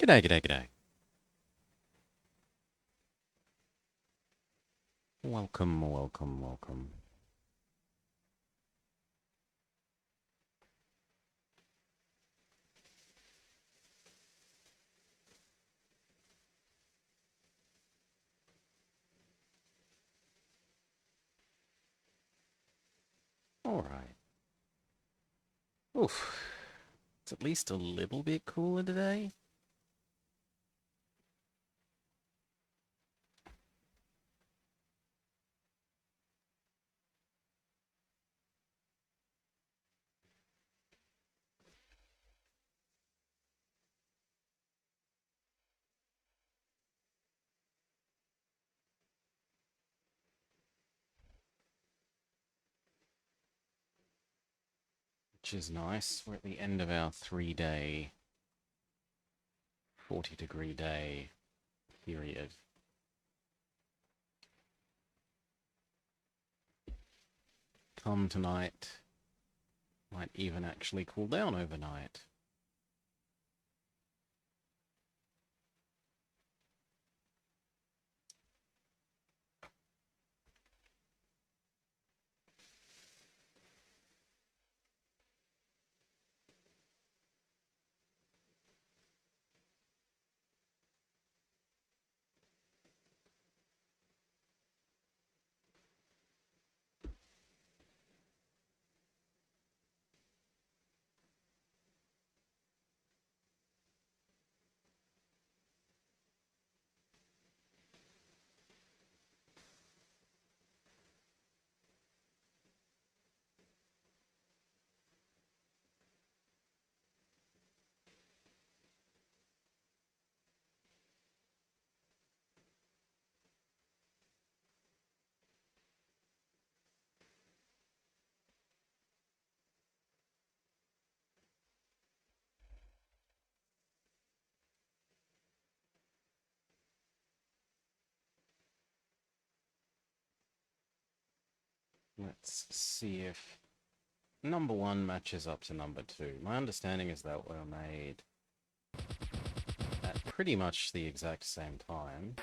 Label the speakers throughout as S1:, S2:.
S1: G'day, g'day, g'day. Welcome, welcome, welcome. Alright. Oof. It's at least a little bit cooler today. Which is nice. We're at the end of our 3-day, 40-degree day period. Come tonight. Might even actually cool down overnight. Let's see if number 1 matches up to number 2. My understanding is that were made at pretty much the exact same time.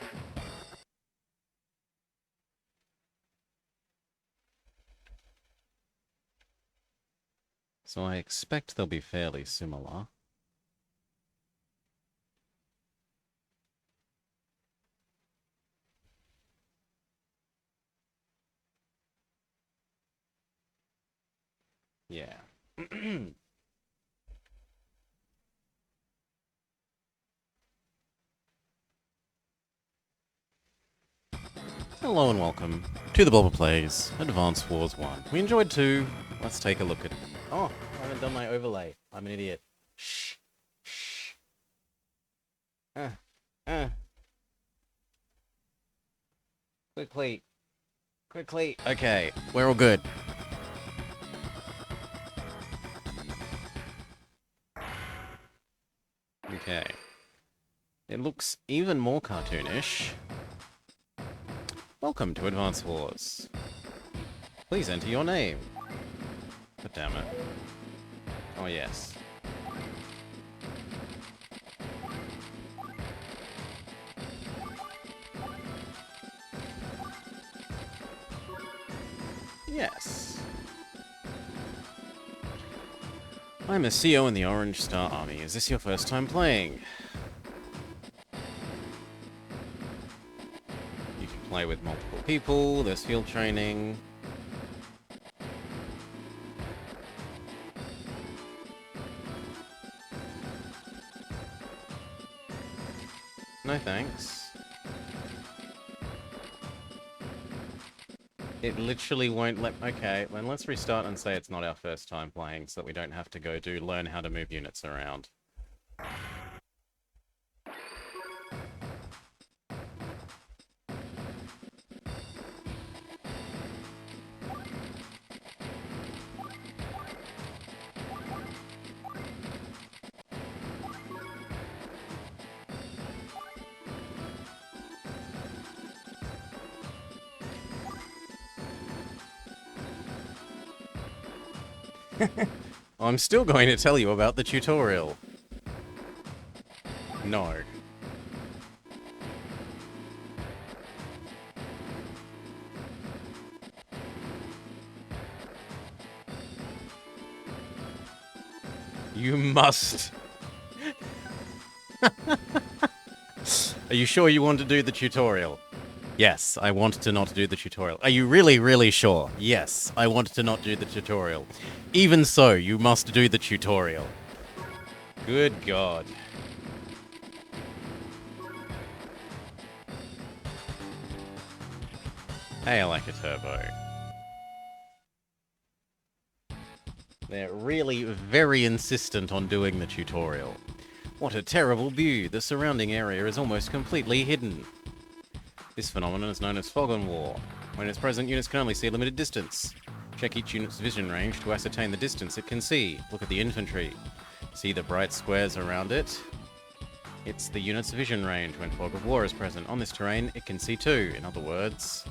S1: So I expect they'll be fairly similar. Yeah. Hello and welcome to the Bulba Plays Advance Wars 1. We enjoyed 2. Let's take a look at... Oh, I haven't done my overlay. I'm an idiot. Shh. Shh. Quickly. Quickly. Okay, we're all good. Okay. It looks even more cartoonish. Welcome to Advance Wars. Please enter your name. God damn it. Oh, yes. Yes. I'm a CO in the Orange Star Army. Is this your first time playing? You can play with multiple people. There's field training. No thanks. It literally won't let... Okay, then let's restart and say it's not our first time playing so that we don't have to go learn how to move units around. I'm still going to tell you about the tutorial. No. You must. Are you sure you want to do the tutorial? Yes, I want to not do the tutorial. Are you really, really sure? Yes, I want to not do the tutorial. Even so, you must do the tutorial. Good God. Hey, I like a turbo. They're really very insistent on doing the tutorial. What a terrible view. The surrounding area is almost completely hidden. This phenomenon is known as fog on war. When it's present, units can only see a limited distance. Check each unit's vision range to ascertain the distance it can see. Look at the infantry. See the bright squares around it? It's the unit's vision range when fog of war is present. On this terrain, it can see too. In other words...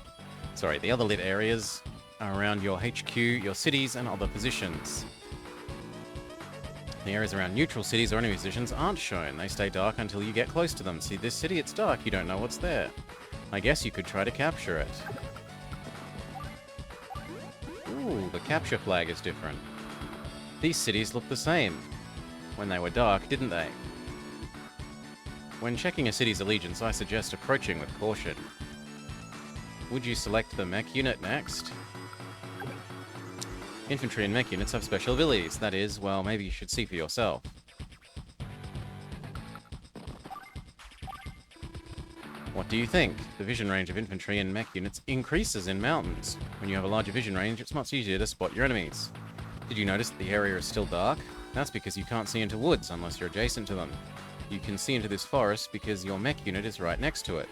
S1: Sorry, the other lit areas are around your HQ, your cities, and other positions. The areas around neutral cities or enemy positions aren't shown. They stay dark until you get close to them. See this city? It's dark. You don't know what's there. I guess you could try to capture it. Ooh, the capture flag is different. These cities look the same. When they were dark, didn't they? When checking a city's allegiance, I suggest approaching with caution. Would you select the mech unit next? Infantry and mech units have special abilities. That is, well, maybe you should see for yourself. What do you think? The vision range of infantry and mech units increases in mountains. When you have a larger vision range, it's much easier to spot your enemies. Did you notice that the area is still dark? That's because you can't see into woods unless you're adjacent to them. You can see into this forest because your mech unit is right next to it.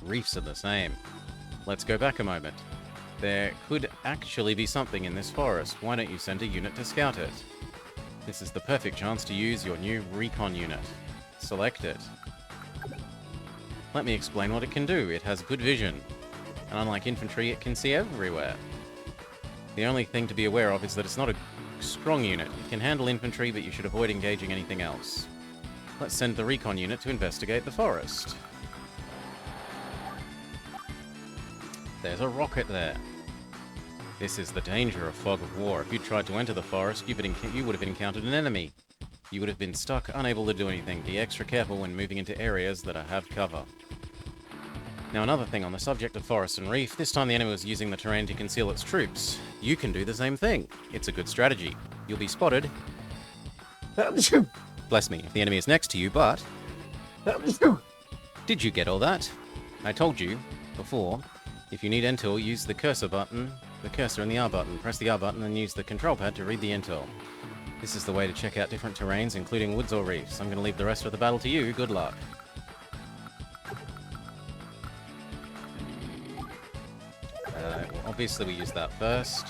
S1: Reefs are the same. Let's go back a moment. There could actually be something in this forest. Why don't you send a unit to scout it? This is the perfect chance to use your new recon unit. Select it. Let me explain what it can do. It has good vision, and unlike infantry, it can see everywhere. The only thing to be aware of is that it's not a strong unit. It can handle infantry, but you should avoid engaging anything else. Let's send the recon unit to investigate the forest. There's a rocket there. This is the danger of fog of war. If you tried to enter the forest, you would have encountered an enemy. You would have been stuck, unable to do anything. Be extra careful when moving into areas that have cover. Now another thing on the subject of forest and reef, this time the enemy was using the terrain to conceal its troops. You can do the same thing. It's a good strategy. You'll be spotted. Bless me, if the enemy is next to you, but... Did you get all that? I told you before, if you need intel, use the cursor button, the cursor and the R button. Press the R button and use the control pad to read the intel. This is the way to check out different terrains, including woods or reefs. I'm going to leave the rest of the battle to you. Good luck. Obviously we use that first.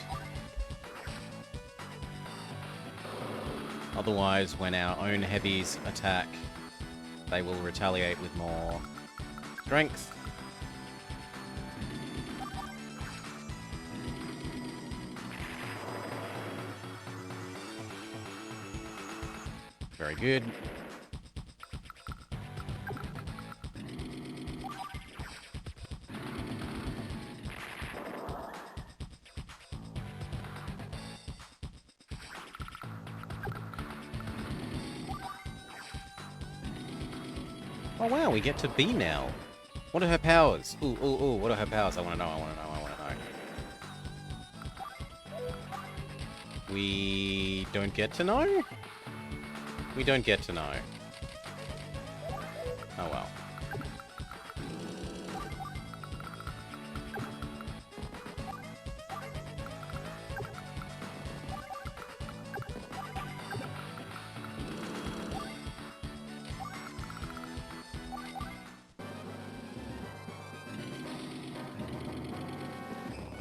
S1: Otherwise, when our own heavies attack, they will retaliate with more strength. Very good. Oh wow, we get to B now. What are her powers? Ooh, ooh, ooh, what are her powers? I want to know, I want to know, I want to know. We don't get to know? We don't get to know. Oh well.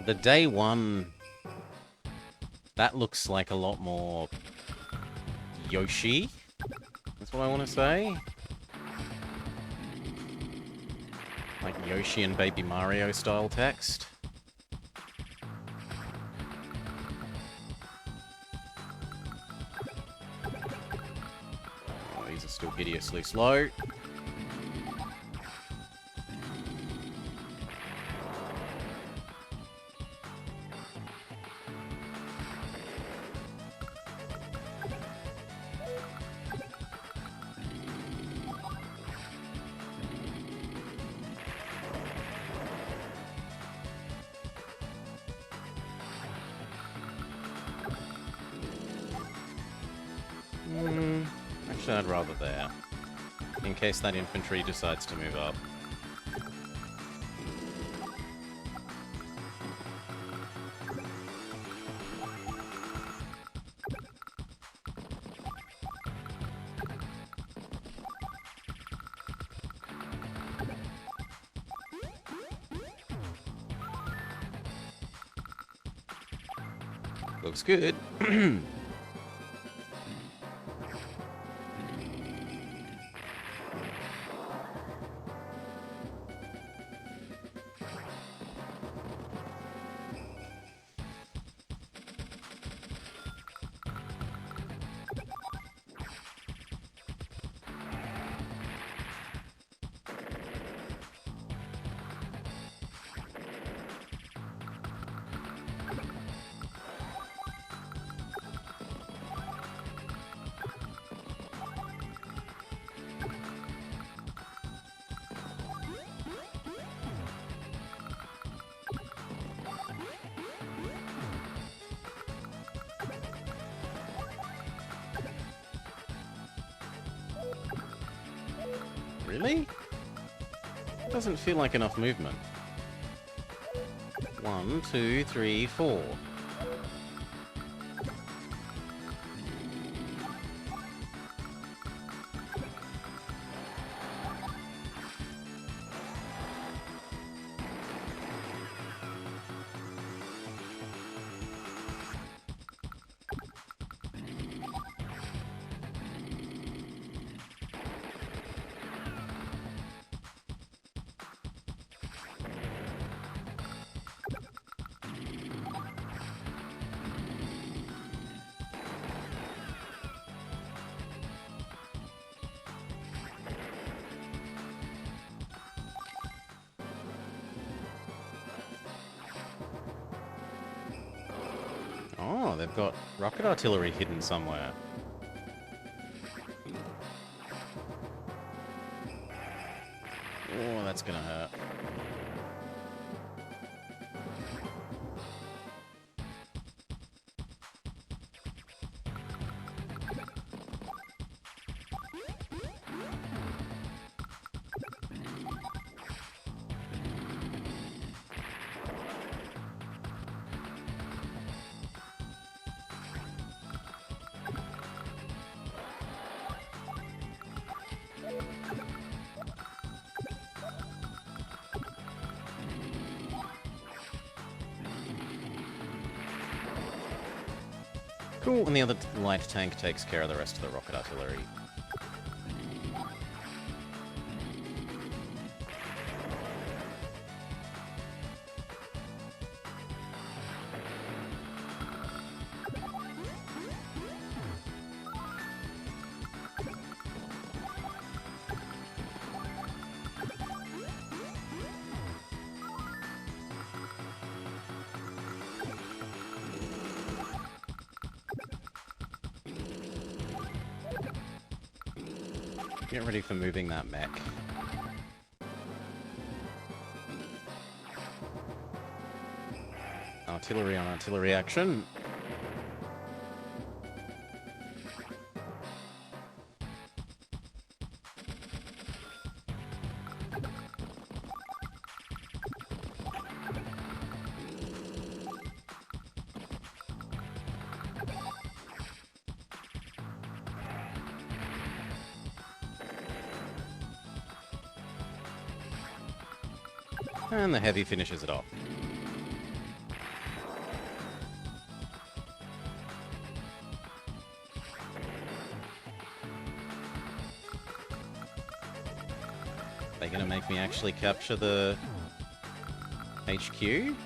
S1: The day one, that looks like a lot more Yoshi. That's what I want to say. Like Yoshi and Baby Mario style text. Oh, these are still hideously slow. Actually, I'd rather there. In case that infantry decides to move up. Looks good. Really? Doesn't feel like enough movement. 1, 2, 3, 4. Oh, they've got rocket artillery hidden somewhere. Oh, that's gonna hurt. Cool, and the other light tank takes care of the rest of the rocket artillery. Get ready for moving that mech. Artillery on artillery action. And the heavy finishes it off. They're gonna make me actually capture the HQ?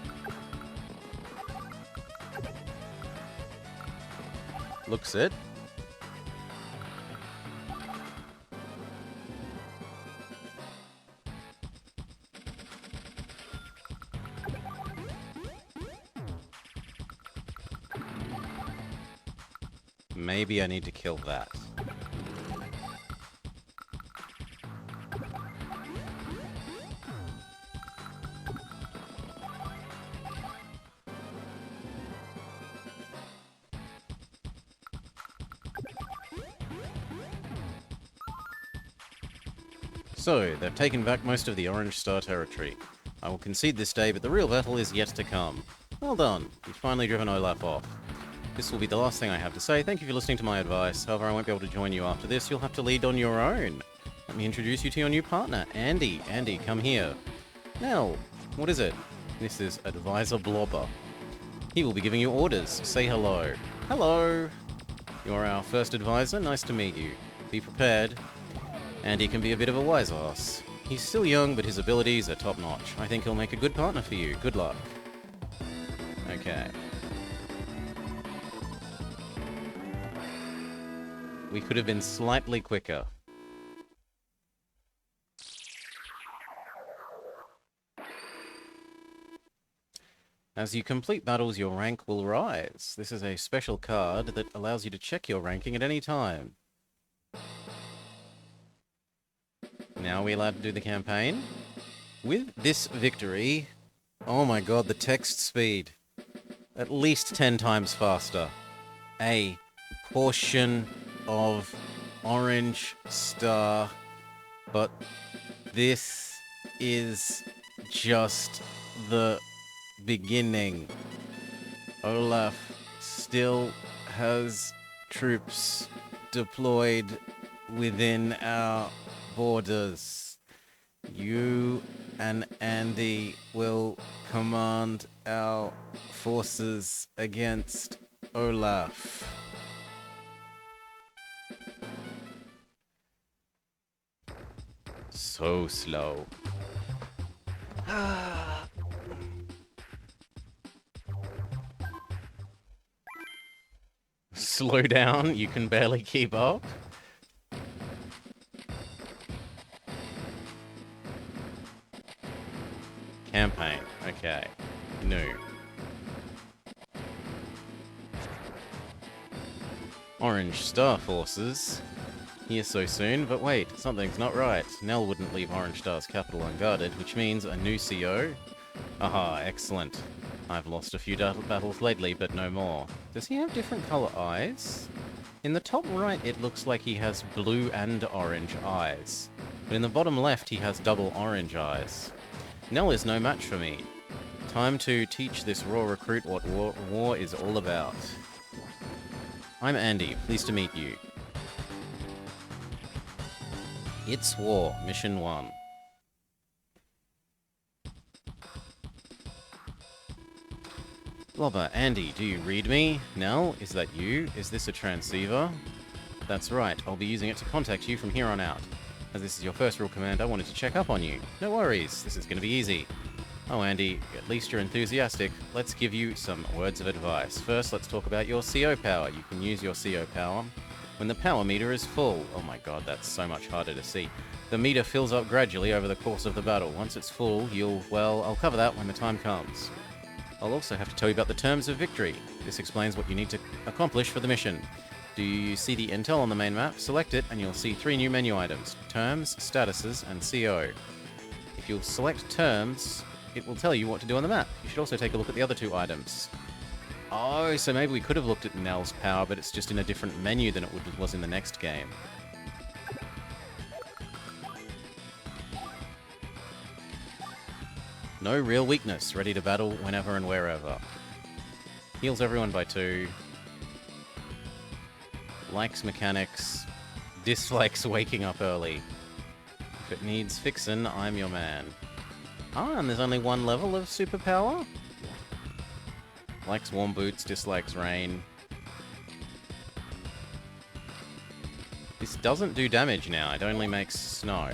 S1: Looks it. Maybe I need to kill that. So, they've taken back most of the Orange Star territory. I will concede this day, but the real battle is yet to come. Well done. You've finally driven Olaf off. This will be the last thing I have to say. Thank you for listening to my advice. However, I won't be able to join you after this. You'll have to lead on your own. Let me introduce you to your new partner, Andy. Andy, come here. Nell, what is it? This is Advisor Blobber. He will be giving you orders. Say hello. Hello. You're our first advisor. Nice to meet you. Be prepared. Andy can be a bit of a wise ass. He's still young, but his abilities are top-notch. I think he'll make a good partner for you. Good luck. Okay. We could have been slightly quicker. As you complete battles, your rank will rise. This is a special card that allows you to check your ranking at any time. Now are we allowed to do the campaign? With this victory... Oh my god, the text speed. At least 10 times faster. A portion of Orange Star. But this is just the beginning. Olaf still has troops deployed within our borders. You and Andy will command our forces against Olaf. So slow. Slow down, you can barely keep up. Campaign, okay. New. Orange Star forces. Here so soon, but wait, something's not right. Nell wouldn't leave Orange Star's capital unguarded, which means a new CO? Aha, excellent. I've lost a few battles lately, but no more. Does he have different color eyes? In the top right, it looks like he has blue and orange eyes. But in the bottom left, he has double orange eyes. Nell is no match for me. Time to teach this raw recruit what war is all about. I'm Andy, pleased to meet you. It's War, Mission 1. Blobber, Andy, do you read me? Nell, is that you? Is this a transceiver? That's right, I'll be using it to contact you from here on out. As this is your first real command, I wanted to check up on you. No worries, this is going to be easy. Oh, Andy, at least you're enthusiastic. Let's give you some words of advice. First, let's talk about your CO power. You can use your CO power when the power meter is full. Oh my god, that's so much harder to see. The meter fills up gradually over the course of the battle. Once it's full, well, I'll cover that when the time comes. I'll also have to tell you about the terms of victory. This explains what you need to accomplish for the mission. Do you see the intel on the main map? Select it and you'll see 3 new menu items: Terms, Statuses, and CO. If you'll select Terms, it will tell you what to do on the map. You should also take a look at the other 2 items. Oh, so maybe we could have looked at Nell's power, but it's just in a different menu than it was in the next game. No real weakness, ready to battle whenever and wherever. Heals everyone by 2. Likes mechanics. Dislikes waking up early. If it needs fixin', I'm your man. Ah, and there's only 1 level of superpower? Likes warm boots, dislikes rain. This doesn't do damage now, it only makes snow.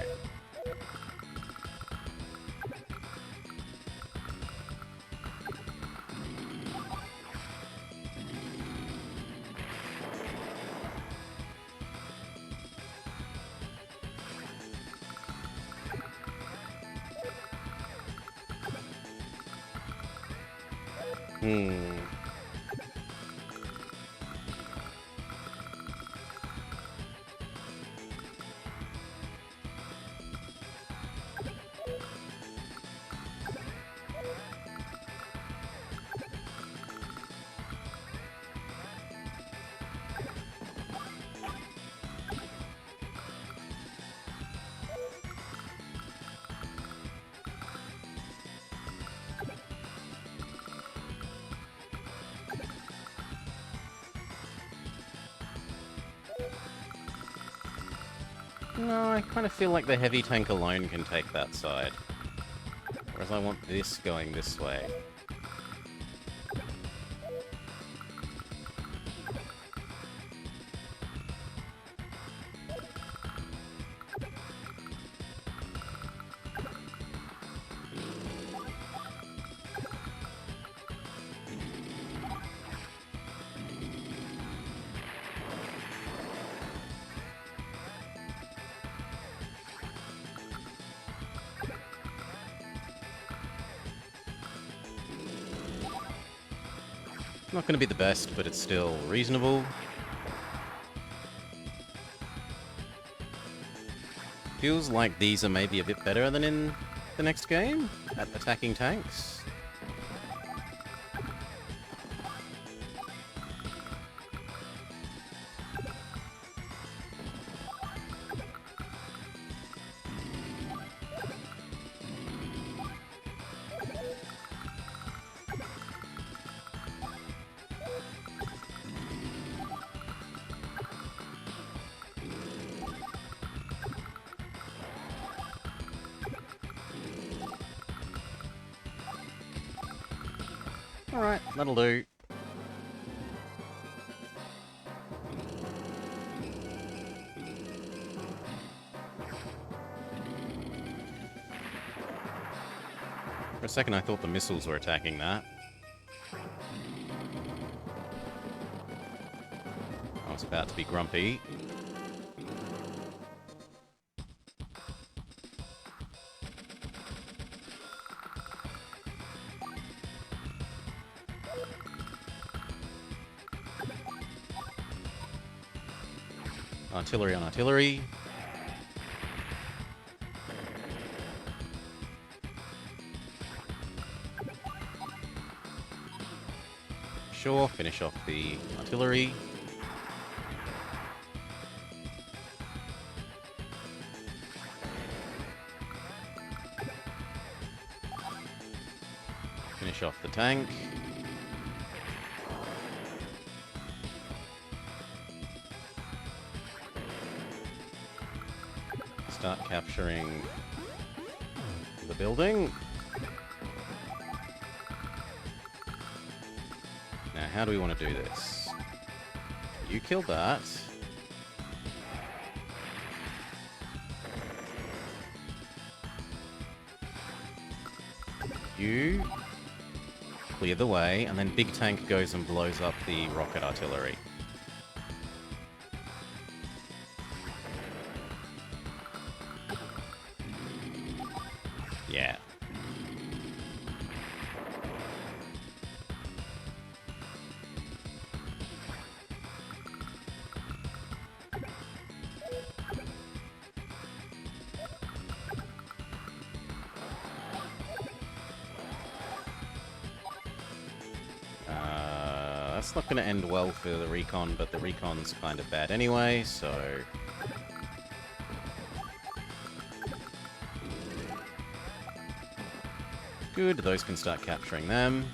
S1: No, I kind of feel like the heavy tank alone can take that side. Whereas I want this going this way. Not going to be the best, but it's still reasonable. Feels like these are maybe a bit better than in the next game at attacking tanks. Alright, that'll do. For a second I thought the missiles were attacking that. I was about to be grumpy. Artillery on artillery. Sure, finish off the artillery. Finish off the tank. Start capturing the building. Now, how do we want to do this? You killed that. You clear the way, and then Big Tank goes and blows up the rocket artillery. Yeah. That's not going to end well for the recon, but the recon's kind of bad anyway, so... Good, those can start capturing them.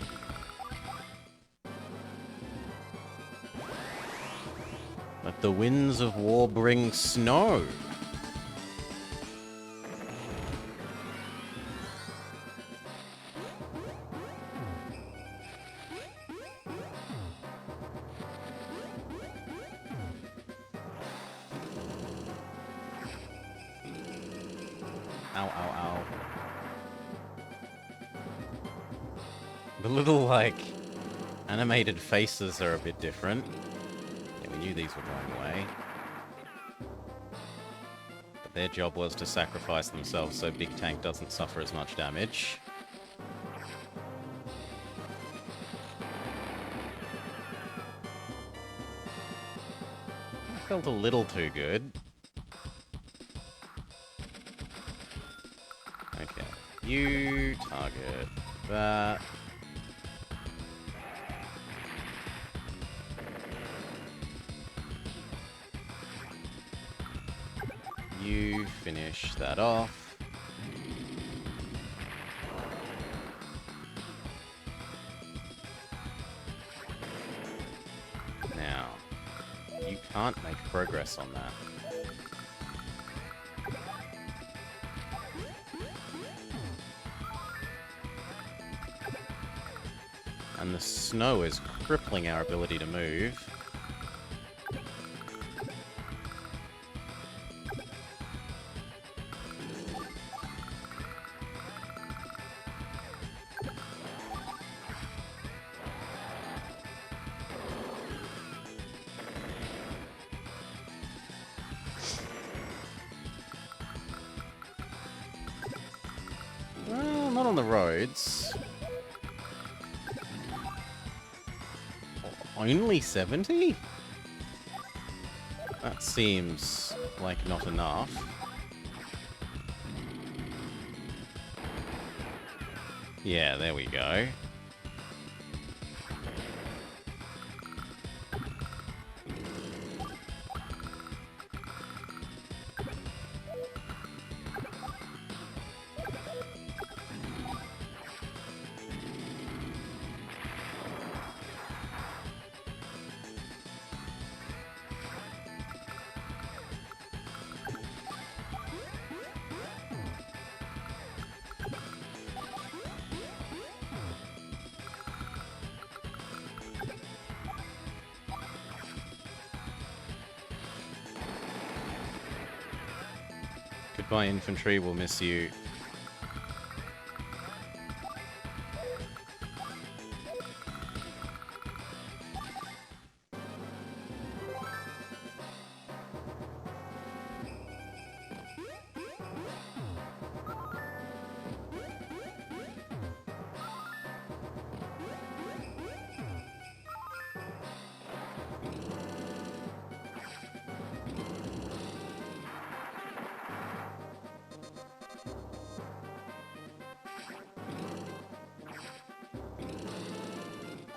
S1: Let the winds of war bring snow. Ow, ow, ow. The little, like, animated faces are a bit different. Yeah, we knew these were going away. But their job was to sacrifice themselves so Big Tank doesn't suffer as much damage. Felt a little too good. Okay, you target that. You finish that off. Now, you can't make progress on that. And the snow is crippling our ability to move. Well, not on the roads. Only 70? That seems like not enough. Yeah, there we go. Goodbye, infantry, we'll miss you.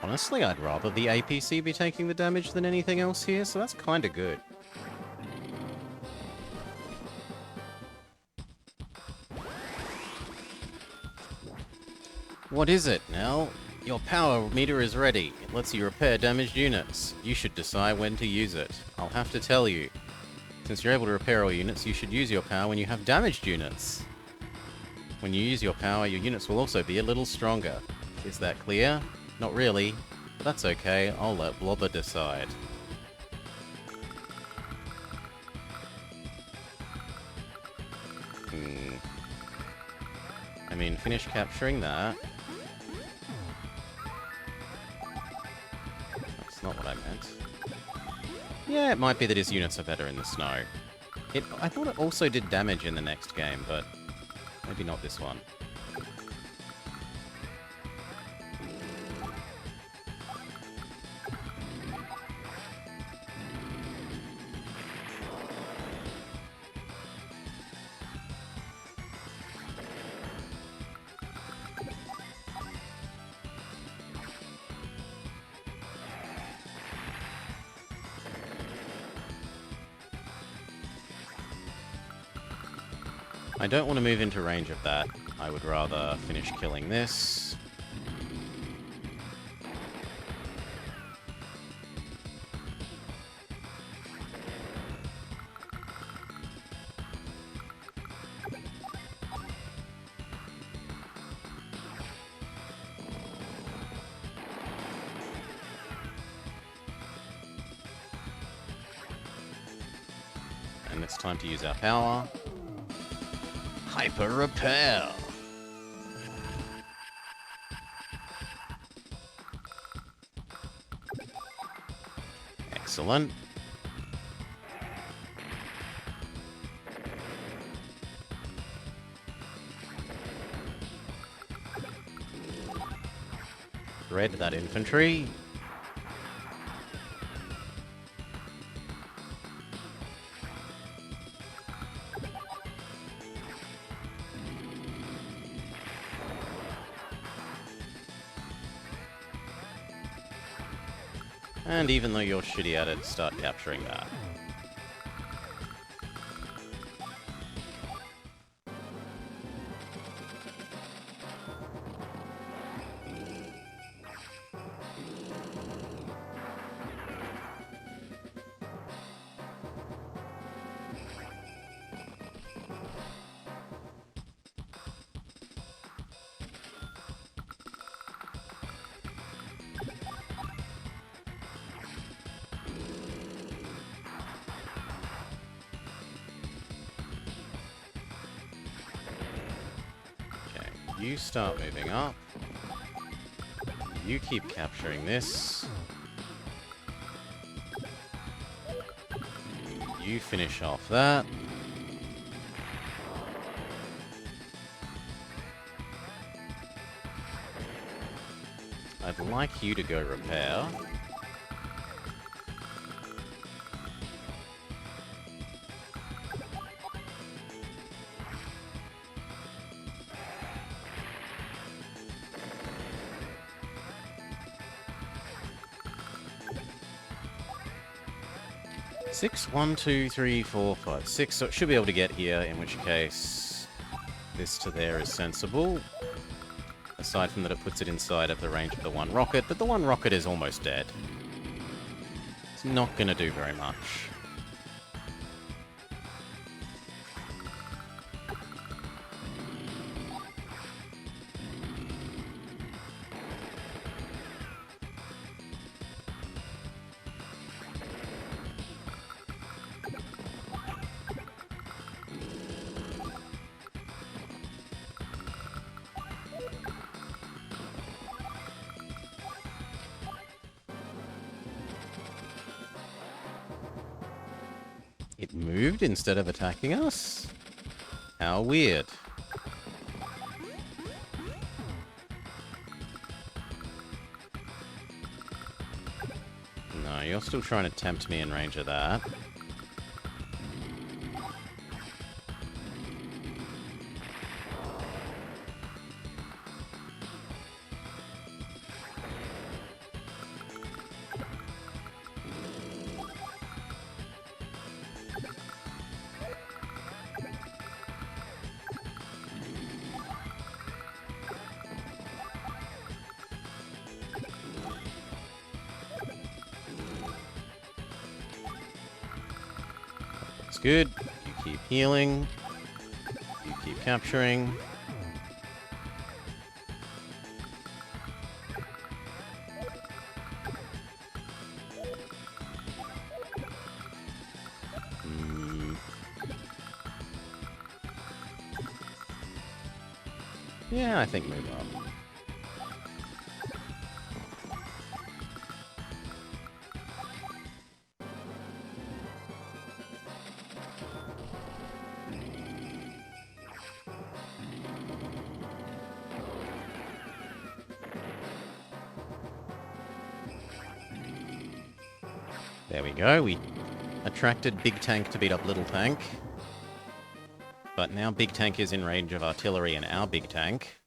S1: Honestly, I'd rather the APC be taking the damage than anything else here, so that's kinda good. What is it, Nell? Your power meter is ready. It lets you repair damaged units. You should decide when to use it. I'll have to tell you. Since you're able to repair all units, you should use your power when you have damaged units. When you use your power, your units will also be a little stronger. Is that clear? Not really. But that's okay, I'll let Blobber decide. I mean, finish capturing that. That's not what I meant. Yeah, it might be that his units are better in the snow. I thought it also did damage in the next game, but maybe not this one. I don't want to move into range of that. I would rather finish killing this. And it's time to use our power. Hyper Repair! Excellent. Red that infantry. And even though you're shitty at it, start capturing that. You start moving up. You keep capturing this. You finish off that. I'd like you to go repair. Six, 1, 2, 3, 4, 5, 6. So it should be able to get here, in which case this to there is sensible. Aside from that it puts it inside of the range of the one rocket, but the one rocket is almost dead. It's not going to do very much. It moved instead of attacking us? How weird. No, you're still trying to tempt me in range of that. It's good. You keep healing. You keep capturing. Yeah, I think move up. There we go. We attracted Big Tank to beat up Little Tank. But now Big Tank is in range of artillery and our Big Tank.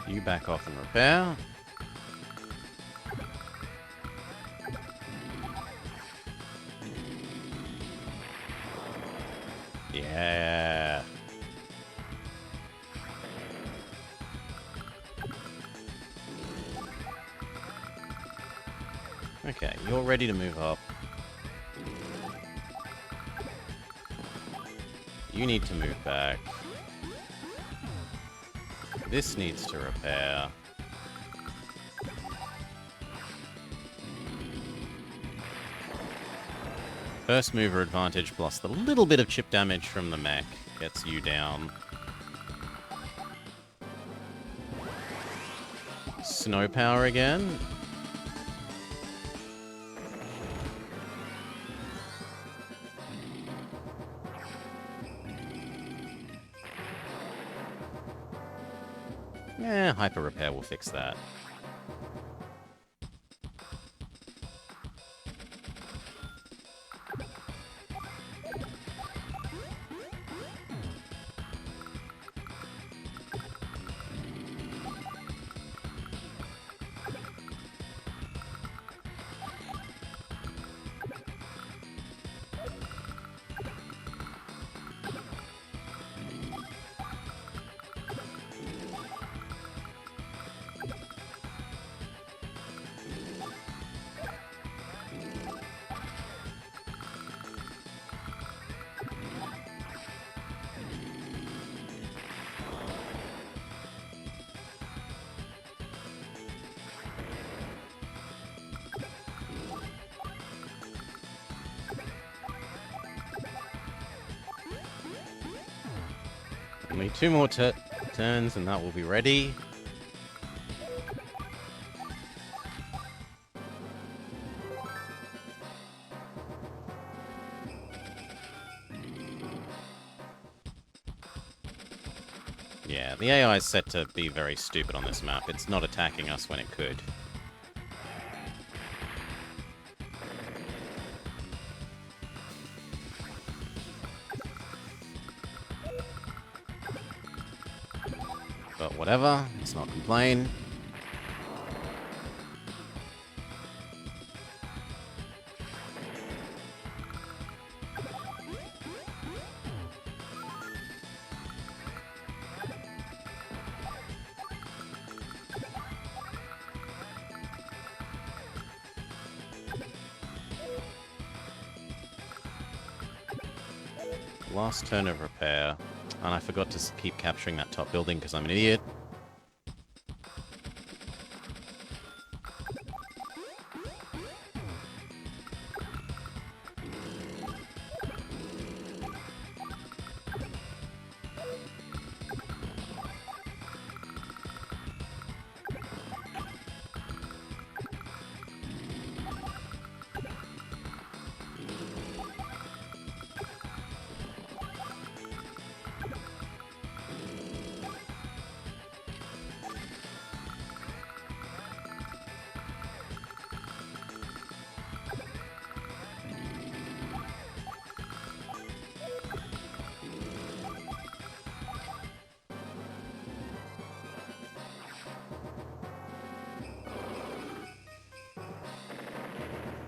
S1: You back off and repair. Yeah. Okay, you're ready to move up. You need to move back. This needs to repair. First mover advantage plus the little bit of chip damage from the mech gets you down. Snow power again. Yeah, hyper repair will fix that. Only 2 more turns and that will be ready. Yeah, the AI is set to be very stupid on this map. It's not attacking us when it could. But whatever, let's not complain. Last turn of repair. And I forgot to keep capturing that top building because I'm an idiot.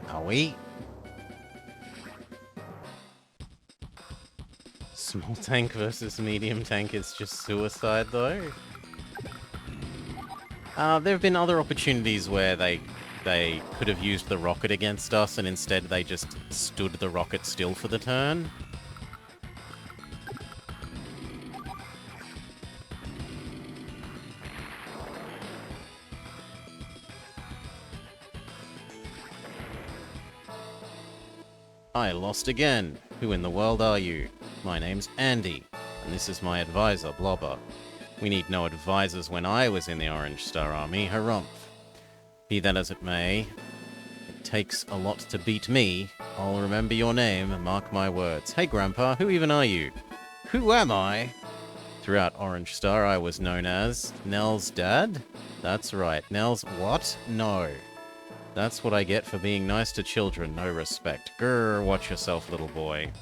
S1: Are we? Small tank versus medium tank is just suicide, though. There have been other opportunities where they could have used the rocket against us, and instead they just stood the rocket still for the turn. I lost again. Who in the world are you? My name's Andy, and this is my advisor, Blobber. We need no advisors when I was in the Orange Star Army, harumph. Be that as it may, it takes a lot to beat me. I'll remember your name, mark my words. Hey Grandpa, who even are you? Who am I? Throughout Orange Star, I was known as Nell's dad? That's right, Nell's what? No. That's what I get for being nice to children, no respect. Grr, watch yourself, little boy.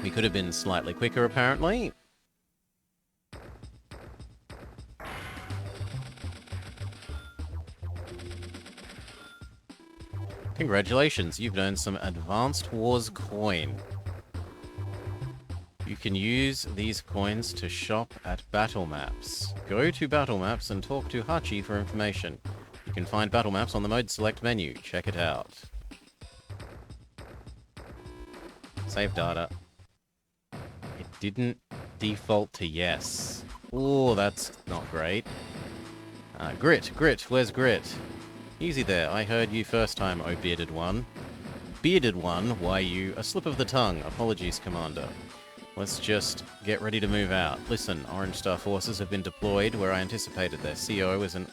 S1: We could have been slightly quicker, apparently. Congratulations, you've earned some Advanced Wars coin. You can use these coins to shop at Battle Maps. Go to Battle Maps and talk to Hachi for information. You can find Battle Maps on the Mode Select menu. Check it out. Save data. It didn't default to yes. Oh, that's not great. Grit, where's Grit? Easy there, I heard you first time, oh bearded one. Bearded one, why you? A slip of the tongue. Apologies, Commander. Let's just get ready to move out. Listen, Orange Star forces have been deployed where I anticipated. Their CO is an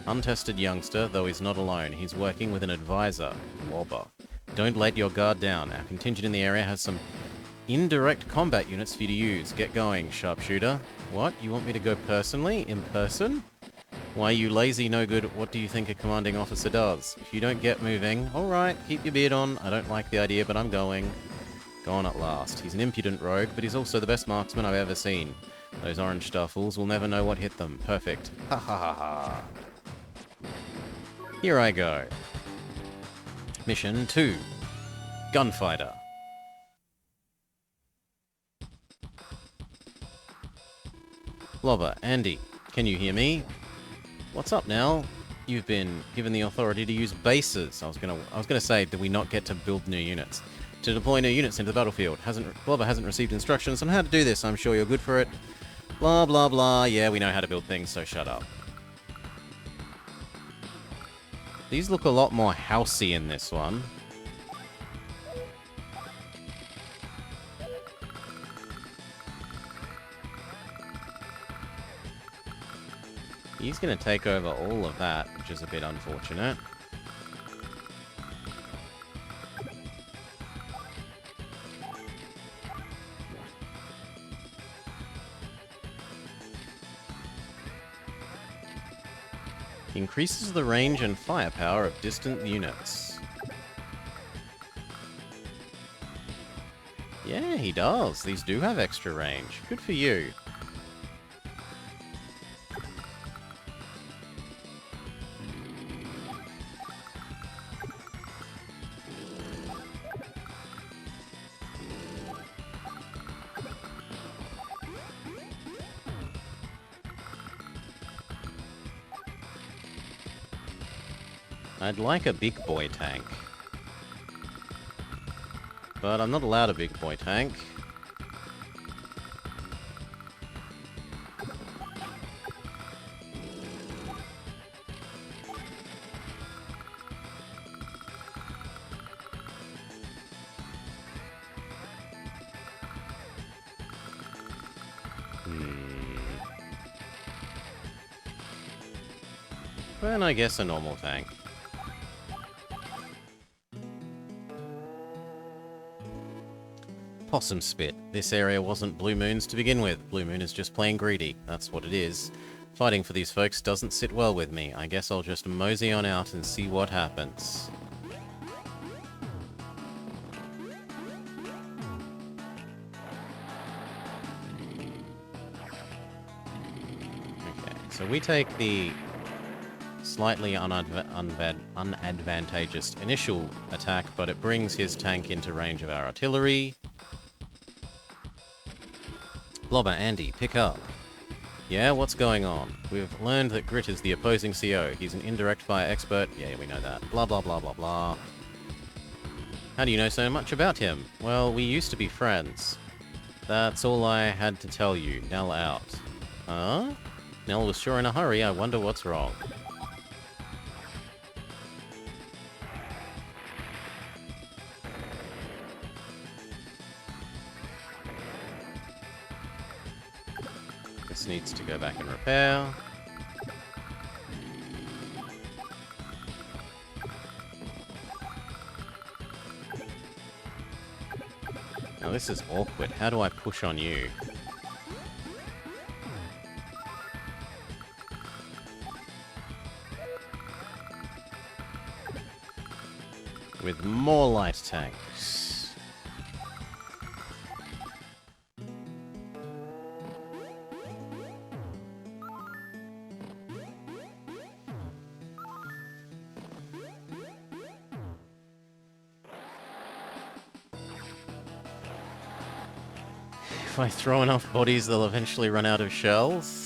S1: untested youngster, though he's not alone. He's working with an advisor, Blobber. Don't let your guard down. Our contingent in the area has some indirect combat units for you to use. Get going, sharpshooter. What? You want me to go personally? In person? Why, you lazy no good, what do you think a commanding officer does? If you don't get moving, alright, keep your beard on. I don't like the idea, but I'm going. Gone at last. He's an impudent rogue, but he's also the best marksman I've ever seen. Those Orange Star fools will never know what hit them. Perfect. Ha ha ha ha. Here I go. Mission 2. Gunfighter. Blobber, Andy, can you hear me? What's up now? You've been given the authority to use bases. I was gonna say, do we not get to build new units? To deploy new units into the battlefield. Blobber hasn't received instructions on how to do this. I'm sure you're good for it. Blah, blah, blah. Yeah, we know how to build things, so shut up. These look a lot more housey in this one. He's going to take over all of that, which is a bit unfortunate. Increases the range and firepower of distant units. Yeah, he does. These do have extra range. Good for you. I'd like a big boy tank. But I'm not allowed a big boy tank. Then I guess a normal tank. Possum spit. This area wasn't Blue Moon's to begin with. Blue Moon is just plain greedy. That's what it is. Fighting for these folks doesn't sit well with me. I guess I'll just mosey on out and see what happens. Okay, so we take the slightly unadvantageous initial attack, but it brings his tank into range of our artillery. Blobber, Andy, pick up. Yeah, what's going on? We've learned that Grit is the opposing CO. He's an indirect fire expert. Yeah, we know that. Blah, blah, blah, blah, blah. How do you know so much about him? Well, we used to be friends. That's all I had to tell you. Nell out. Huh? Nell was sure in a hurry. I wonder what's wrong. Needs to go back and repair. Now this is awkward. How do I push on you? With more light tanks. If I throw enough bodies, they'll eventually run out of shells.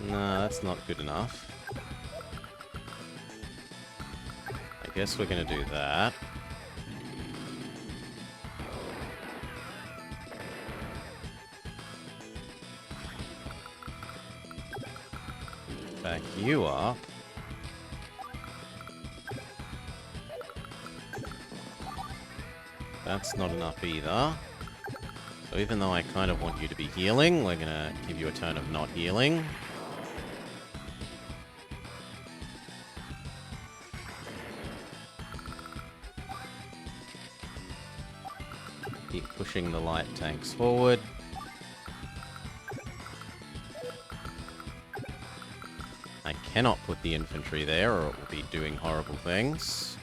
S1: Nah, that's not good enough. I guess we're gonna do that. Back you up. That's not enough either. So even though I kind of want you to be healing, we're gonna give you a turn of not healing. Keep pushing the light tanks forward. I cannot put the infantry there or it will be doing horrible things.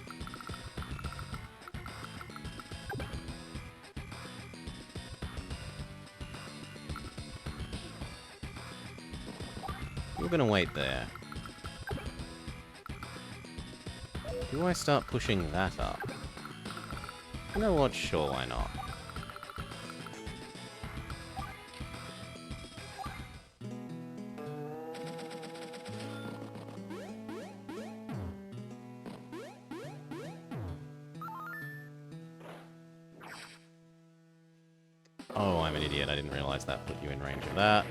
S1: We're gonna wait there. Do I start pushing that up? You know what? Sure, why not? Oh, I'm an idiot. I didn't realize that put you in range of that.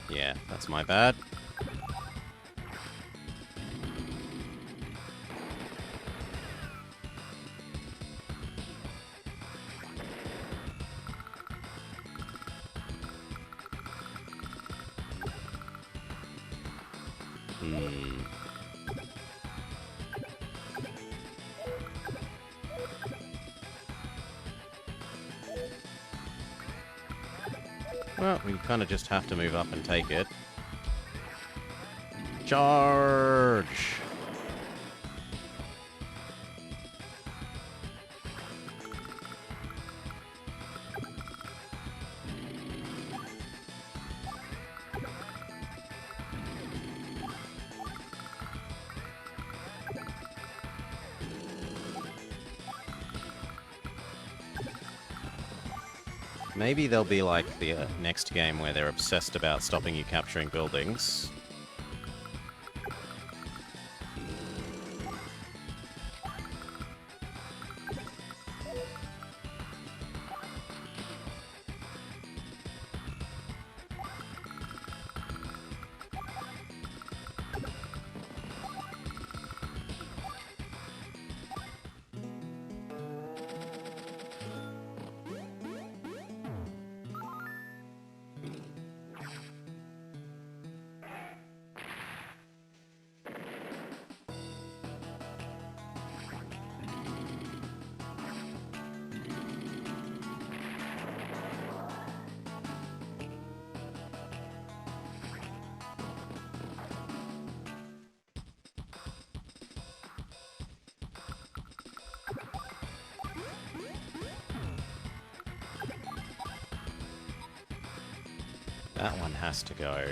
S1: Yeah, that's my bad. Well, we kind of just have to move up and take it. Charge! Maybe there'll be like the next game where they're obsessed about stopping you capturing buildings. That one has to go.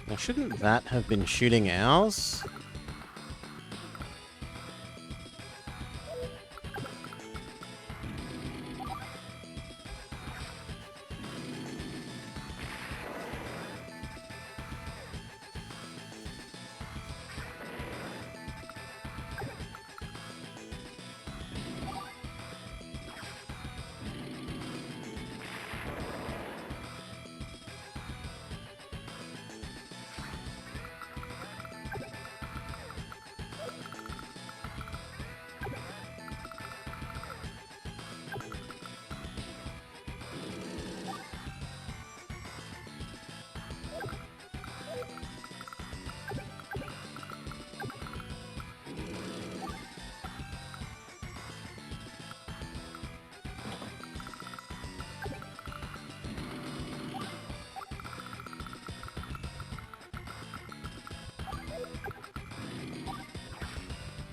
S1: Now, shouldn't that have been shooting ours?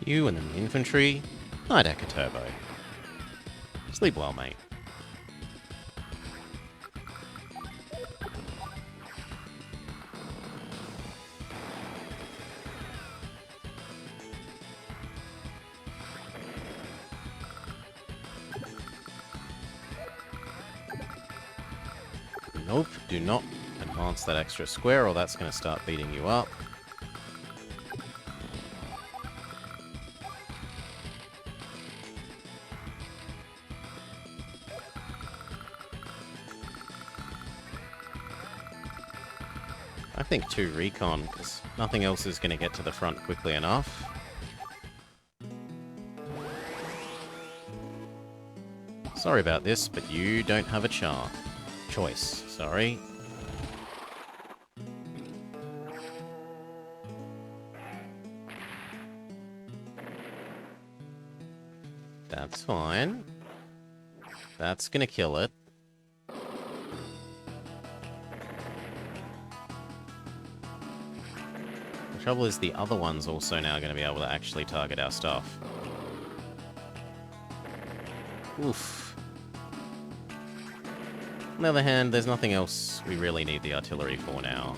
S1: You and the infantry, Night Echo Turbo. Sleep well, mate. Nope, do not advance that extra square or that's going to start beating you up. I think 2 recon, because nothing else is going to get to the front quickly enough. Sorry about this, but you don't have a choice, sorry. That's fine. That's gonna kill it. The trouble is the other one's also now going to be able to actually target our stuff. Oof. On the other hand, there's nothing else we really need the artillery for now.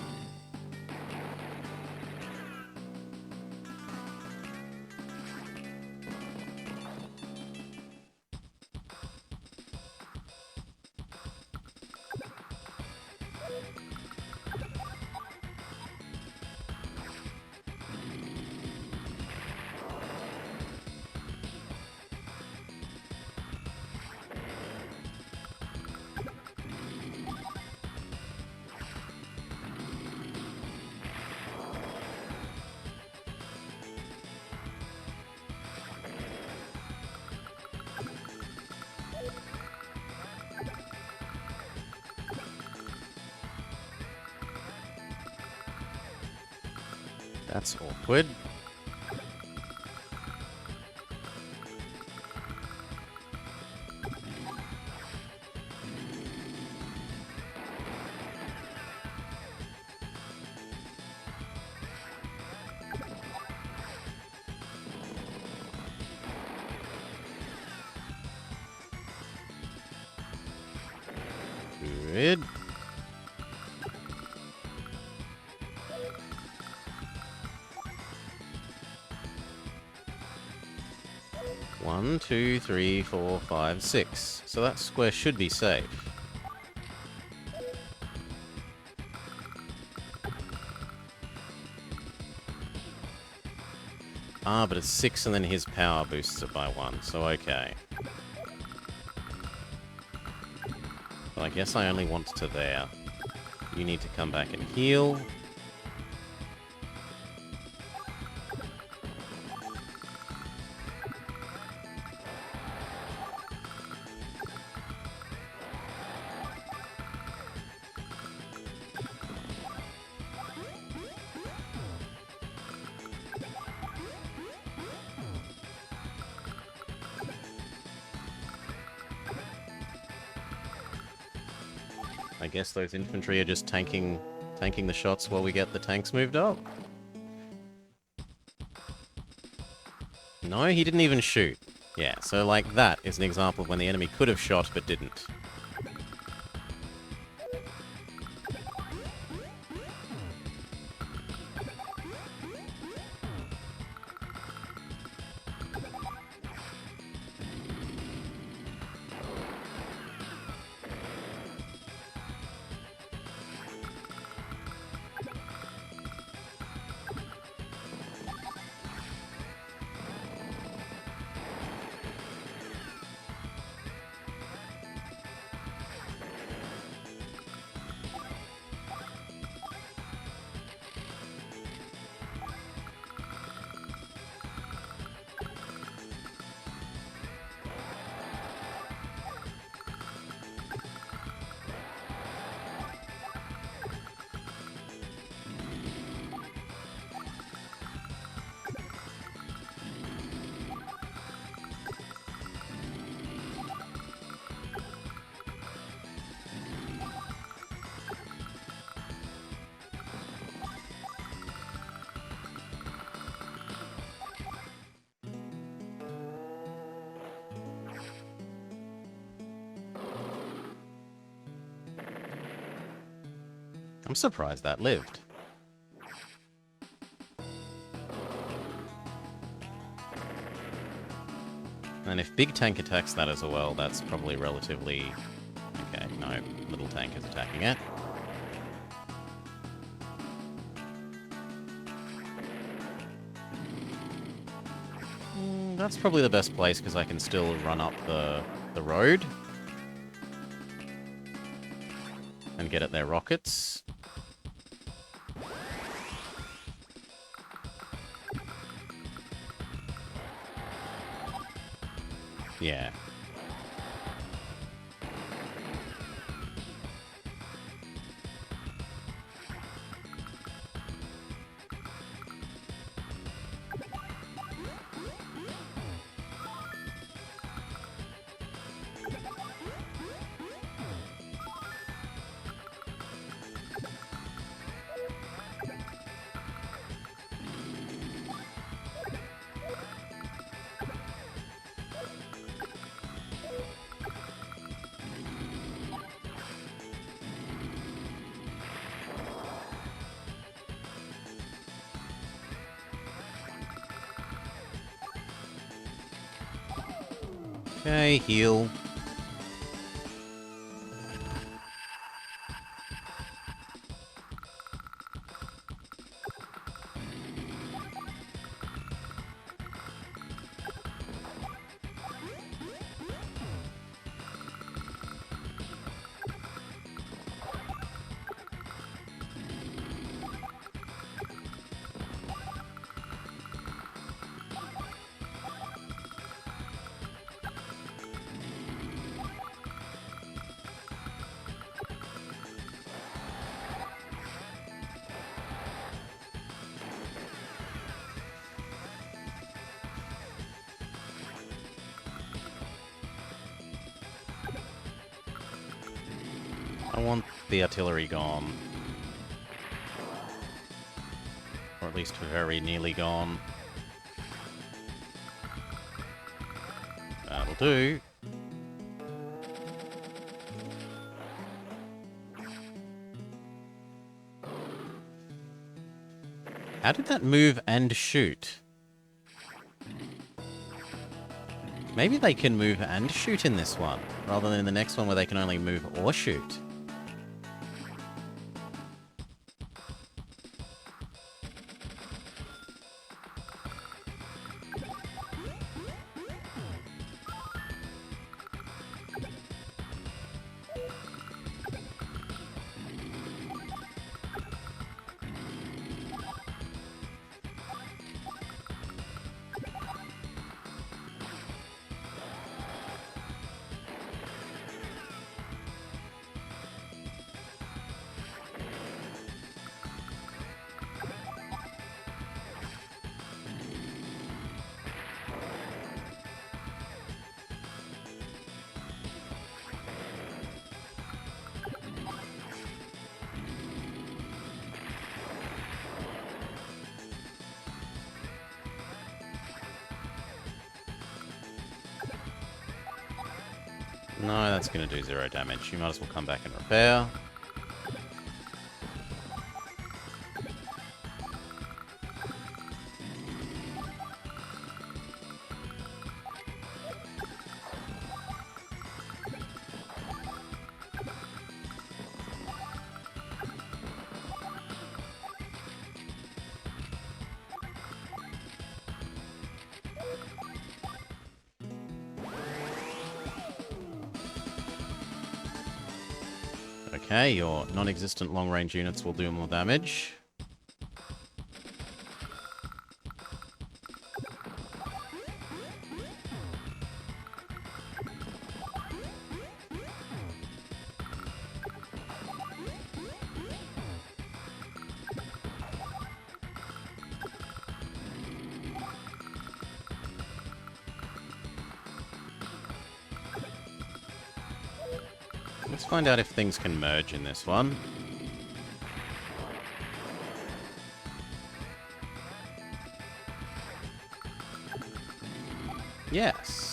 S1: That's awkward. Good. One, two, three, four, five, six. So that square should be safe. Ah, but it's 6 and then his power boosts it by 1, so okay. Well, I guess I only want to there. You need to come back and heal. I guess those infantry are just tanking the shots while we get the tanks moved up. No, he didn't even shoot. Yeah, so like that is an example of when the enemy could have shot but didn't. I'm surprised that lived. And if big tank attacks that as well, that's probably relatively... Okay, no, little tank is attacking it. That's probably the best place because I can still run up the road and get at their rockets. Yeah. Okay, heal. I want the artillery gone. Or at least very nearly gone. That'll do. How did that move and shoot? Maybe they can move and shoot in this one, rather than in the next one where they can only move or shoot. No, that's going to do 0 damage. You might as well come back and repair. Okay, your non-existent long-range units will do more damage. Let's find out if things can merge in this one. Yes.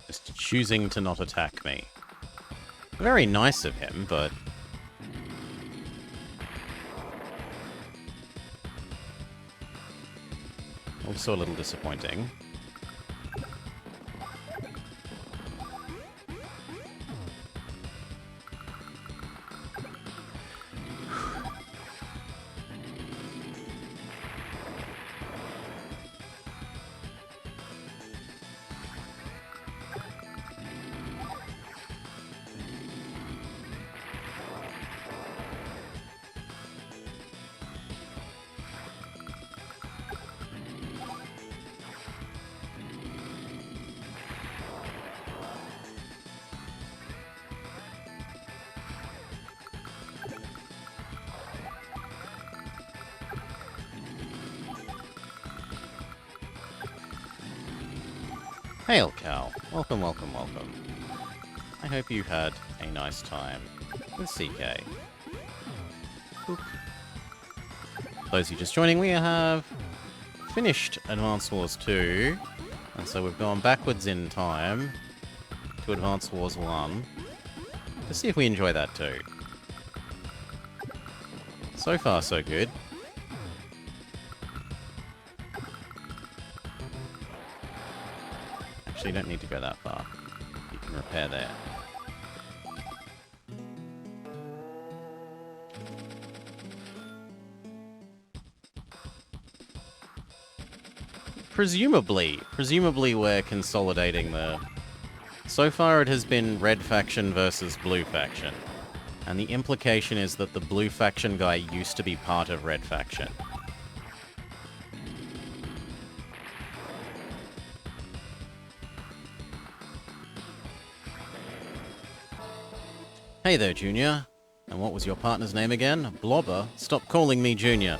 S1: Just choosing to not attack me. Very nice of him, but... also a little disappointing. Hail, Cal. Welcome, welcome, welcome. I hope you had a nice time with CK. Boop. Those of you just joining, we have finished Advance Wars 2, and so we've gone backwards in time to Advance Wars 1 to see if we enjoy that too. So far, so good. Actually, you don't need to go that far. You can repair there. Presumably we're consolidating the... So far it has been red faction versus blue faction. And the implication is that the blue faction guy used to be part of red faction. Hey there, Junior. And what was your partner's name again? Blobber? Stop calling me Junior.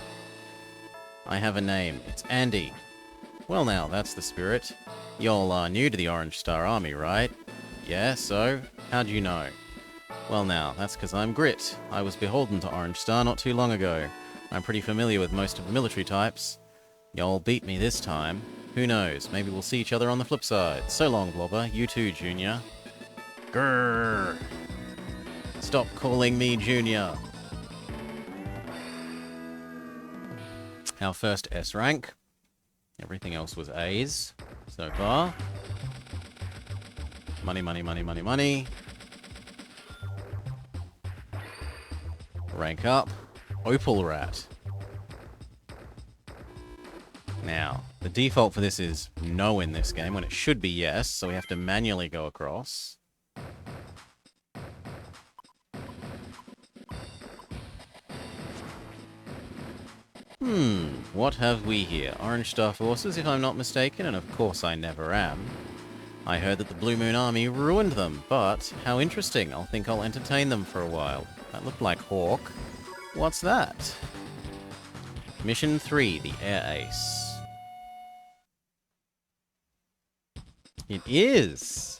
S1: I have a name. It's Andy. Well now, that's the spirit. Y'all are new to the Orange Star Army, right? Yeah, so? How'd you know? Well now, that's because I'm Grit. I was beholden to Orange Star not too long ago. I'm pretty familiar with most of the military types. Y'all beat me this time. Who knows, maybe we'll see each other on the flip side. So long, Blobber. You too, Junior. Grrr. Stop calling me Junior. Our first S rank. Everything else was A's so far. Money, money, money, money, money. Rank up. Opal Rat. Now, the default for this is no in this game, when it should be yes, so we have to manually go across. What have we here? Orange Star forces, if I'm not mistaken, and of course I never am. I heard that the Blue Moon Army ruined them, but how interesting. I'll think I'll entertain them for a while. That looked like Hawk. What's that? Mission 3, the Air Ace. It is!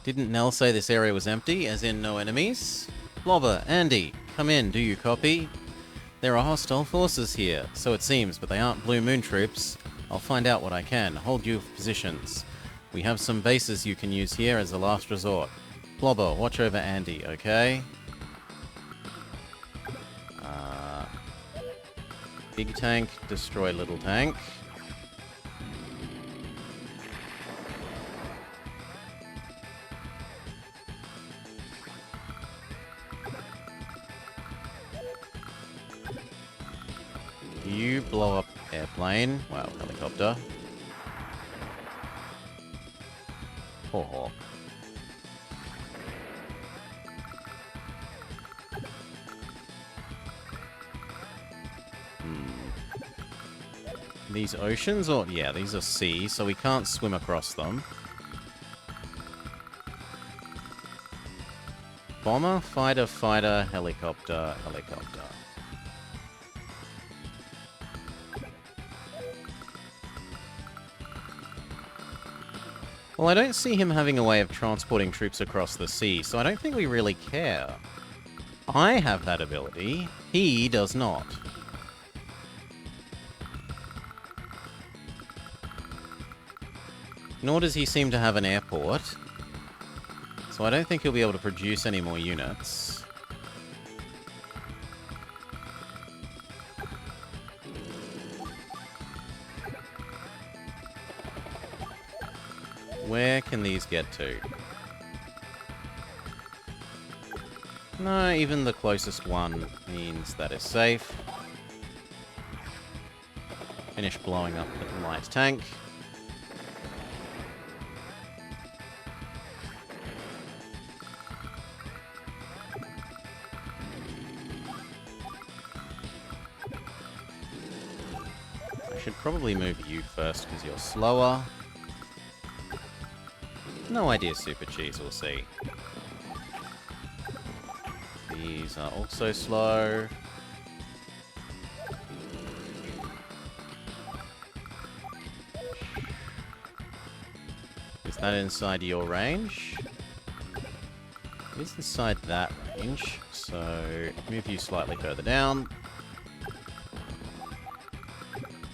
S1: Didn't Nell say this area was empty, as in no enemies? Blobber, Andy, come in, do you copy? There are hostile forces here, so it seems, but they aren't Blue Moon troops. I'll find out what I can. Hold your positions. We have some bases you can use here as a last resort. Blobber, watch over Andy, okay? Big tank, destroy little tank. You blow up airplane. Wow, helicopter. Poor Hawk. These oceans, or yeah, these are sea, so we can't swim across them. Bomber, fighter, fighter, helicopter, helicopter. Well, I don't see him having a way of transporting troops across the sea, so I don't think we really care. I have that ability. He does not. Nor does he seem to have an airport. So I don't think he'll be able to produce any more units. Where can these get to? No, even the closest one means that is safe. Finish blowing up the light tank. I should probably move you first because you're slower. No idea, Super Cheese, we'll see. These are also slow. Is that inside your range? It is inside that range, so move you slightly further down.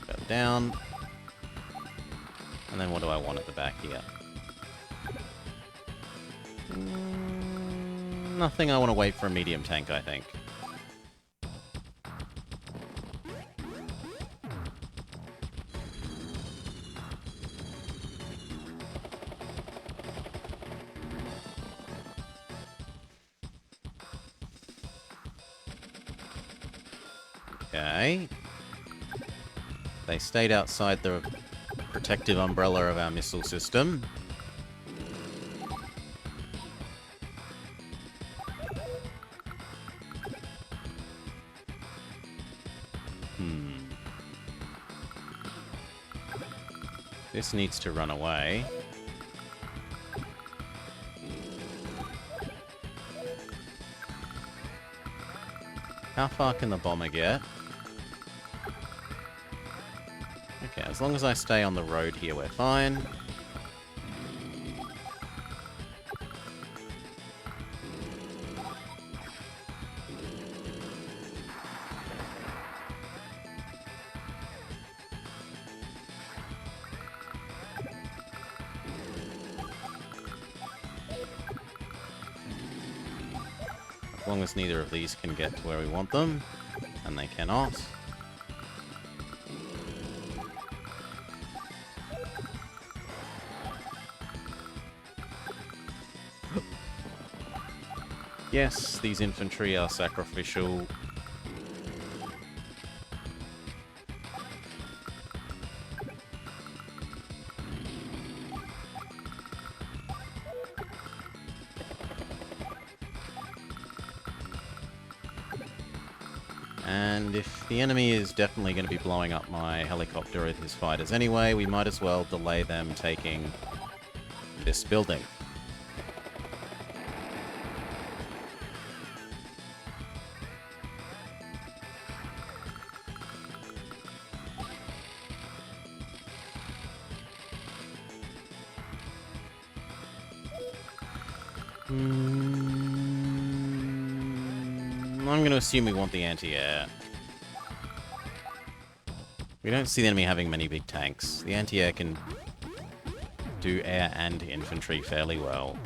S1: Further down. And then what do I want at the back here? Nothing. I want to wait for a medium tank, I think. Okay. They stayed outside the protective umbrella of our missile system. This needs to run away. How far can the bomber get? Okay, as long as I stay on the road here, we're fine. As long as neither of these can get to where we want them, and they cannot. Yes, these infantry are sacrificial. And if the enemy is definitely going to be blowing up my helicopter with his fighters anyway, we might as well delay them taking this building. I'm going to assume we want the anti-air. We don't see the enemy having many big tanks. The anti-air can do air and infantry fairly well.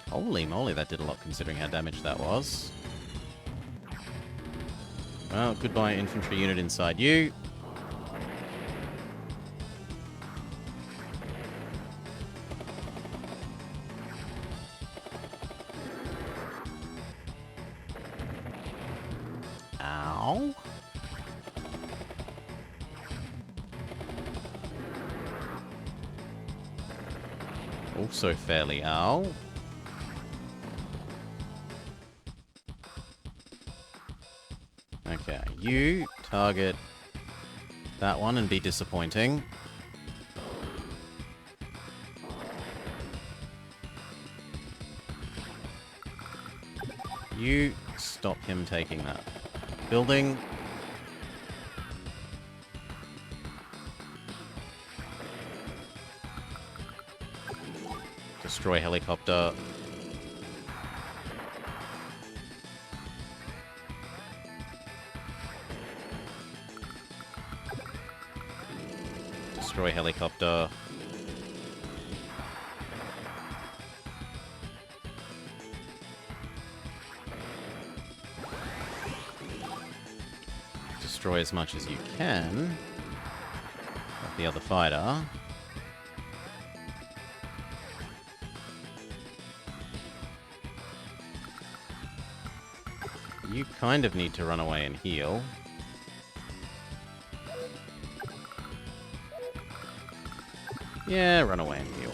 S1: Holy moly, that did a lot considering how damaged that was. Well, goodbye infantry unit inside you. Ow. Also fairly ow. Okay, you target that one and be disappointing. You stop him taking that building. Destroy helicopter. Destroy helicopter. Destroy as much as you can of the other fighter. You kind of need to run away and heal. Yeah, run away and heal.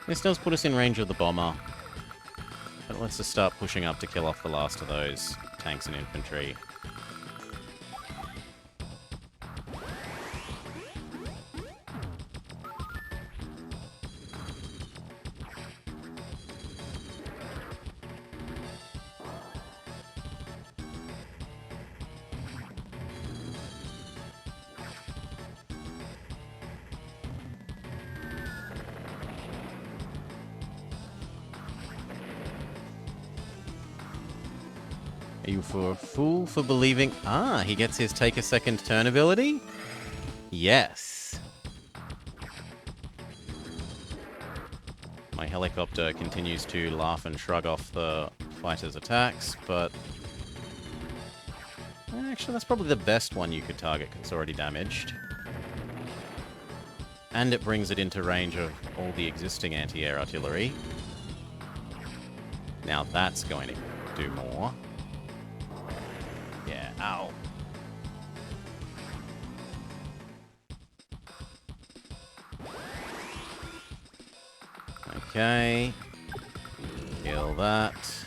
S1: This does put us in range of the bomber. But let's just start pushing up to kill off the last of those tanks and infantry. Are you for a fool for believing... Ah, he gets his take a second turn ability? Yes. My helicopter continues to laugh and shrug off the fighter's attacks, but... Actually, that's probably the best one you could target because it's already damaged. And it brings it into range of all the existing anti-air artillery. Now that's going to do more. Yeah, ow. Okay. Kill that.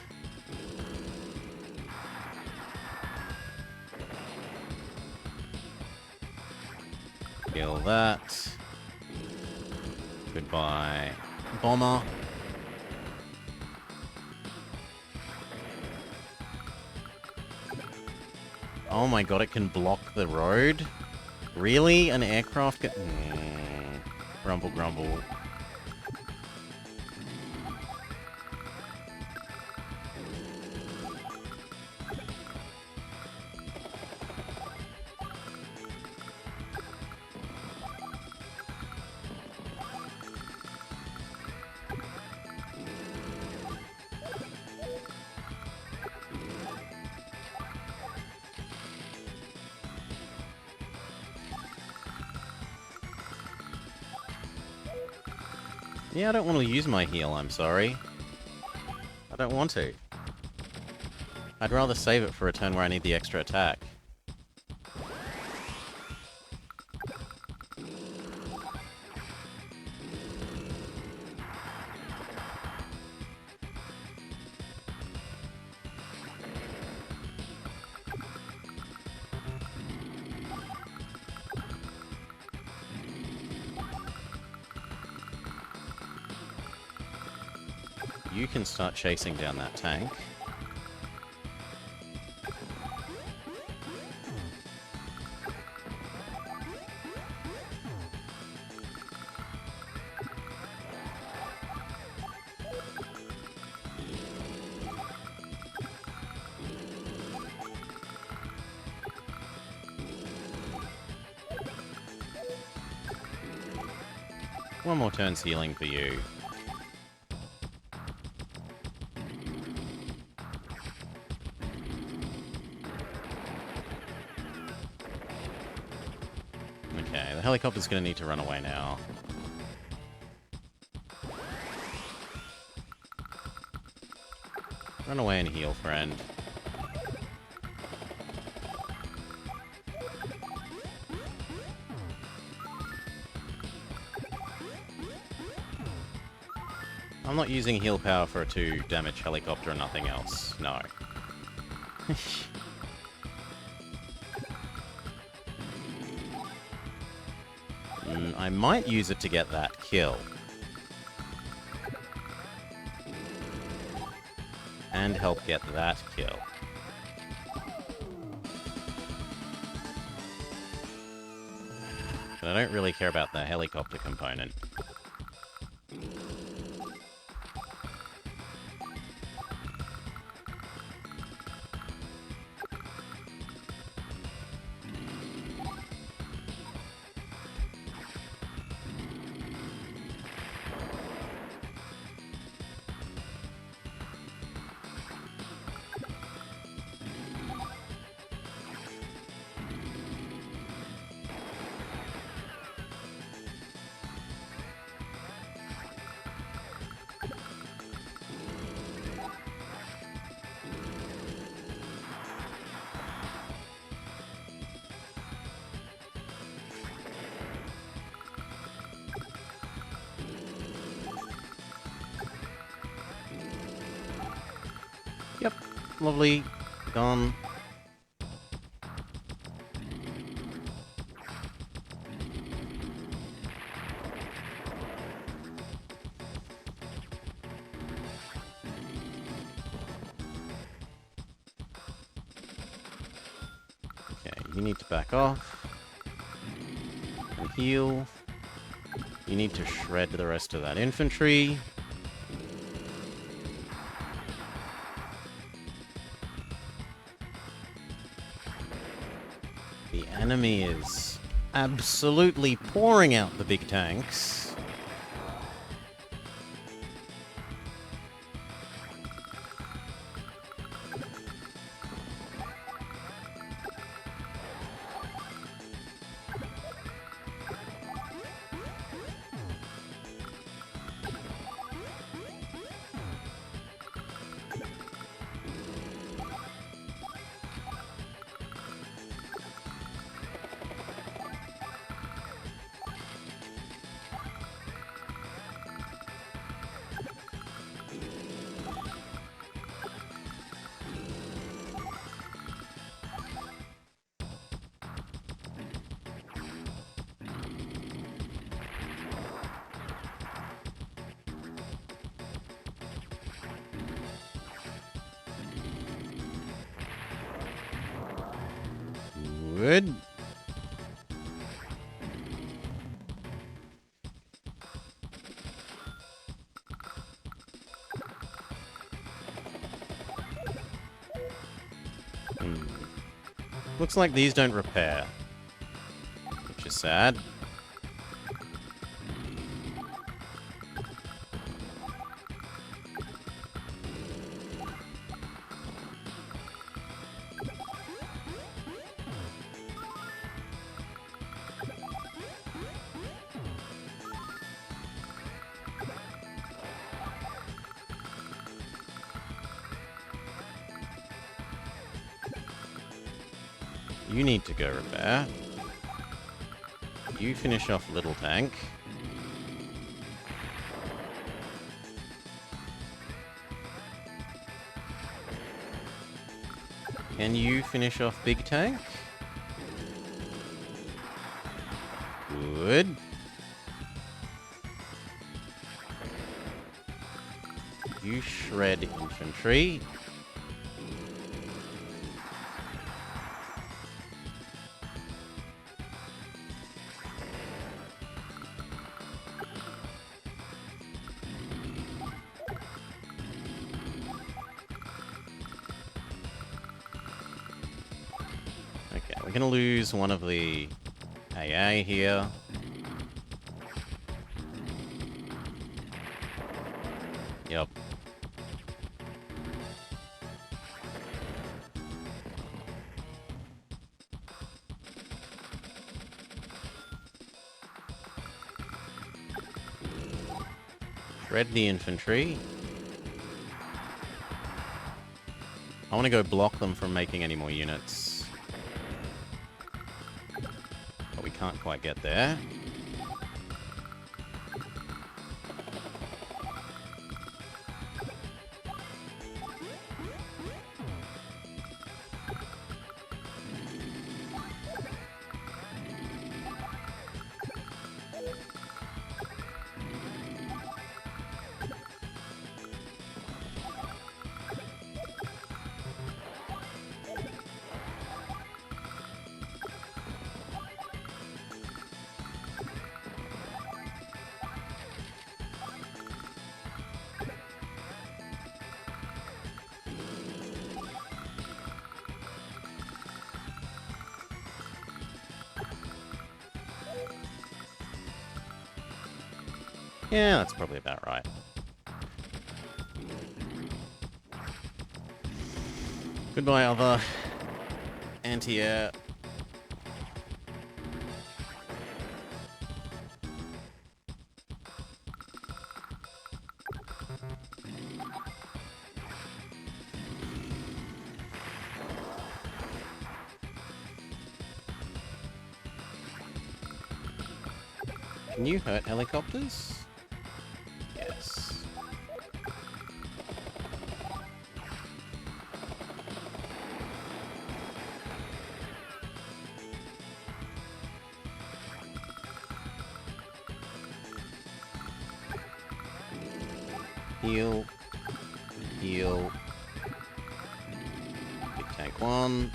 S1: Kill that. Goodbye, bomber. Oh my god, it can block the road? Really? An aircraft can... Grumble, grumble. Yeah, I don't want to use my heal, I'm sorry. I don't want to. I'd rather save it for a turn where I need the extra attack. You can start chasing down that tank. One more turn's healing for you. Okay, the helicopter's gonna need to run away now. Run away and heal, friend. I'm not using heal power for a 2 damage helicopter or nothing else. No. I might use it to get that kill. And help get that kill. But I don't really care about the helicopter component. Yep, lovely. Gone. Okay, you need to back off. And heal. You need to shred the rest of that infantry. The enemy is absolutely pouring out the big tanks. Good. Looks like these don't repair, which is sad. You need to go repair. You finish off little tank. Can you finish off big tank? Good. You shred infantry. Okay, we're gonna lose one of the AA here. Yep. Shred the infantry. I want to go block them from making any more units. But we can't quite get there. Yeah, that's probably about right. Goodbye, other anti-air. Can you hurt helicopters? Yes. Heal. Heal. Big tank 1.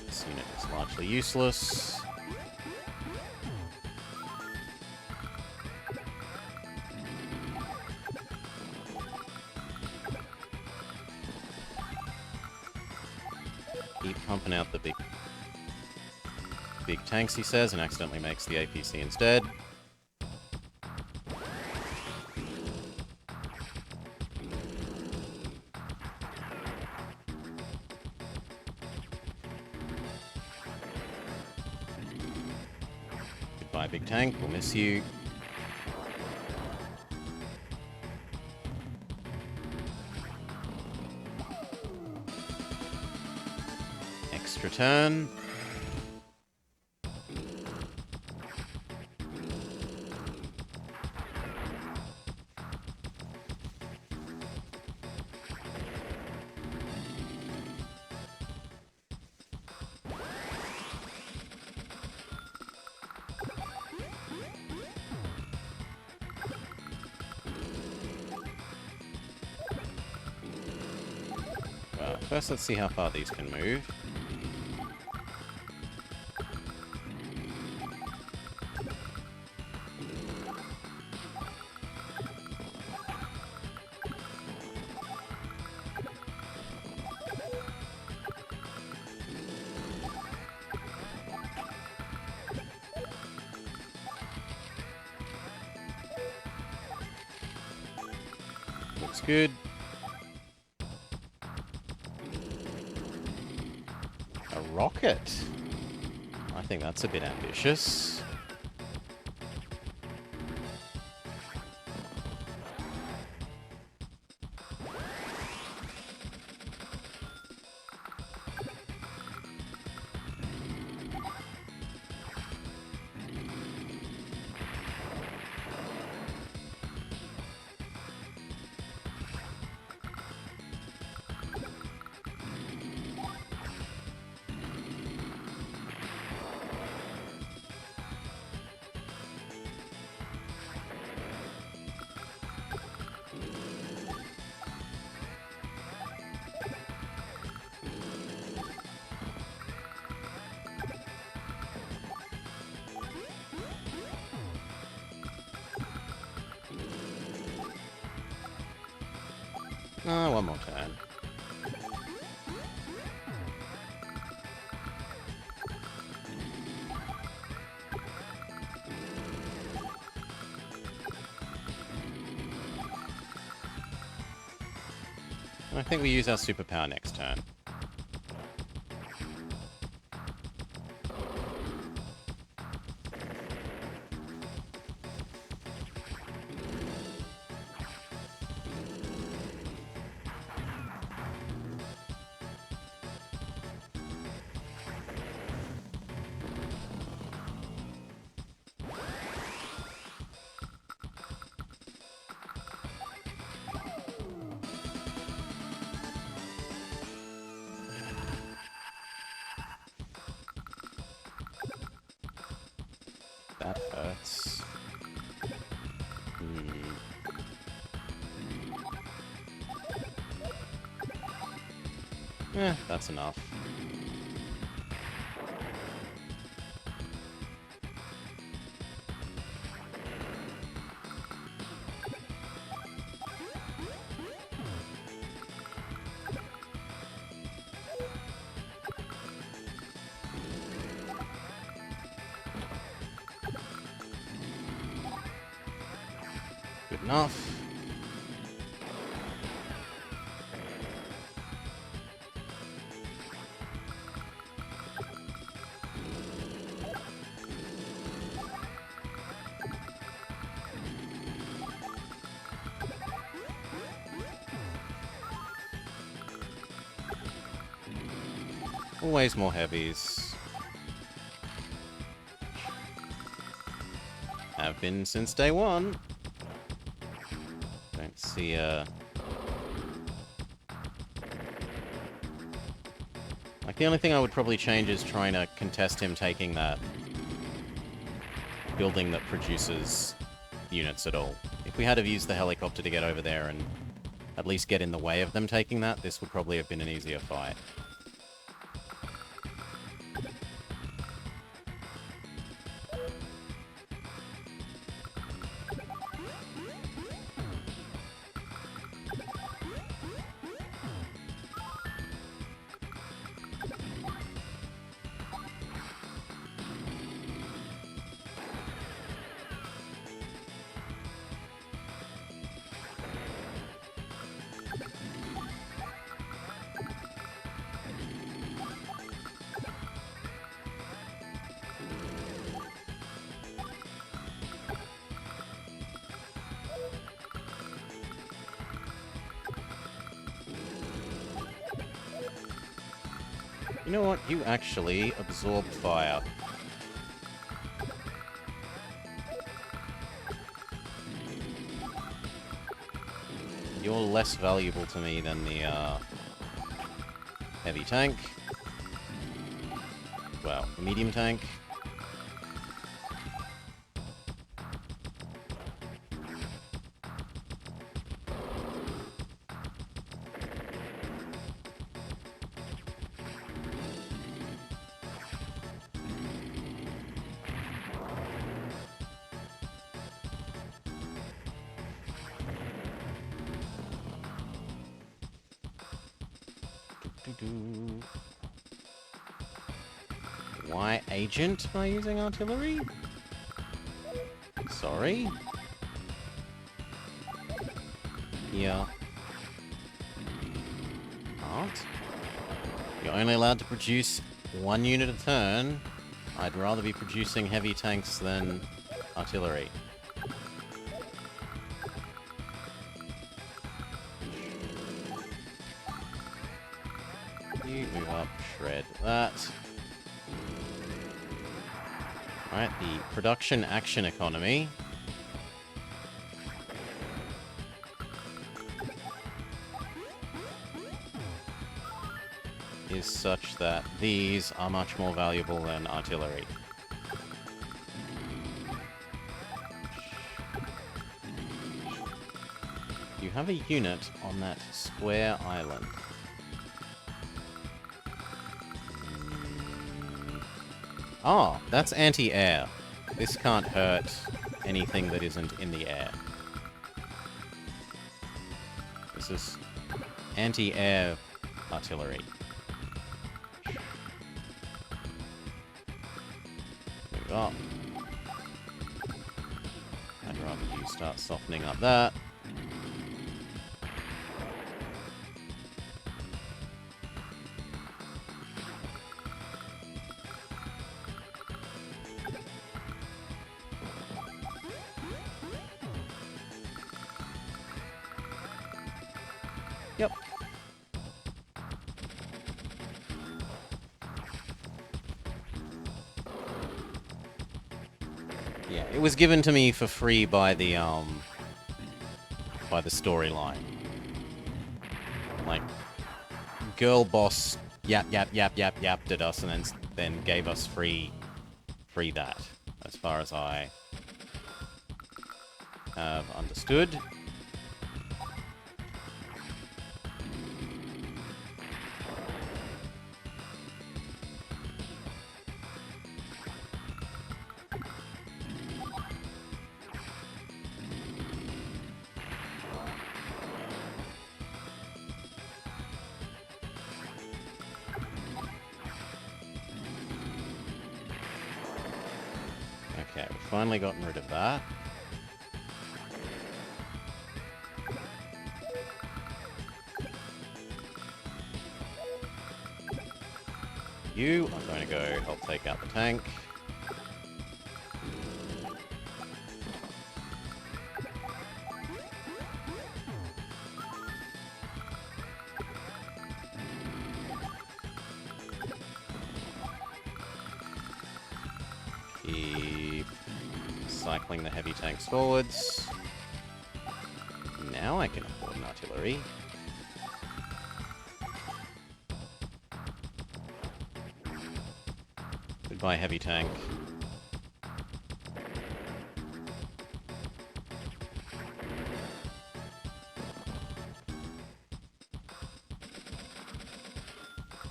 S1: This unit is largely useless. keep pumping out the big tanks, he says, and accidentally makes the APC instead. Goodbye, big tank. We'll miss you. Extra turn. Well, first let's see how far these can move. Looks good. A rocket? I think that's a bit ambitious. One more turn. I think we use our superpower next turn. That hurts. That's enough. Good enough. Always more heavies. Have been since day one. Don't see like, the only thing I would probably change is trying to contest him taking that building that produces units at all. If we had to use the helicopter to get over there and at least get in the way of them taking that, this would probably have been an easier fight. You know what? You actually absorb fire. You're less valuable to me than the, heavy tank. Well, the medium tank. Why agent am I using artillery? Sorry? Yeah. Aren't? You're only allowed to produce 1 unit a turn. I'd rather be producing heavy tanks than artillery. You move up, shred that. Alright, the production action economy. Is such that these are much more valuable than artillery. You have a unit on that square island. Ah, that's anti-air. This can't hurt anything that isn't in the air. This is anti-air artillery. Move up. I'd rather you start softening up that. Yep. Yeah, it was given to me for free by the storyline. Like, girl boss yapped at us and then gave us free that, as far as I have understood. Okay, we've finally gotten rid of that. You are going to go help take out the tank. Keep cycling the heavy tanks forwards. Now I can afford an artillery. Goodbye, heavy tank.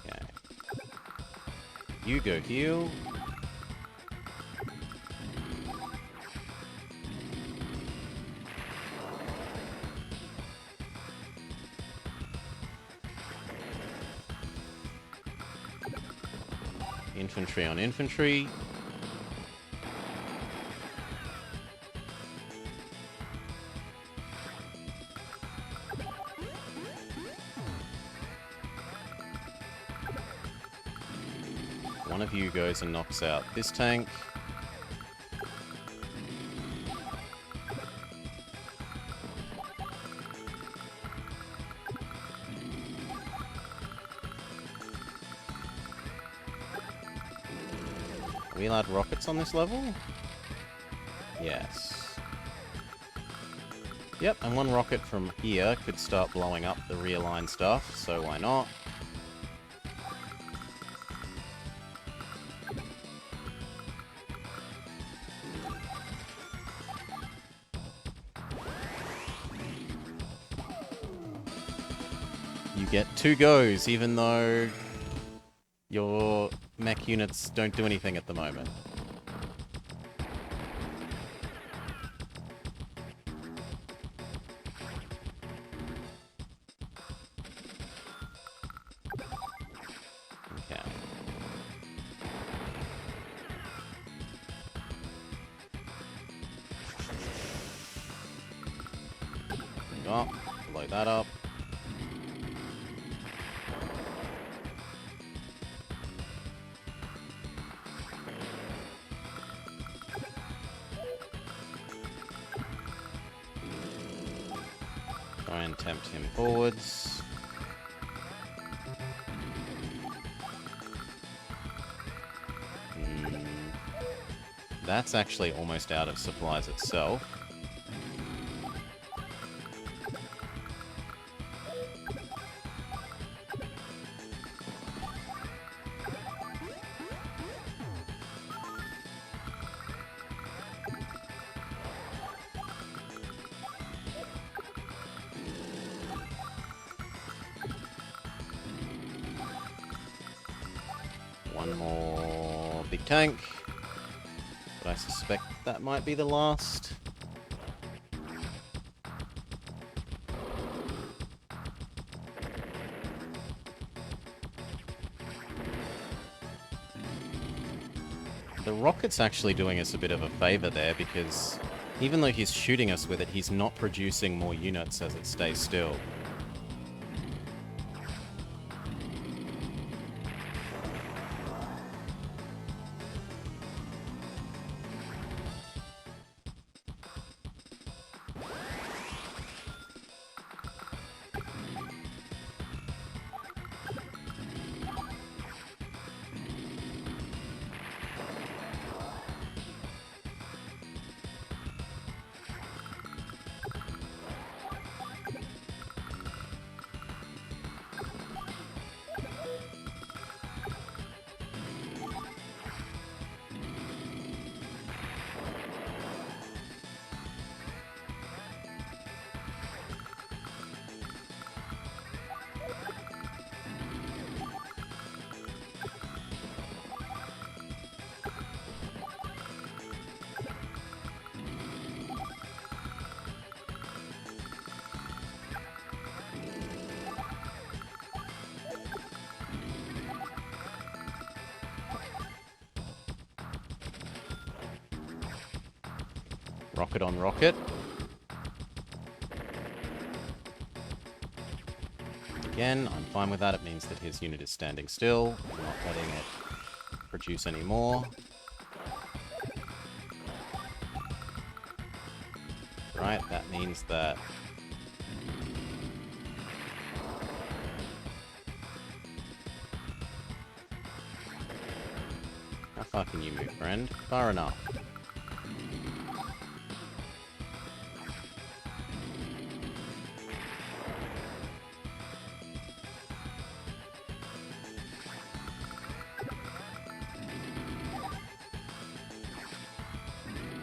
S1: Okay. You go heal. Infantry on infantry. One of you goes and knocks out this tank. we allowed rockets on this level? Yes. Yep, and one rocket from here could start blowing up the rear line stuff, so why not? You get 2 goes, even though your mech units don't do anything at the moment. Okay. Oh, blow that up. Try and tempt him forwards. That's actually almost out of supplies itself. One more big tank. But I suspect that might be the last. The rocket's actually doing us a bit of a favor there, because even though he's shooting us with it, he's not producing more units as it stays still. Rocket on rocket. Again, I'm fine with that. It means that his unit is standing still, not letting it produce any more. Right, that means that... How far can you move, friend? Far enough.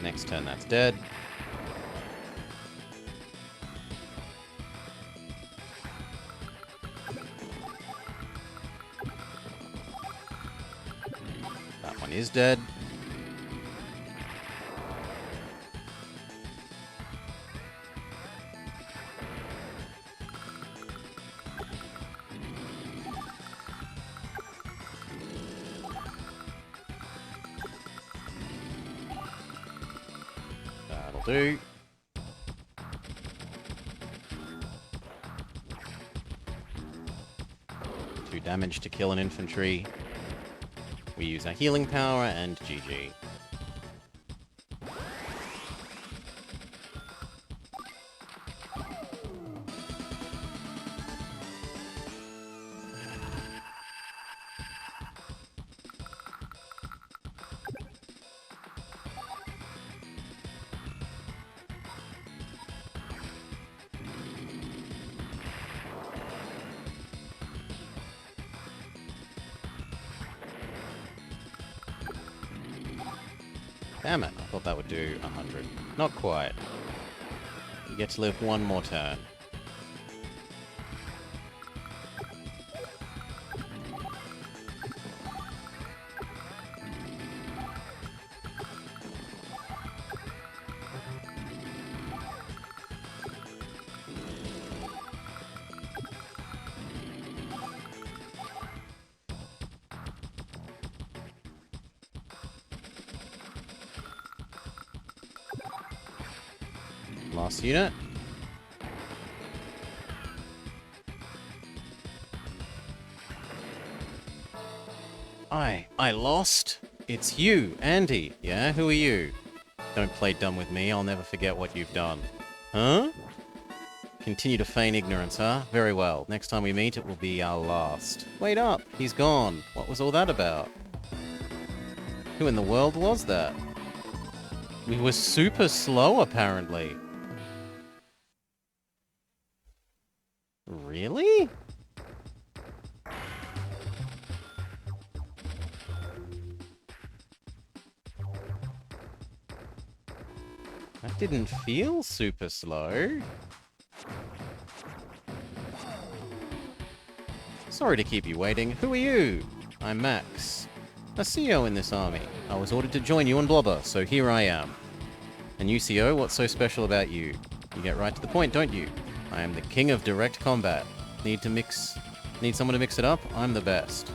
S1: Next turn, that's dead. That one is dead. That'll do. Two damage to kill an infantry. We use our healing power and GG. Damn it, I thought that would do 100. Not quite. You get to live one more turn. Last unit. I lost? It's you, Andy. Yeah, who are you? Don't play dumb with me, I'll never forget what you've done. Huh? Continue to feign ignorance, huh? Very well. Next time we meet, it will be our last. Wait up, he's gone. What was all that about? Who in the world was that? We were super slow, apparently. Really? That didn't feel super slow. Sorry to keep you waiting. Who are you? I'm Max, a CO in this army. I was ordered to join you on Blobber, so here I am. And you, CO, what's so special about you? You get right to the point, don't you? I am the king of direct combat. Need someone to mix it up? I'm the best.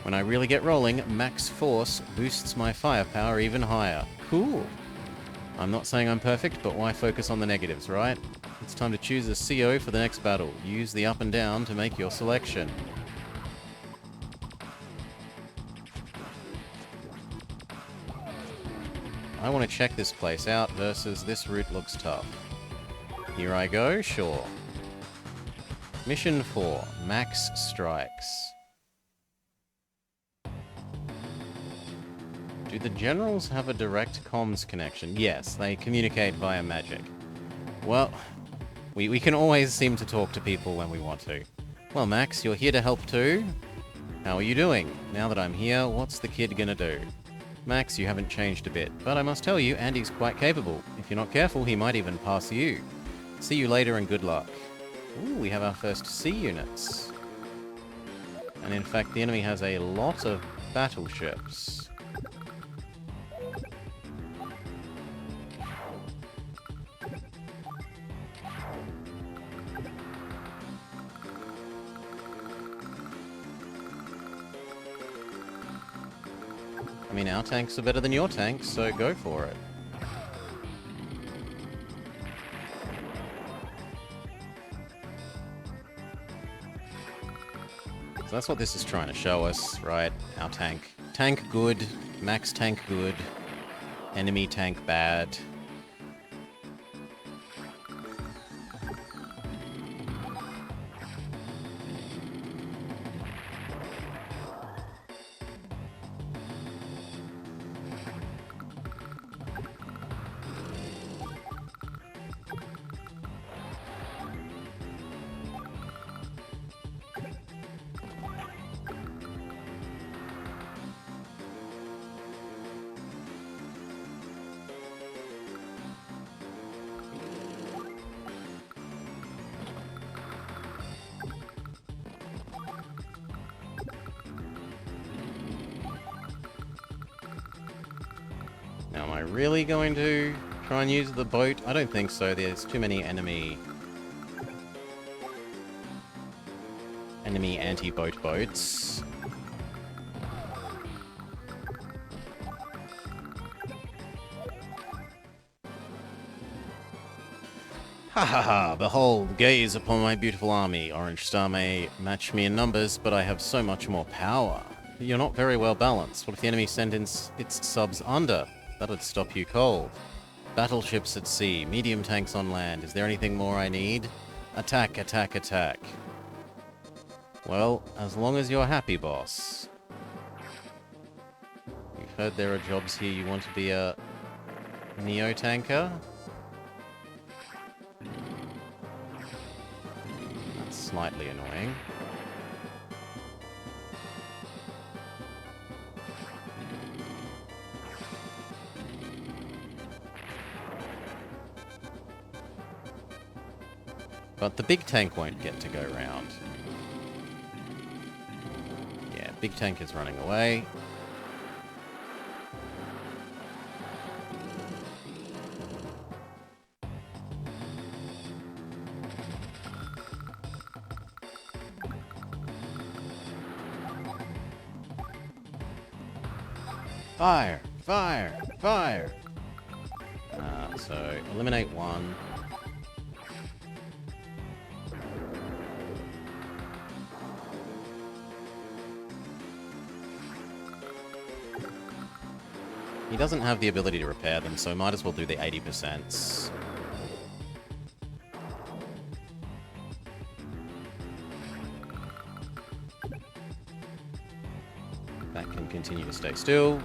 S1: When I really get rolling, Max Force boosts my firepower even higher. Cool. I'm not saying I'm perfect, but why focus on the negatives, right? It's time to choose a CO for the next battle. Use the up and down to make your selection. I want to check this place out versus this route looks tough. Here I go, sure. Mission 4, Max Strikes. Do the generals have a direct comms connection? Yes, they communicate via magic. Well, we can always seem to talk to people when we want to. Well, Max, you're here to help too? How are you doing? Now that I'm here, what's the kid gonna do? Max, you haven't changed a bit, but I must tell you, Andy's quite capable. If you're not careful, he might even pass you. See you later and good luck. Ooh, we have our first sea units. And in fact, the enemy has a lot of battleships. I mean, our tanks are better than your tanks, so go for it. So that's what this is trying to show us, right? Our tank. Tank good, Max tank good, enemy tank bad. Now, am I really going to try and use the boat? I don't think so. There's too many enemy anti-boat boats. Ha ha ha! Behold, gaze upon my beautiful army. Orange Star may match me in numbers, but I have so much more power. You're not very well balanced. What if the enemy sent in its subs under? That'd stop you cold. Battleships at sea, medium tanks on land. Is there anything more I need? Attack, attack, attack. Well, as long as you're happy, boss. You've heard there are jobs here you want to be a neo-tanker? That's slightly annoying. But the big tank won't get to go round. Yeah, big tank is running away. Fire! Fire! Fire! So, eliminate one. He doesn't have the ability to repair them, so might as well do the 80%. That can continue to stay still.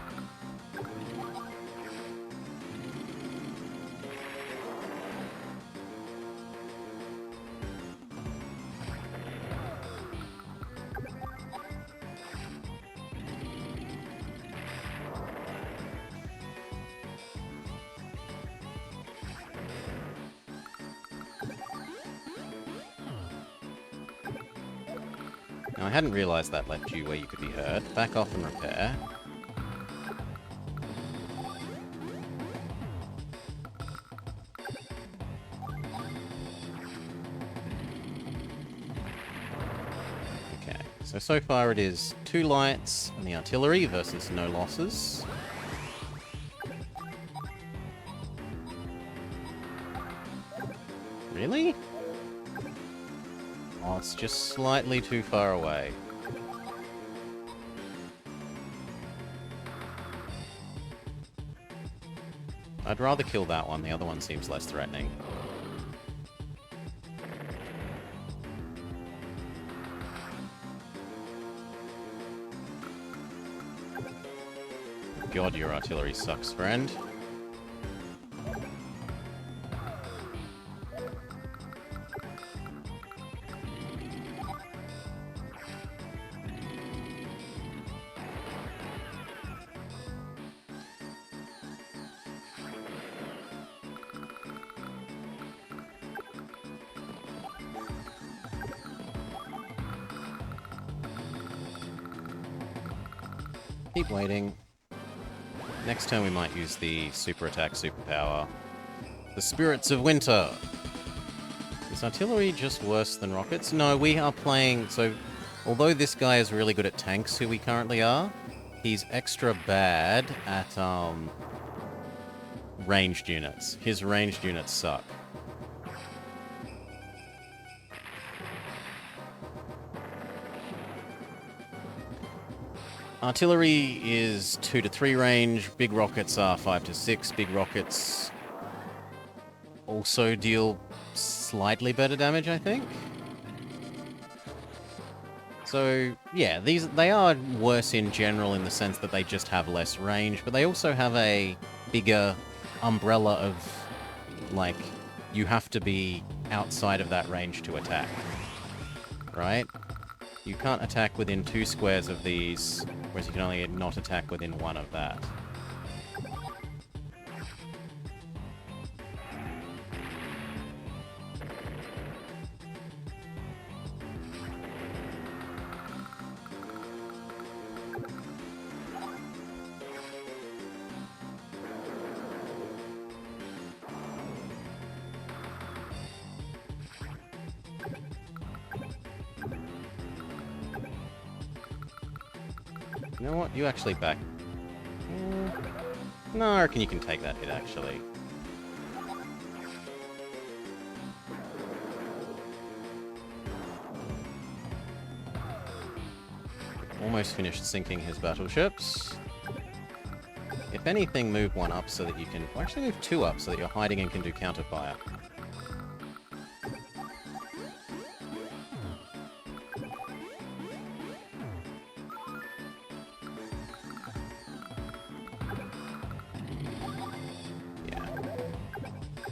S1: Now, I hadn't realised that left you where you could be hurt. Back off and repair. Okay, so far it is 2 lights on the artillery versus no losses. Really? Oh, it's just slightly too far away. I'd rather kill that one, the other one seems less threatening. God, your artillery sucks, friend. Keep waiting. Next turn we might use the super attack superpower. The Spirits of Winter. Is artillery just worse than rockets? No, we are playing... So, although this guy is really good at tanks, who we currently are, he's extra bad at, ranged units. His ranged units suck. Artillery is 2 to 3 range, big rockets are 5 to 6. Big rockets also deal slightly better damage, I think. So, yeah, they are worse in general in the sense that they just have less range, but they also have a bigger umbrella of, like, you have to be outside of that range to attack. Right? You can't attack within 2 squares of these, whereas you can only not attack within 1 of that. You know what? You actually back... No, I reckon you can take that hit, actually. Almost finished sinking his battleships. If anything, move 1 up so that you can... Well, actually move 2 up so that you're hiding and can do counterfire.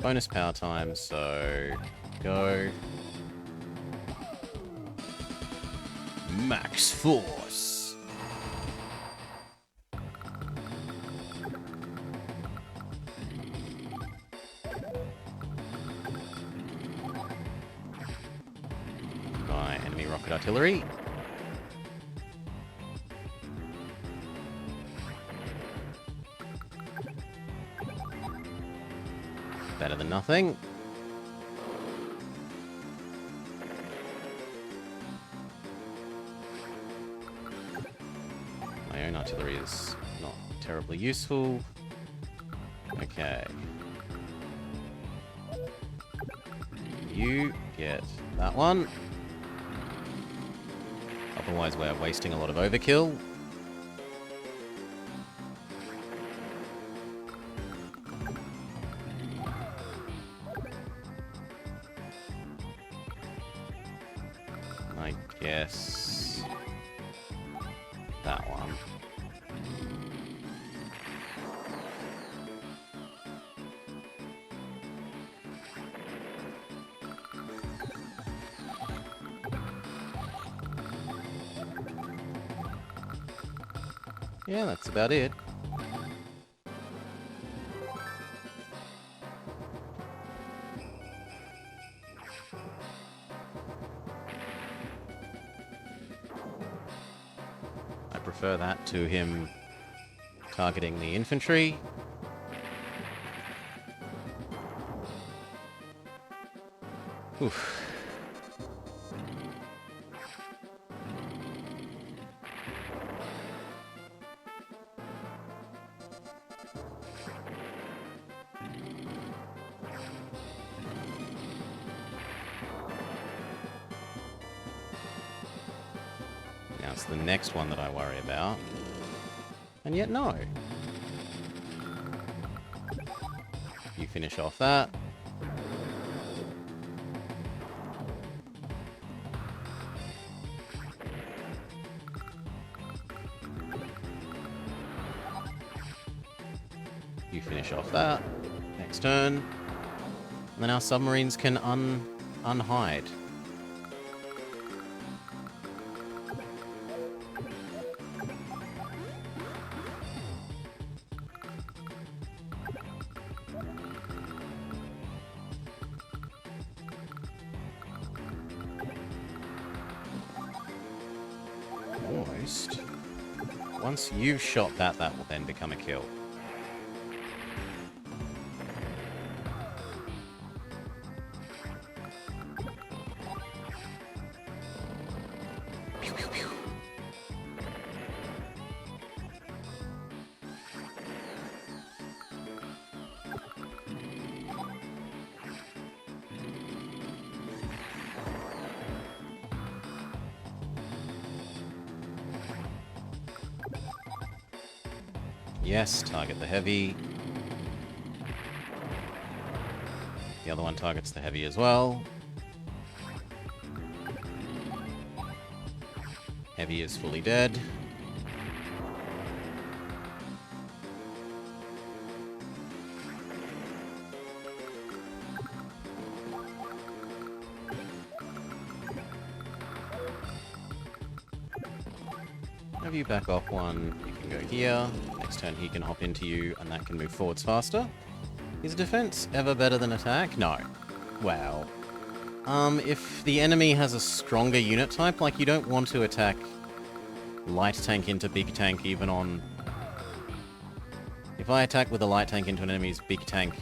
S1: Bonus power time, so go. Max force. enemy rocket artillery. Better than nothing. My own artillery is not terribly useful. Okay. You get that one. Otherwise we're wasting a lot of overkill. I guess that one. Yeah, that's about it. I prefer that to him targeting the infantry. Oof. Now it's the next one that I worry about. And yet, no. You finish off that. You finish off that. Next turn. And then our submarines can unhide. Almost. Once you've shot that, that will then become a kill. Pew, pew, pew. Yes, target the heavy. The other one targets the heavy as well. Heavy is fully dead. Have you back off one, you can go here. Next turn he can hop into you and that can move forwards faster. Is defense ever better than attack? No. Well, if the enemy has a stronger unit type, like you don't want to attack light tank into big tank even on... If I attack with a light tank into an enemy's big tank,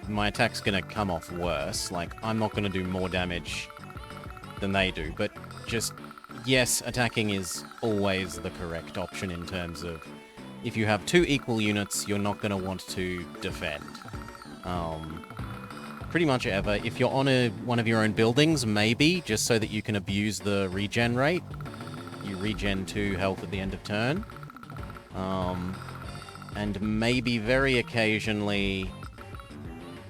S1: my attack's gonna come off worse. Like, I'm not gonna do more damage than they do, but just... Yes, attacking is always the correct option in terms of if you have two equal units, you're not going to want to defend. Pretty much ever. If you're on one of your own buildings, maybe, just so that you can abuse the regen rate. You regen 2 health at the end of turn. And maybe very occasionally,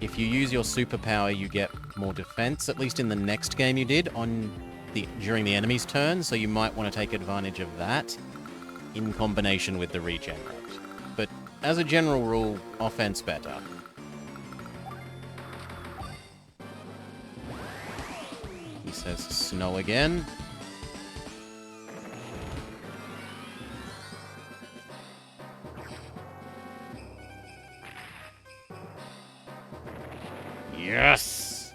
S1: if you use your superpower, you get more defense, at least in the next game you did, during the enemy's turn, so you might want to take advantage of that in combination with the regen rate. But as a general rule, offense better. He says snow again. Yes!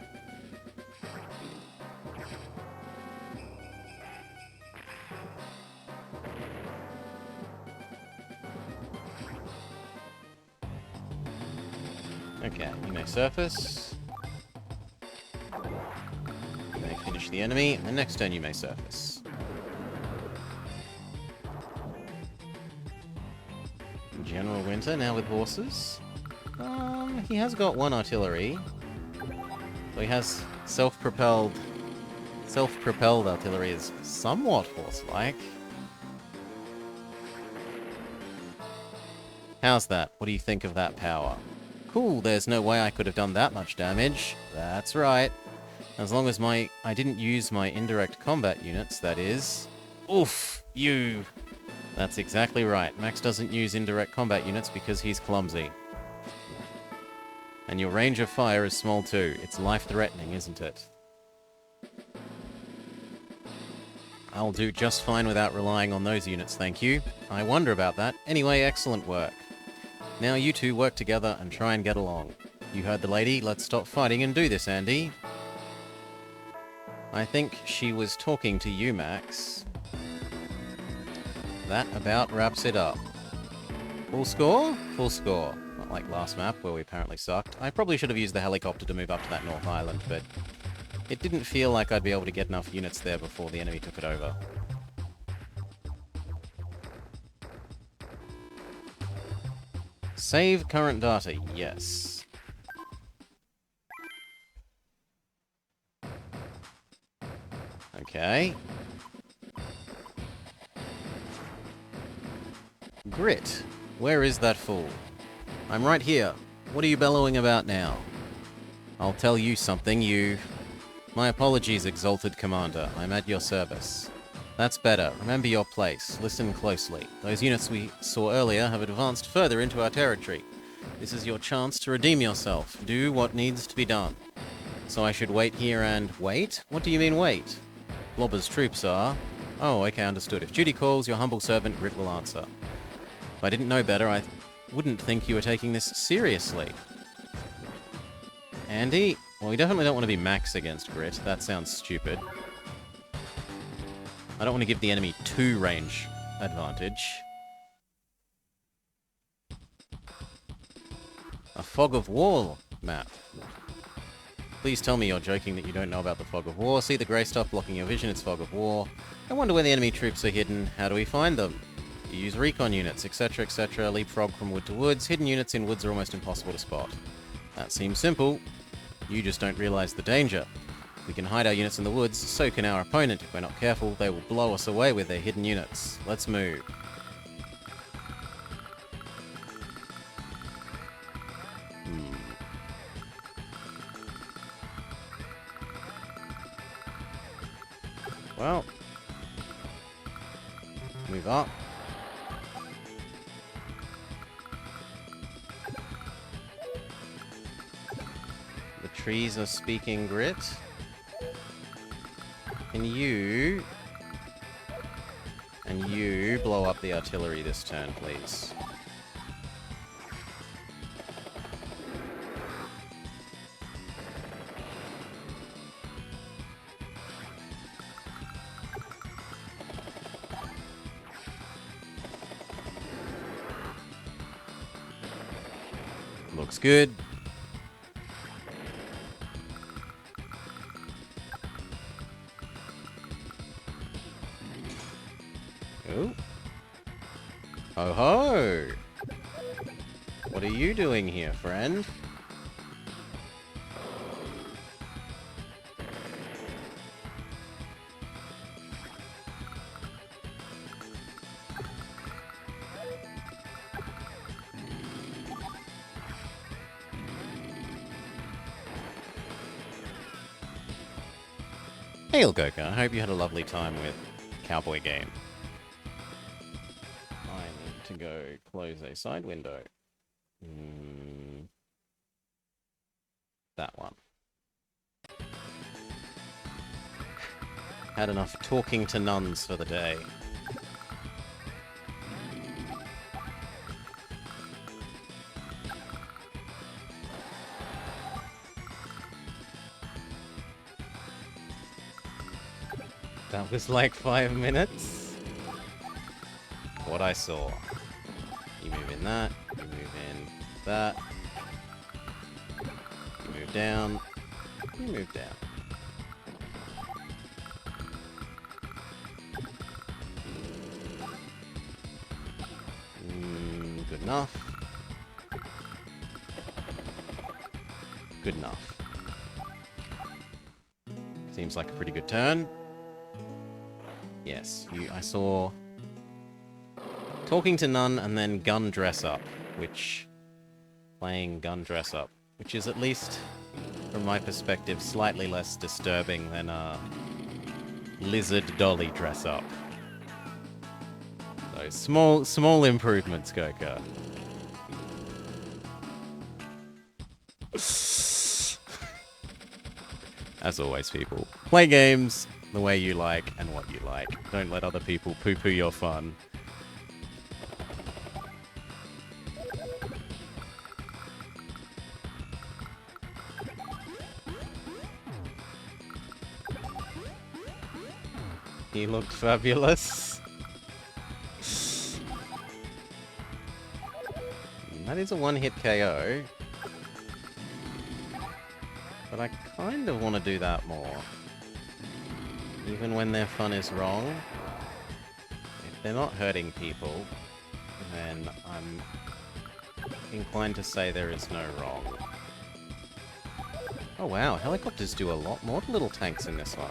S1: Okay, you may surface. You may finish the enemy, and the next turn you may surface. General Winter, now with horses. He has got one artillery. So he has self-propelled artillery is somewhat horse-like. How's that? What do you think of that power? Cool, there's no way I could have done that much damage. That's right. As long as I didn't use my indirect combat units, that is. Oof, you. That's exactly right. Max doesn't use indirect combat units because he's clumsy. And your range of fire is small too. It's life-threatening, isn't it? I'll do just fine without relying on those units, thank you. I wonder about that. Anyway, excellent work. Now you two work together and try and get along. You heard the lady. Let's stop fighting and do this, Andy. I think she was talking to you, Max. That about wraps it up. Full score? Full score. Not like last map, where we apparently sucked. I probably should have used the helicopter to move up to that North Island, but it didn't feel like I'd be able to get enough units there before the enemy took it over. Save current data, yes. Okay. Grit, where is that fool? I'm right here. What are you bellowing about now? I'll tell you something, you... My apologies, Exalted Commander. I'm at your service. That's better. Remember your place. Listen closely. Those units we saw earlier have advanced further into our territory. This is your chance to redeem yourself. Do what needs to be done. So I should wait here and... Wait? What do you mean wait? Blobber's troops are... Oh, okay, understood. If duty calls, your humble servant Grit will answer. If I didn't know better, I wouldn't think you were taking this seriously. Andy? Well, we definitely don't want to be Max against Grit. That sounds stupid. I don't want to give the enemy 2 range advantage. A Fog of War map. Please tell me you're joking that you don't know about the Fog of War. See the grey stuff blocking your vision? It's Fog of War. I wonder where the enemy troops are hidden. How do we find them? You use recon units, etc., etc. Leapfrog from wood to woods. Hidden units in woods are almost impossible to spot. That seems simple. You just don't realize the danger. We can hide our units in the woods, so can our opponent. If we're not careful, they will blow us away with their hidden units. Let's move. Well, move up. The trees are speaking Grit. Can you... And you blow up the artillery this turn, please. Looks good. Oh. Ho ho! What are you doing here, friend? Hail, Goka. I hope you had a lovely time with Cowboy Game. I need to go close a side window. That one. Had enough talking to nuns for the day. That was like 5 minutes. What I saw. You move in that, you move in that. move down. You move down. Good enough. Good enough. Seems like a pretty good turn. Yes, I saw talking to none and then gun dress up, playing gun dress up, which is at least, from my perspective, slightly less disturbing than lizard dolly dress up. So small improvements, Goka. As always, people, play games the way you like and what you like. Don't let other people poo-poo your fun. He looked fabulous. That is a one-hit KO. But I kind of want to do that more. Even when their fun is wrong. If they're not hurting people, then I'm inclined to say there is no wrong. Oh wow, helicopters do a lot more to little tanks in this one.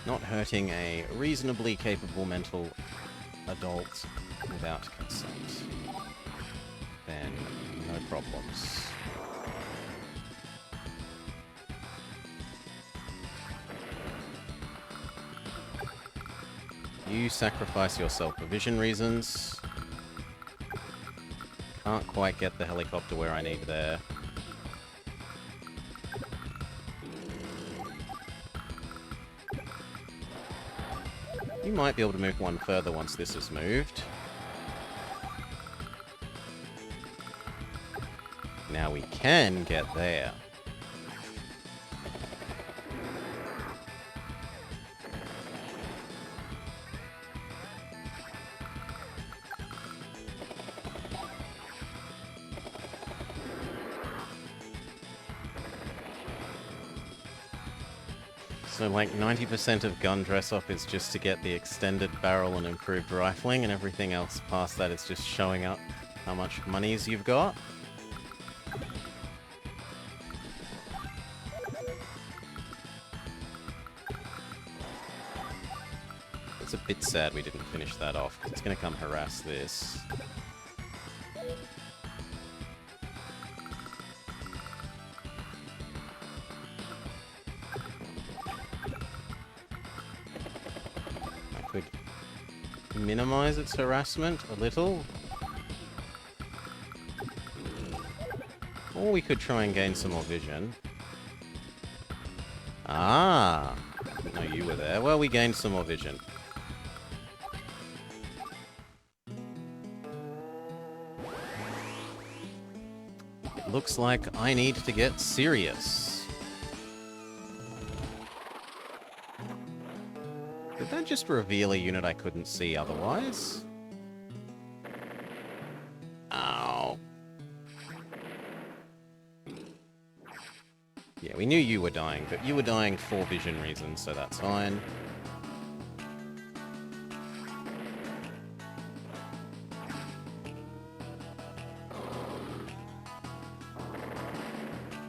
S1: Not hurting a reasonably capable mental adult without consent. Then, no problems. You sacrifice yourself for vision reasons. Can't quite get the helicopter where I need there. You might be able to move one further once this is moved. Now we can get there. So like 90% of gun dress-up is just to get the extended barrel and improved rifling, and everything else past that is just showing up how much monies you've got. It's a bit sad we didn't finish that off, because it's going to come harass this. Minimize its harassment a little. Or we could try and gain some more vision. Ah! Didn't know you were there. Well, we gained some more vision. It looks like I need to get serious. Did that just reveal a unit I couldn't see otherwise? Ow. Yeah, we knew you were dying, but you were dying for vision reasons, so that's fine.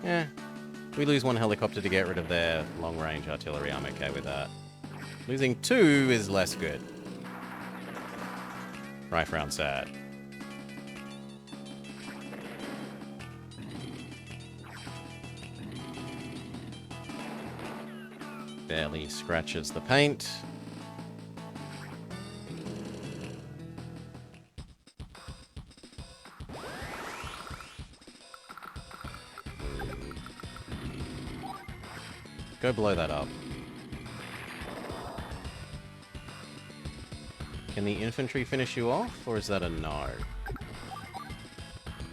S1: Yeah. We lose one helicopter to get rid of their long-range artillery. I'm okay with that. Losing 2 is less good. Rife round sad. Barely scratches the paint. Go blow that up. Can the infantry finish you off, or is that a no?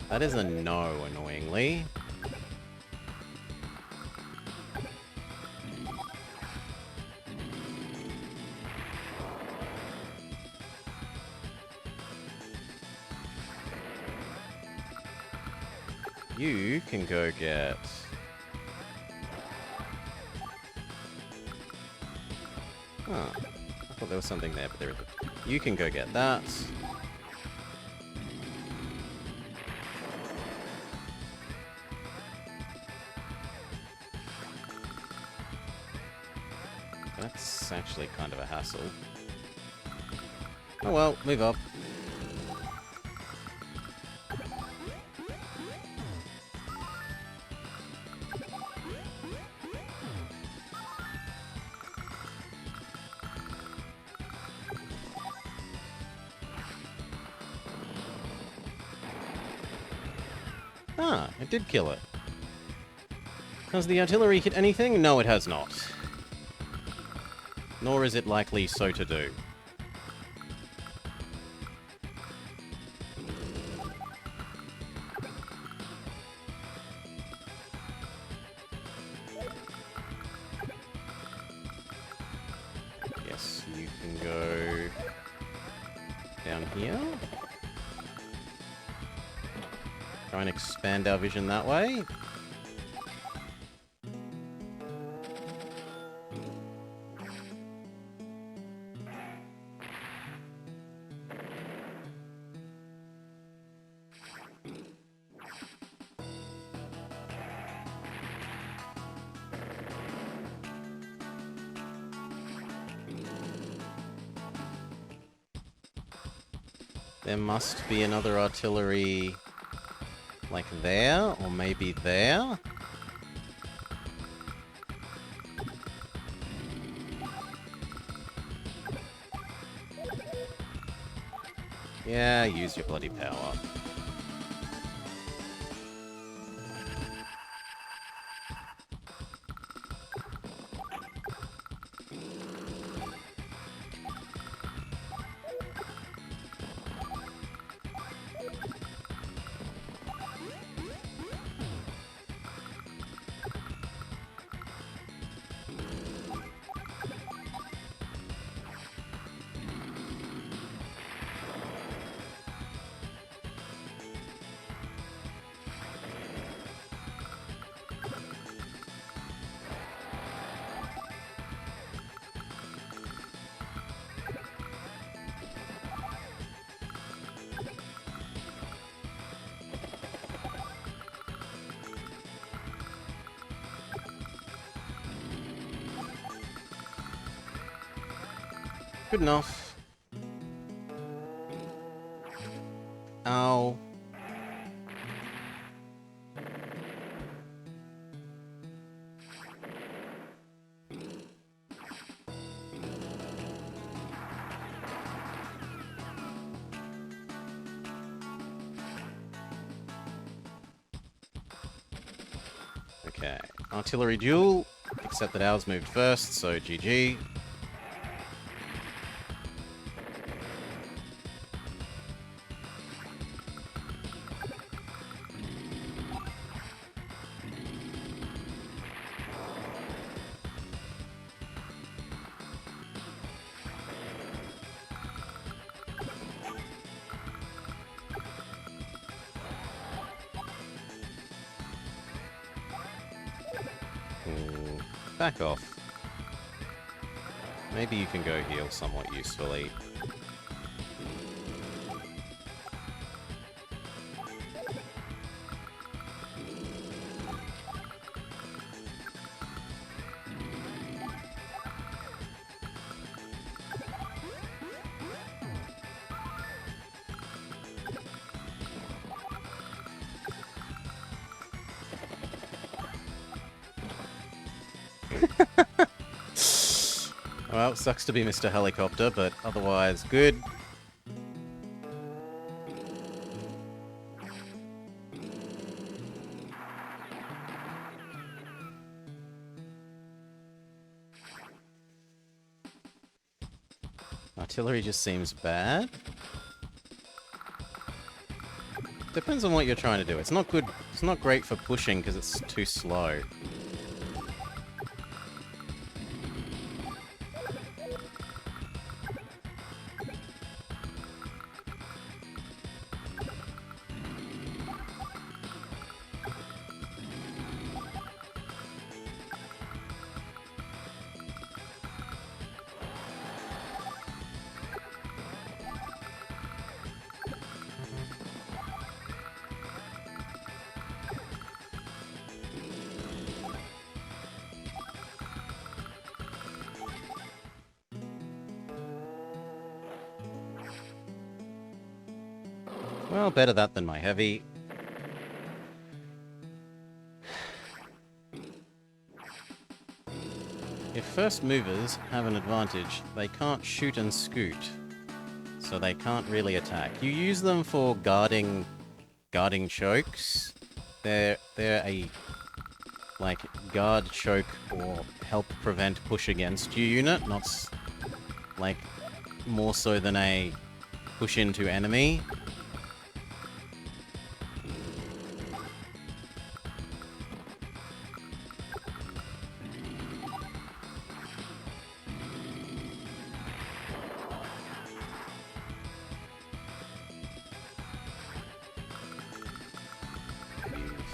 S1: That is a no, annoyingly. You can go get... Oh, I thought there was something there, but there isn't. You can go get that. That's actually kind of a hassle. Oh well, move up. Ah, it did kill it. Has the artillery hit anything? No, it has not. Nor is it likely so to do. Yes, you can go down here. Try and expand our vision that way. There must be another artillery, like there, or maybe there? Yeah, use your bloody power. Good enough. Ow. Okay. Artillery duel, except that ours moved first, so GG. Back off. Maybe you can go heal somewhat usefully. Well, sucks to be Mr. Helicopter, but otherwise good. Artillery just seems bad. Depends on what you're trying to do. It's not good. It's not great for pushing because it's too slow. Well, better that than my heavy. If first movers have an advantage, they can't shoot and scoot, so they can't really attack. You use them for guarding chokes. They're a like guard choke or help prevent push against you unit, not like more so than a push into enemy.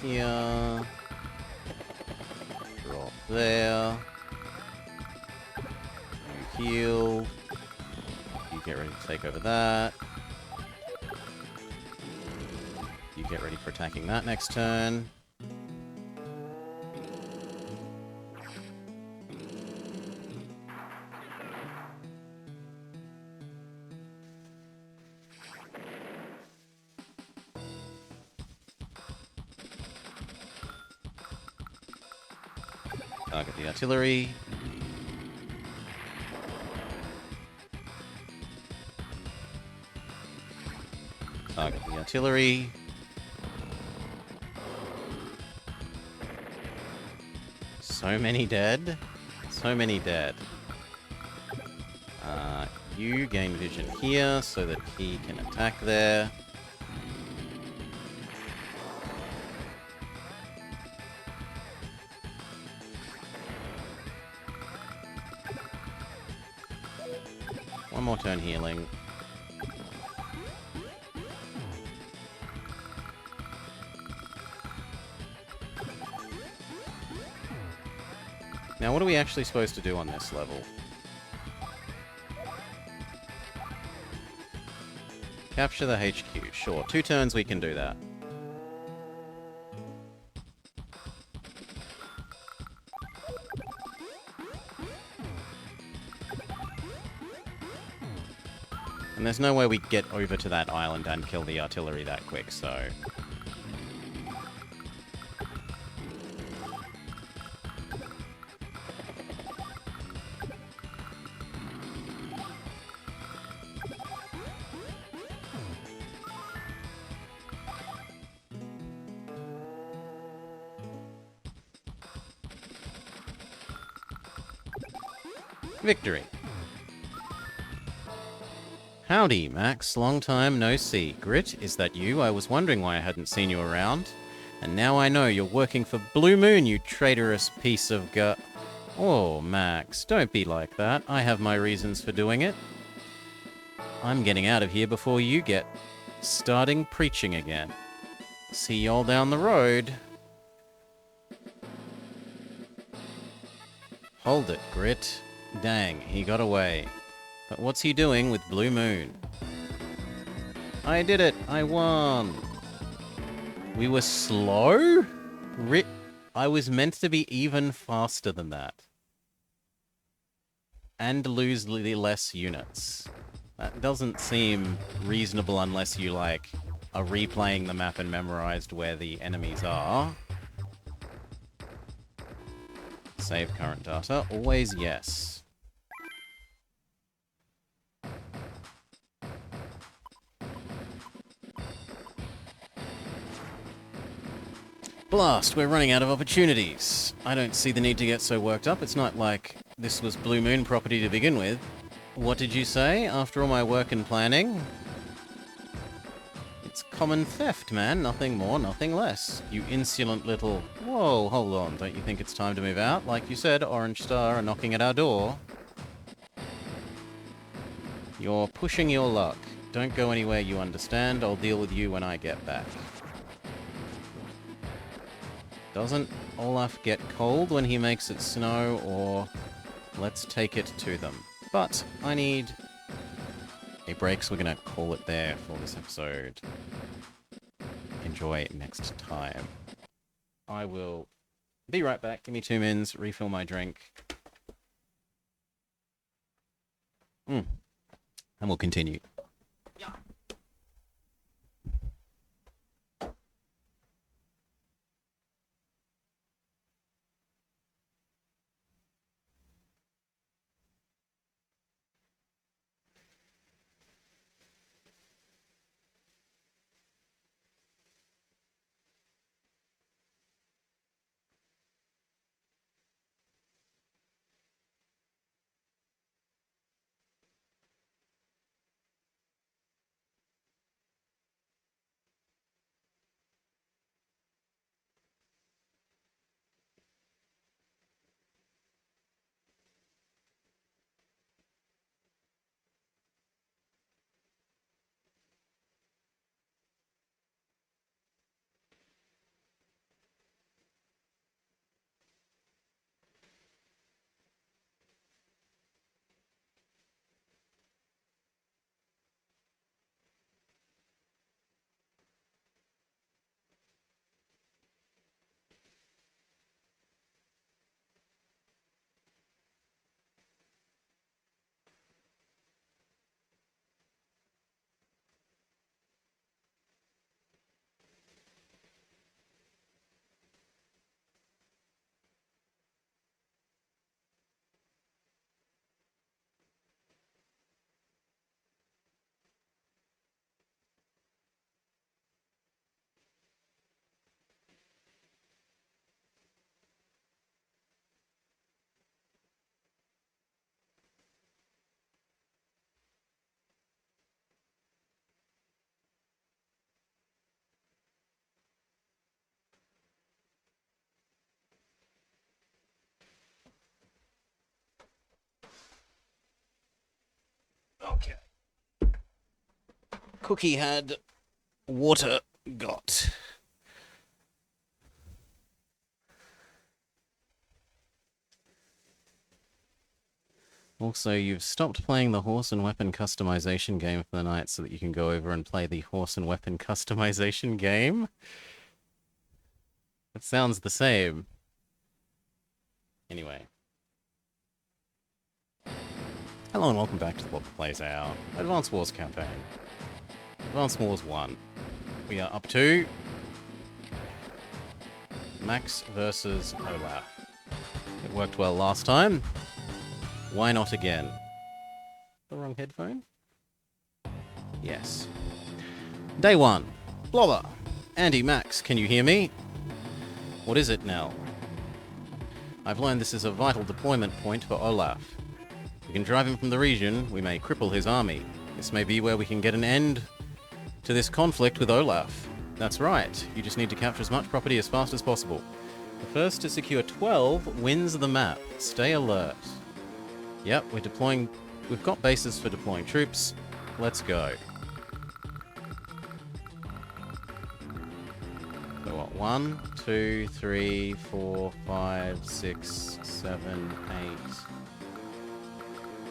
S1: Here. Drop there. You heal. You get ready to take over that. You get ready for attacking that next turn. Target the artillery. Target the artillery. So many dead. So many dead. You gain vision here so that he can attack there. One more turn healing. Now, what are we actually supposed to do on this level? Capture the HQ. Sure, 2 turns we can do that. And there's no way we get over to that island and kill the artillery that quick, so... Victory. Howdy, Max. Long time no see. Grit, is that you? I was wondering why I hadn't seen you around. And now I know you're working for Blue Moon, you traitorous piece of Oh, Max, don't be like that. I have my reasons for doing it. I'm getting out of here before you get starting preaching again. See y'all down the road. Hold it, Grit. Dang, he got away. But what's he doing with Blue Moon? I did it! I won! We were slow? I was meant to be even faster than that. And lose less units. That doesn't seem reasonable unless you, like, are replaying the map and memorized where the enemies are. Save current data. Always yes. Blast, we're running out of opportunities. I don't see the need to get so worked up. It's not like this was Blue Moon property to begin with. What did you say? After all my work and planning? It's common theft, man. Nothing more, nothing less. You insolent little... Whoa, hold on. Don't you think it's time to move out? Like you said, Orange Star are knocking at our door. You're pushing your luck. Don't go anywhere, you understand. I'll deal with you when I get back. Doesn't Olaf get cold when he makes it snow, or let's take it to them. But I need a break, so we're going to call it there for this episode. Enjoy next time. I will be right back. Give me 2 minutes, refill my drink. And we'll continue. Yeah. Okay. Cookie had water got. Also, you've stopped playing the horse and weapon customization game for the night so that you can go over and play the horse and weapon customization game? It sounds the same. Anyway. Hello and welcome back to what plays our Advance Wars campaign. Advance Wars 1. We are up to Max versus Olaf. It worked well last time. Why not again? The wrong headphone? Yes. Day 1. Blobber. Andy, Max, can you hear me? What is it, Nell? I've learned this is a vital deployment point for Olaf. If we can drive him from the region, we may cripple his army. This may be where we can get an end to this conflict with Olaf. That's right, you just need to capture as much property as fast as possible. The first to secure 12 wins the map. Stay alert. Yep, we're deploying... We've got bases for deploying troops. Let's go. So what? 1, 2, 3, 4, 5, 6, 7, 8...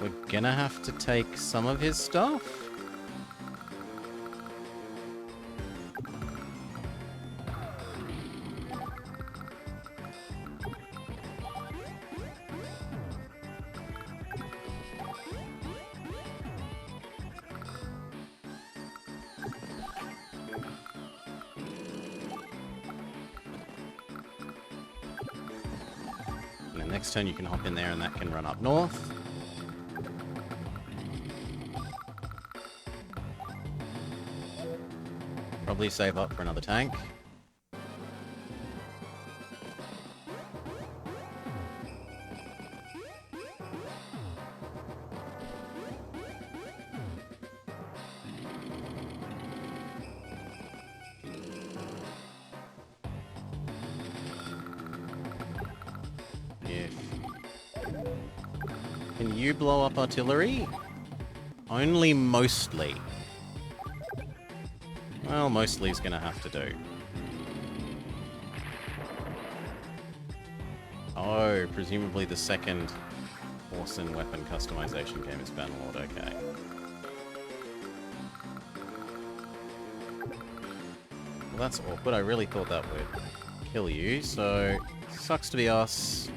S1: We're gonna have to take some of his stuff? And then next turn you can hop in there and that can run up north. Probably save up for another tank. Can you blow up artillery? Only mostly. Well, mostly is gonna have to do. Oh, presumably the second horse and weapon customization game is Bannerlord, okay. Well, that's awkward. I really thought that would kill you, so sucks to be us.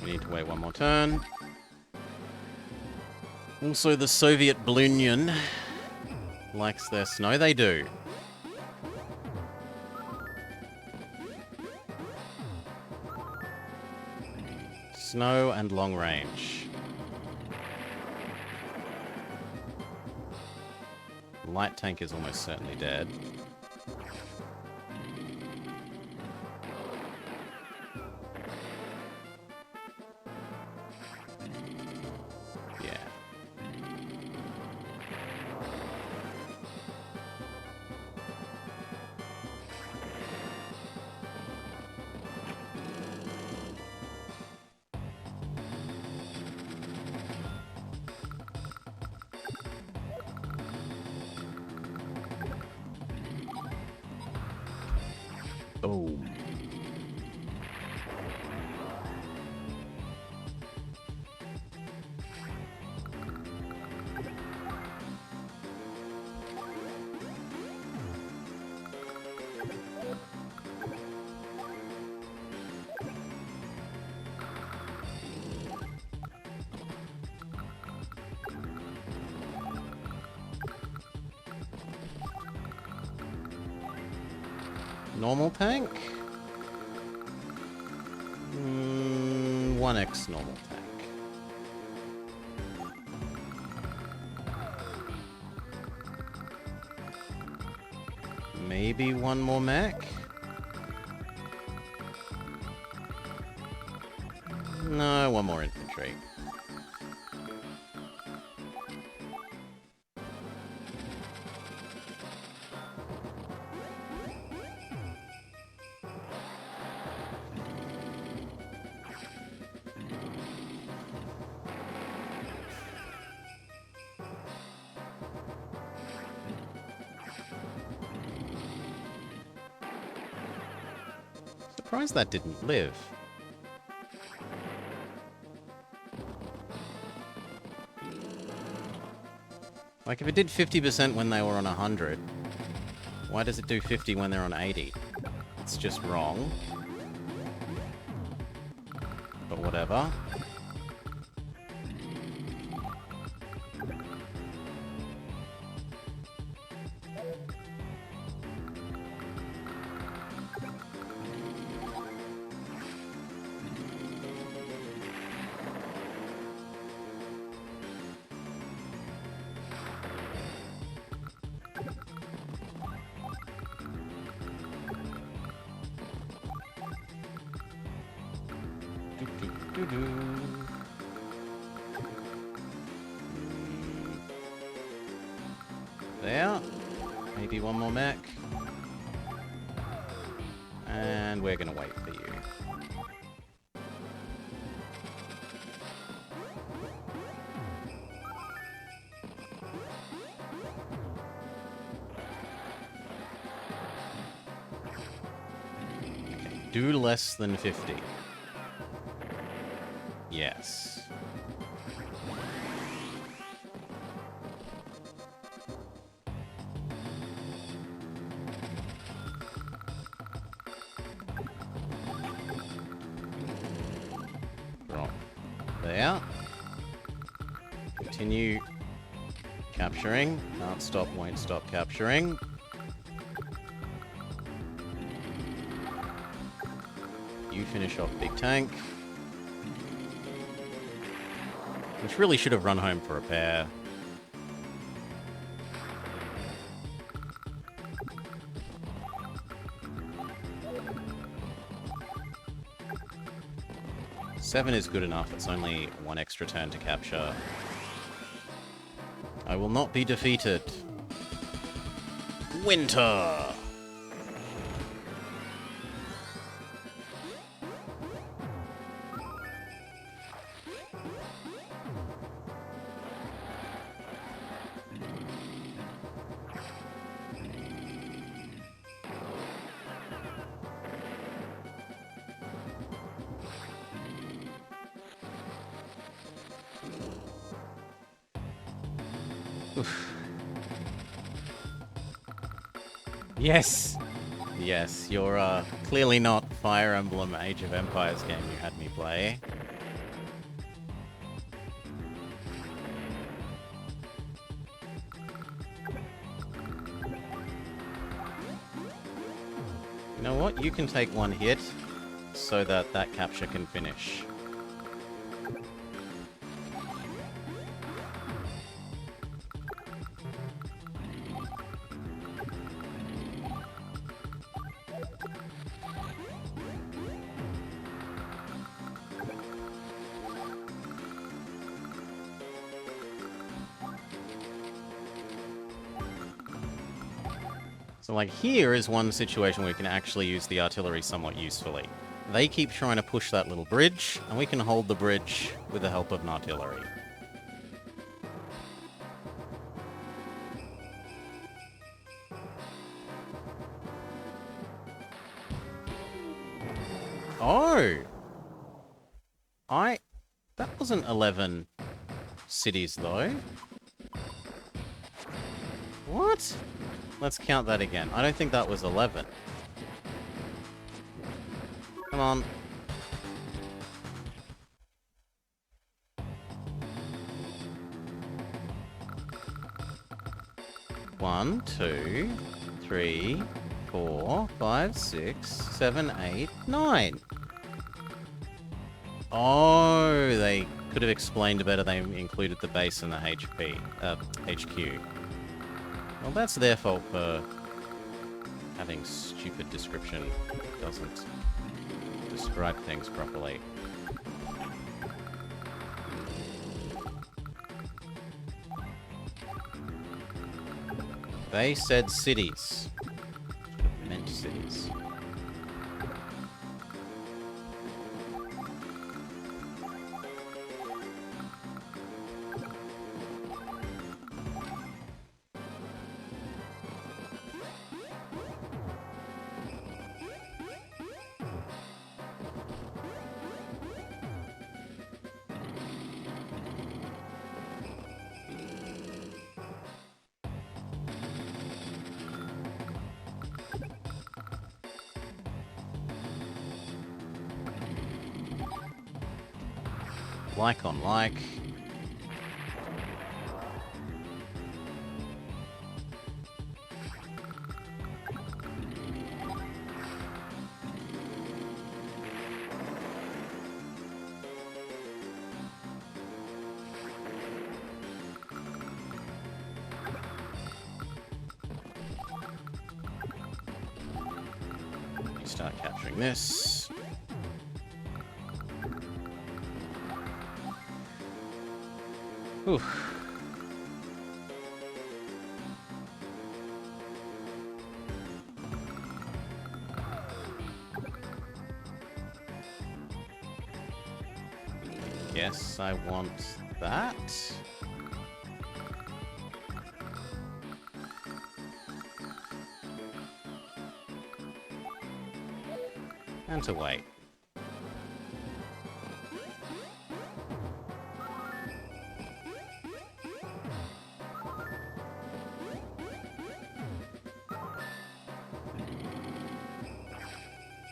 S1: We need to wait one more turn. Also, the Soviet Blunion likes their snow. They do. Snow and long range. Light tank is almost certainly dead. Boom. Normal tank? 1x normal tank. Maybe one more mech? No, one more infantry. Surprised that didn't live. Like, if it did 50% when they were on 100, why does it do 50 when they're on 80? It's just wrong. But whatever. There. Maybe one more mech. And we're gonna wait for you. Okay, do less than 50. Yes. Drop there. Continue capturing. Can't stop, won't stop capturing. You finish off big tank. Which really should have run home for repair. Seven is good enough. It's only one extra turn to capture. I will not be defeated. Winter! Oof. Yes! Yes, you're clearly not Fire Emblem Age of Empires game you had me play. You know what? You can take one hit so that that capture can finish. So, like, here is one situation where we can actually use the artillery somewhat usefully. They keep trying to push that little bridge, and we can hold the bridge with the help of an artillery. Oh! That wasn't 11 cities, though. What? Let's count that again. I don't think that was 11. Come on. One, 2, 3, 4, 5, 6, 7, 8, 9. Oh, they could have explained better. They included the base and the HQ. Well, that's their fault for having stupid description doesn't describe things properly. They said cities. Meant cities. Like on like. You start capturing this. Oof. Guess I want that. And to wait.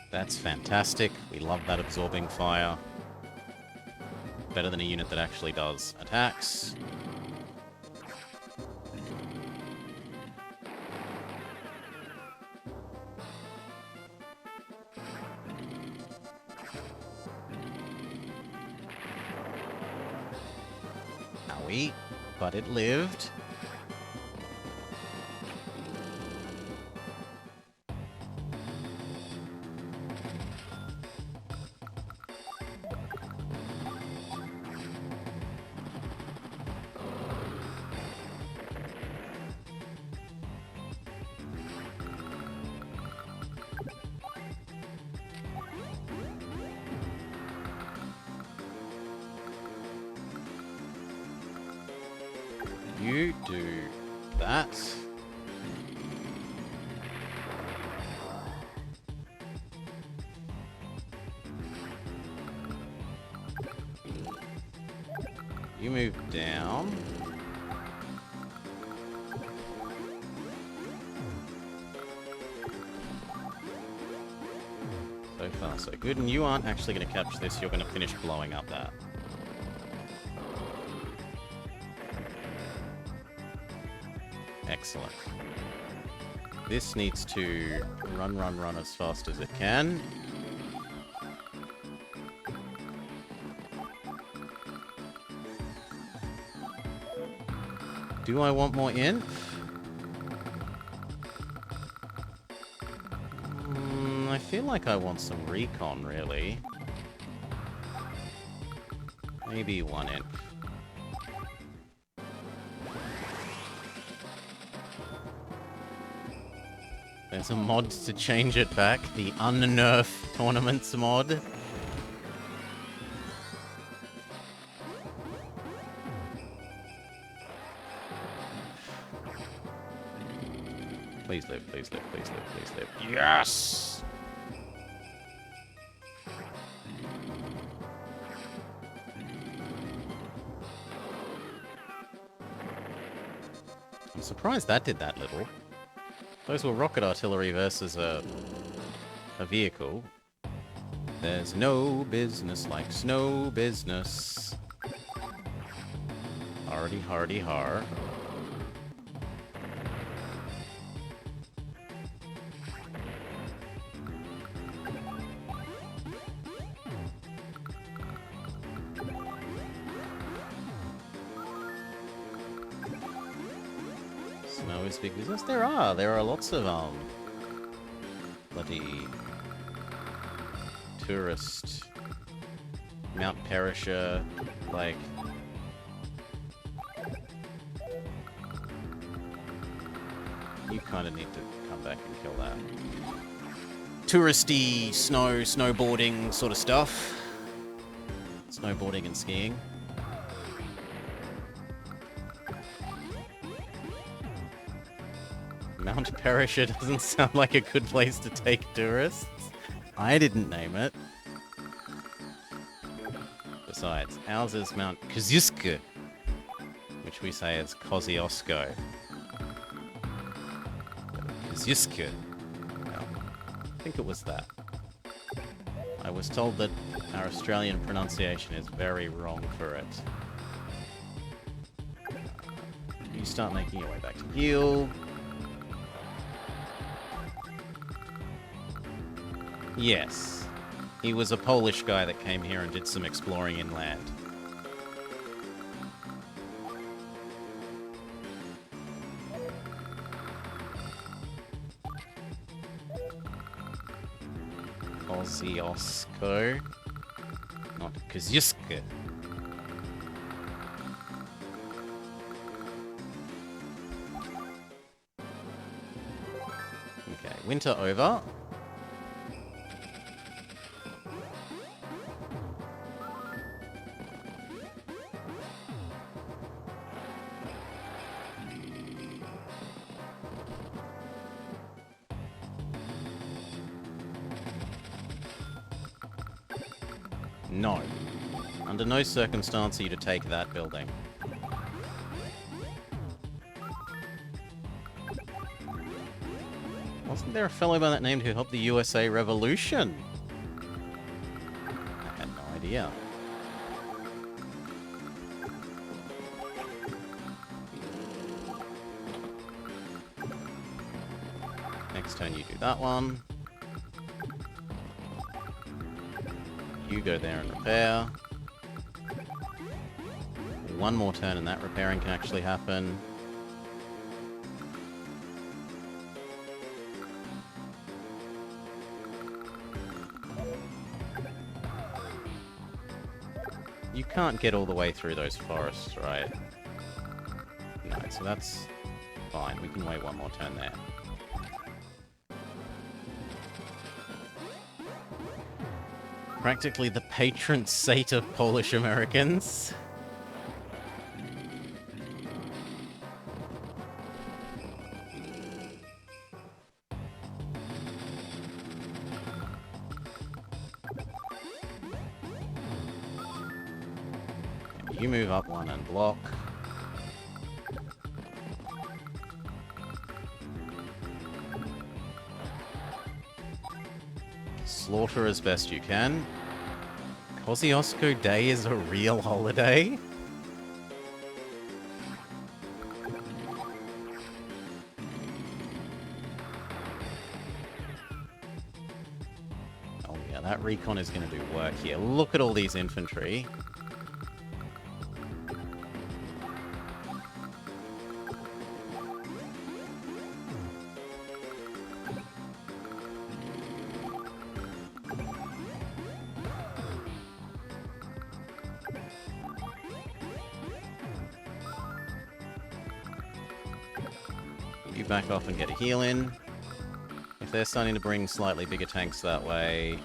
S1: That's fantastic. We love that absorbing fire. Better than a unit that actually does attacks. Owie, but it lived. You do that. You move down. So far, so good. And you aren't actually going to capture this. You're going to finish blowing up that. Excellent. This needs to run as fast as it can. Do I want more inf? I feel like I want some recon, really. Maybe one inf. There's a mod to change it back, the Unnerf Tournaments mod. Please live, please live, please live, please live. Yes! I'm surprised that did that little. Those were rocket artillery versus a vehicle. There's no business like snow business. Hardy, hardy, har. Snow is big business? There are lots of, bloody tourist Mount Perisher, like... You kind of need to come back and kill that. Touristy snowboarding sort of stuff. Snowboarding and skiing. Mount Perisher doesn't sound like a good place to take tourists. I didn't name it. Besides, ours is Mount Kosciuszko, which we say is Kosciuszko. Kosciuszko. Well, I think it was that. I was told that our Australian pronunciation is very wrong for it. You start making your way back to Gil. Yes. He was a Polish guy that came here and did some exploring inland. Kosciuszko, not Kosciuszko. Okay, winter over. No. Under no circumstance are you to take that building. Wasn't there a fellow by that name who helped the USA Revolution? I had no idea. Next turn you do that one. You go there and repair. One more turn and that repairing can actually happen. You can't get all the way through those forests, right? No, so that's fine. We can wait one more turn there. Practically the patron saint of Polish Americans. You move up one and block. Slaughter as best you can. Kosciuszko Day is a real holiday? Oh yeah, that recon is going to do work here. Look at all these infantry. You back off and get a heal in. If they're starting to bring slightly bigger tanks that way...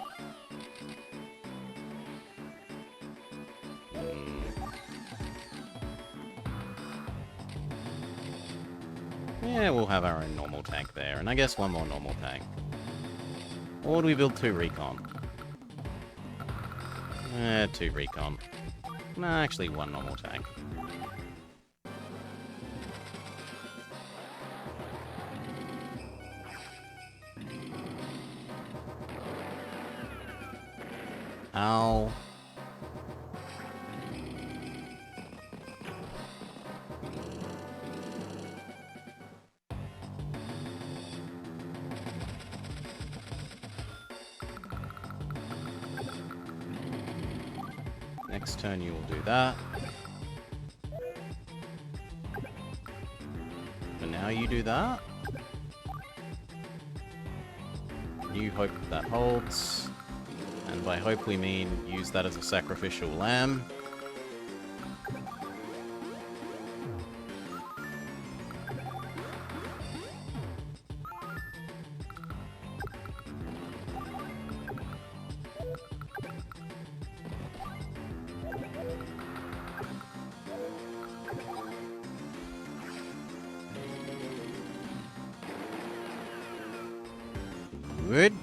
S1: Yeah, we'll have our own normal tank there, and I guess one more normal tank. Or do we build 2 recon? 2 recon. No, actually 1 normal tank. Ow. Next turn you will do that. For now you do that. You you hope that holds. And by hope we mean use that as a sacrificial lamb. Good.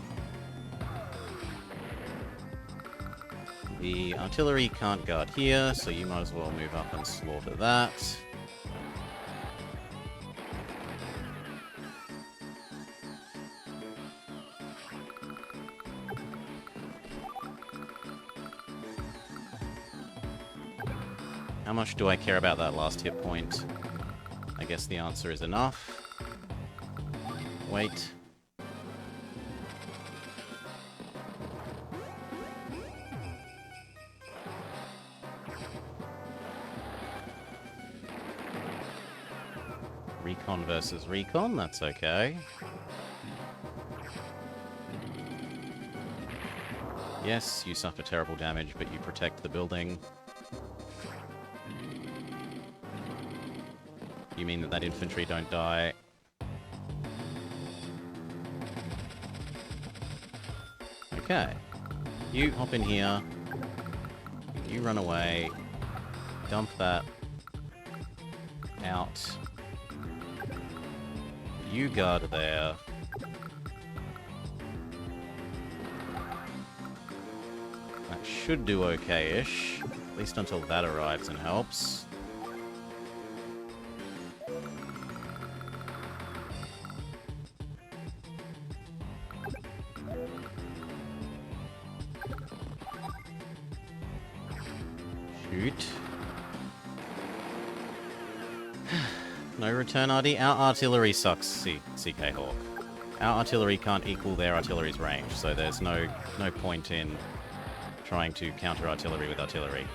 S1: The artillery can't guard here, so you might as well move up and slaughter that. How much do I care about that last hit point? I guess the answer is enough. Wait. Recon versus recon, that's okay. Yes, you suffer terrible damage, but you protect the building. You mean that infantry don't die? Okay. You hop in here. You run away. Dump that out. You guard there. That should do okay-ish. At least until that arrives and helps. Shoot. No return RD. Our artillery sucks, CK Hawk. Our artillery can't equal their artillery's range, so there's no point in trying to counter artillery with artillery.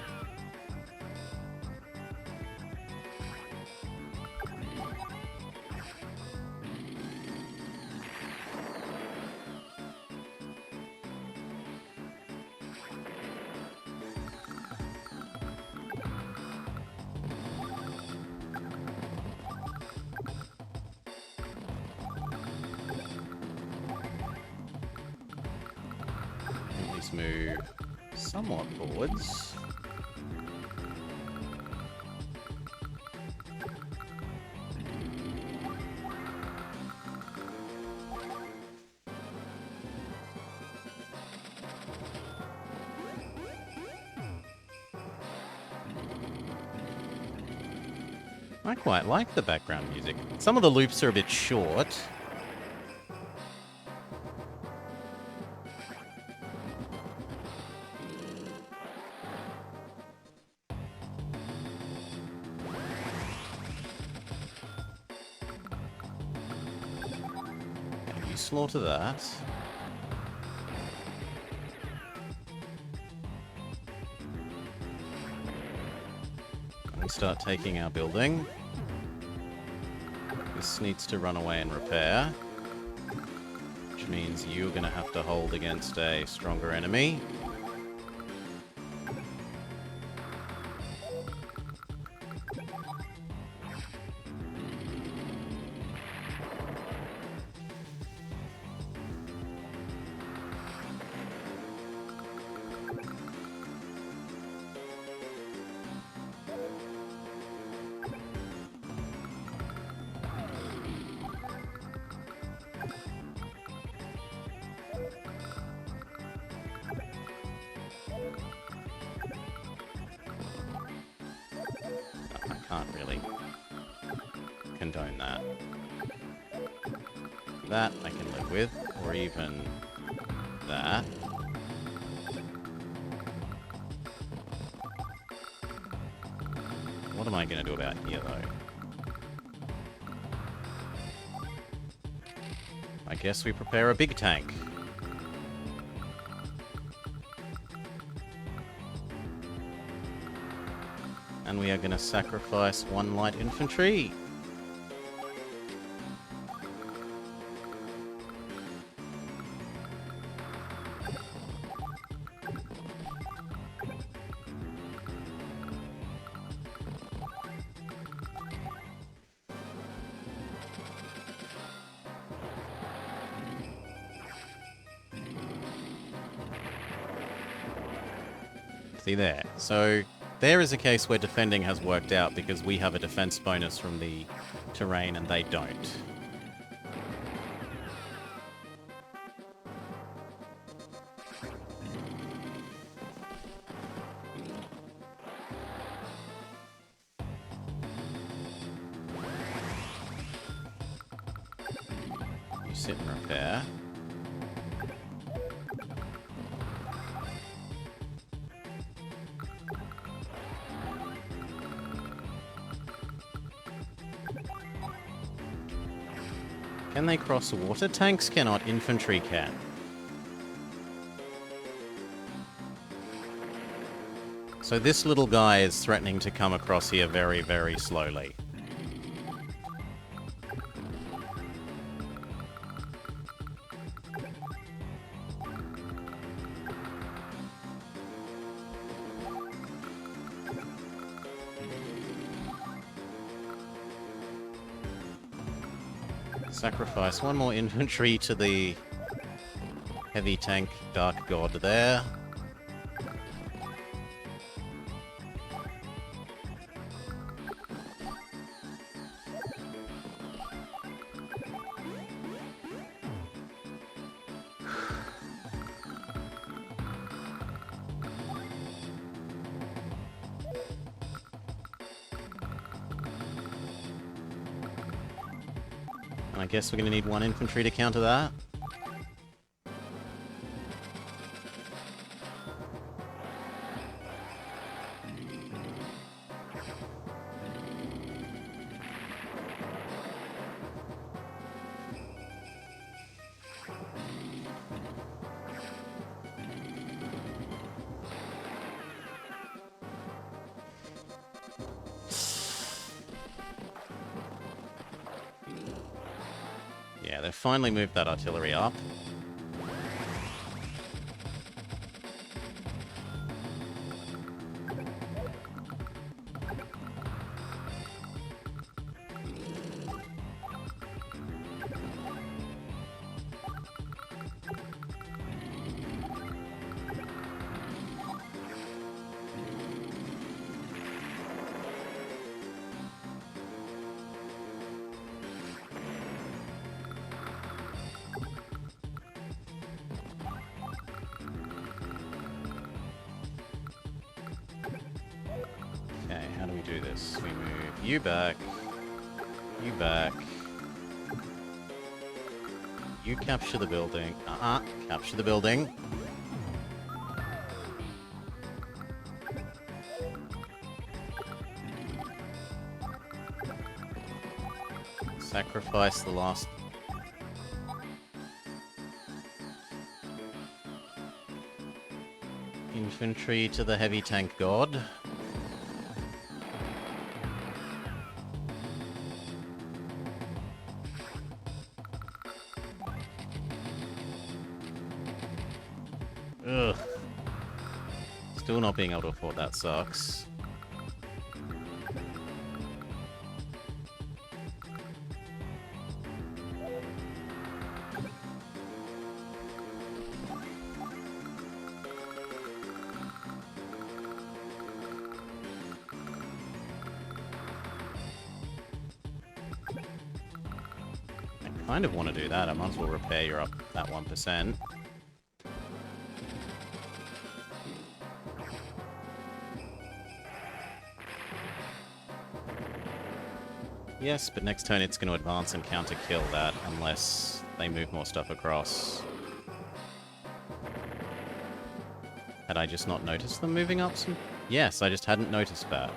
S1: Move somewhat forwards. I quite like the background music. Some of the loops are a bit short. Slaughter that. We start taking our building. This needs to run away and repair, which means you're going to have to hold against a stronger enemy. Can't really condone that. That I can live with, or even that. What am I going to do about here, though? I guess we prepare a big tank. And we are going to sacrifice one light infantry. See there. So there is a case where defending has worked out because we have a defense bonus from the terrain and they don't. You sit and repair. Can they cross the water? Tanks cannot, infantry can. So this little guy is threatening to come across here very, very slowly. Sacrifice one more infantry to the heavy tank Dark God there. And I guess we're going to need one infantry to counter that. Yeah, they've finally moved that artillery up. Okay, how do we do this? We move you back, you back. You capture the building. Capture the building. Sacrifice the last... infantry to the heavy tank god. Ugh. Still not being able to afford that sucks. I kind of want to do that. I might as well repair you up that 1%. Yes, but next turn it's going to advance and counter-kill that unless they move more stuff across. Had I just not noticed them moving up some? Yes, I just hadn't noticed that.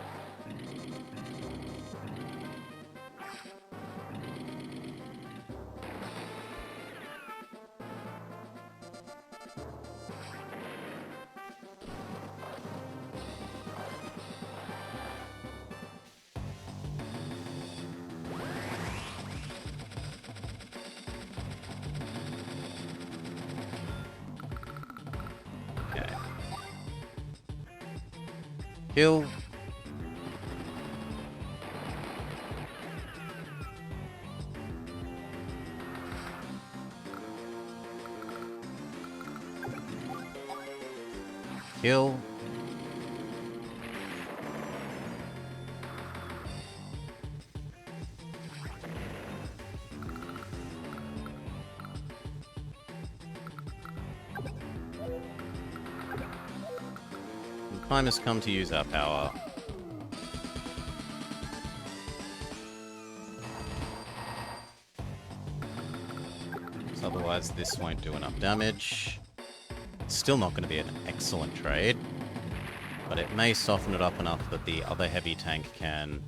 S1: Kill. Kill. time has come to use our power. Otherwise, this won't do enough damage. It's still not going to be an excellent trade, but it may soften it up enough that the other heavy tank can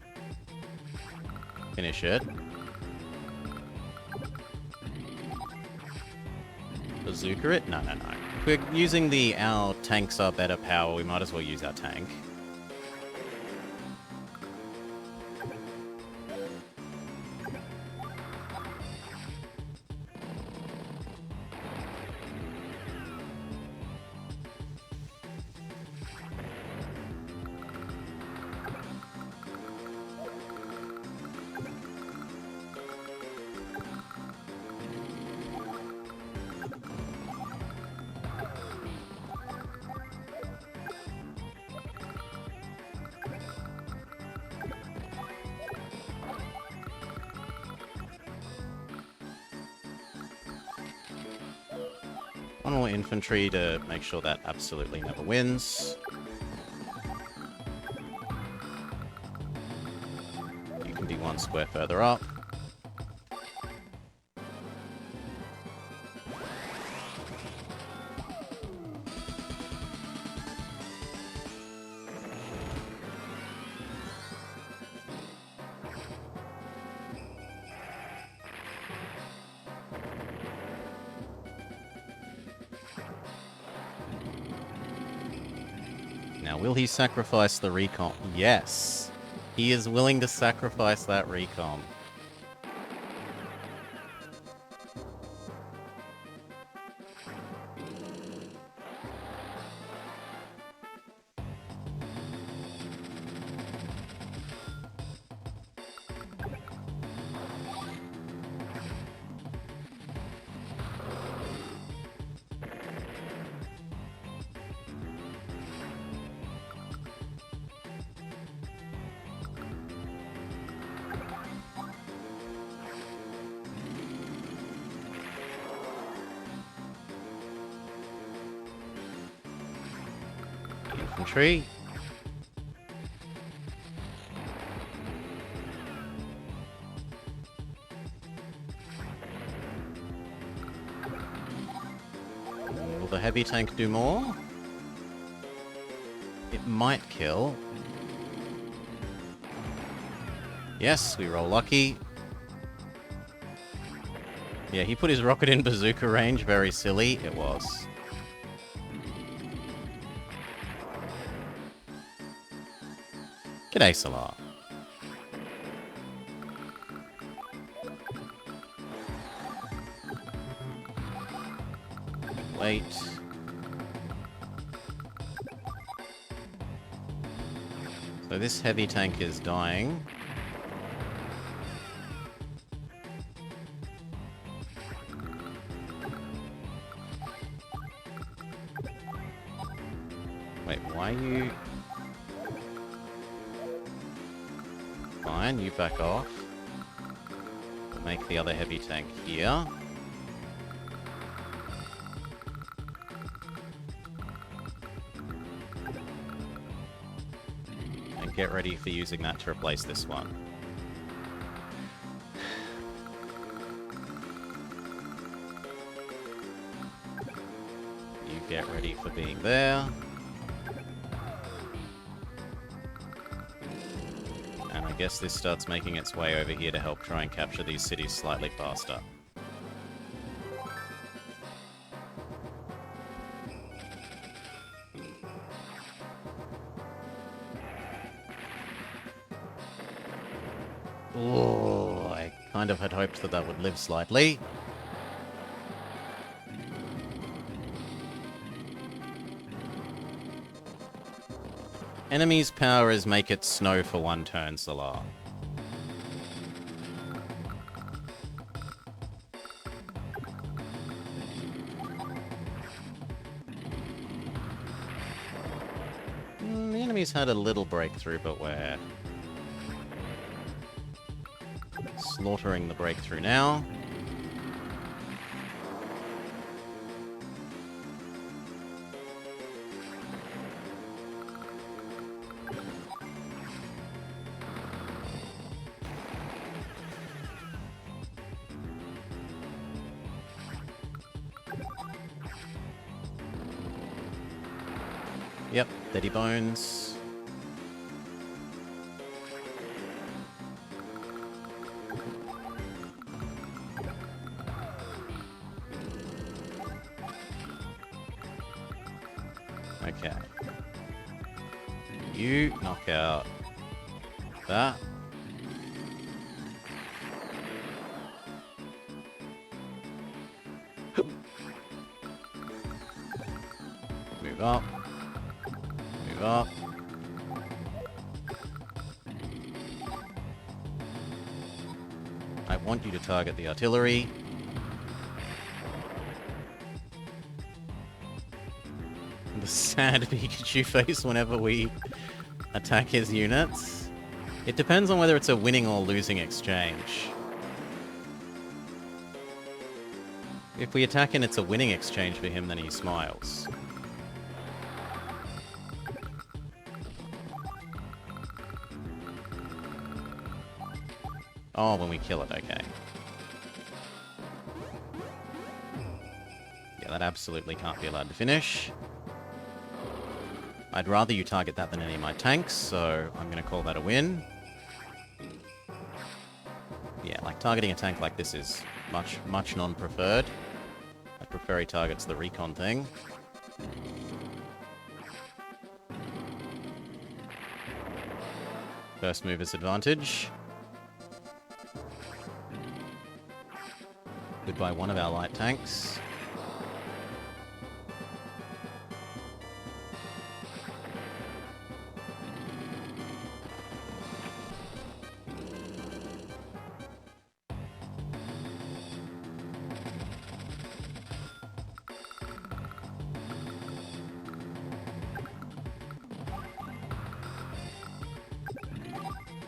S1: finish it. Bazooka it? No, no, no. If we're using our tanks are better power, we might as well use our tank. One more infantry to make sure that absolutely never wins. You can be one square further up. Now, will he sacrifice the recon? Yes. He is willing to sacrifice that recon. Infantry. Will the heavy tank do more? It might kill. Yes, we roll lucky. Yeah, he put his rocket in bazooka range. Very silly. It was. G'day, Salah. Wait. So this heavy tank is dying. Wait, why are you... Fine, you back off. We'll make the other heavy tank here. And get ready for using that to replace this one. You get ready for being there. And I guess this starts making its way over here to help try and capture these cities slightly faster. Oh, I kind of had hoped that that would live slightly. Enemy's power is make it snow for one turn, Salah. The enemy's had a little breakthrough, but we're slaughtering the breakthrough now. Yep, Daddy Bones. Okay. You knock out that. Move up. Move up. I want you to target the artillery. The sad Pikachu face whenever we attack his units. It depends on whether it's a winning or losing exchange. If we attack and it's a winning exchange for him, then he smiles. Oh, when we kill it, okay. Yeah, that absolutely can't be allowed to finish. I'd rather you target that than any of my tanks, so I'm going to call that a win. Yeah, like targeting a tank like this is much non-preferred. I prefer he targets the recon thing. First mover's advantage. Goodbye one of our light tanks.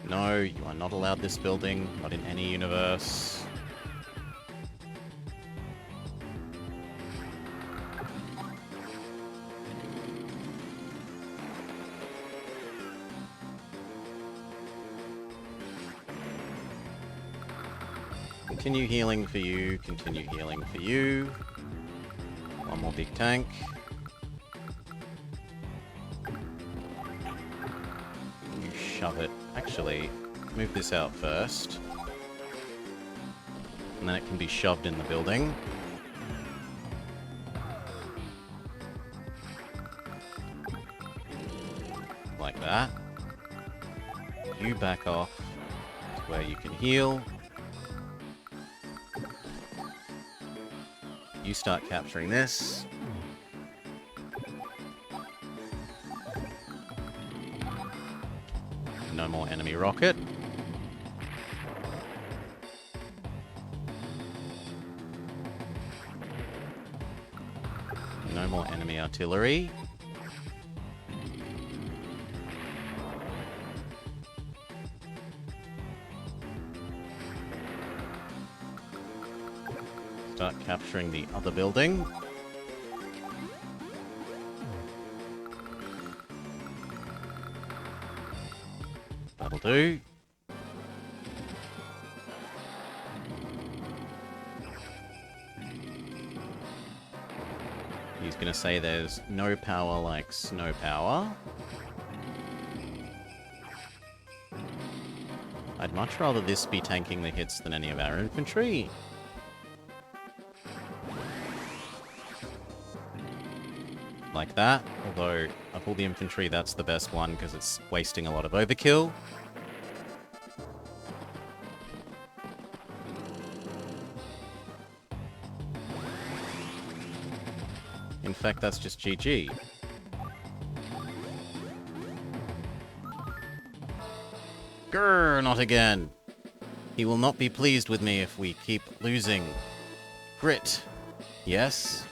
S1: No, you are not allowed this building, not in any universe. Continue healing for you, continue healing for you. One more big tank. You shove it. Actually, move this out first. And then it can be shoved in the building. Like that. You back off to where you can heal. You start capturing this. No more enemy rocket. No more enemy artillery. Start capturing the other building. That'll do. He's gonna say there's no power like snow power. I'd much rather this be tanking the hits than any of our infantry. Like that, although of all the infantry that's the best one because it's wasting a lot of overkill. In fact, that's just GG. Grrr, not again. He will not be pleased with me if we keep losing. Grit. Yes?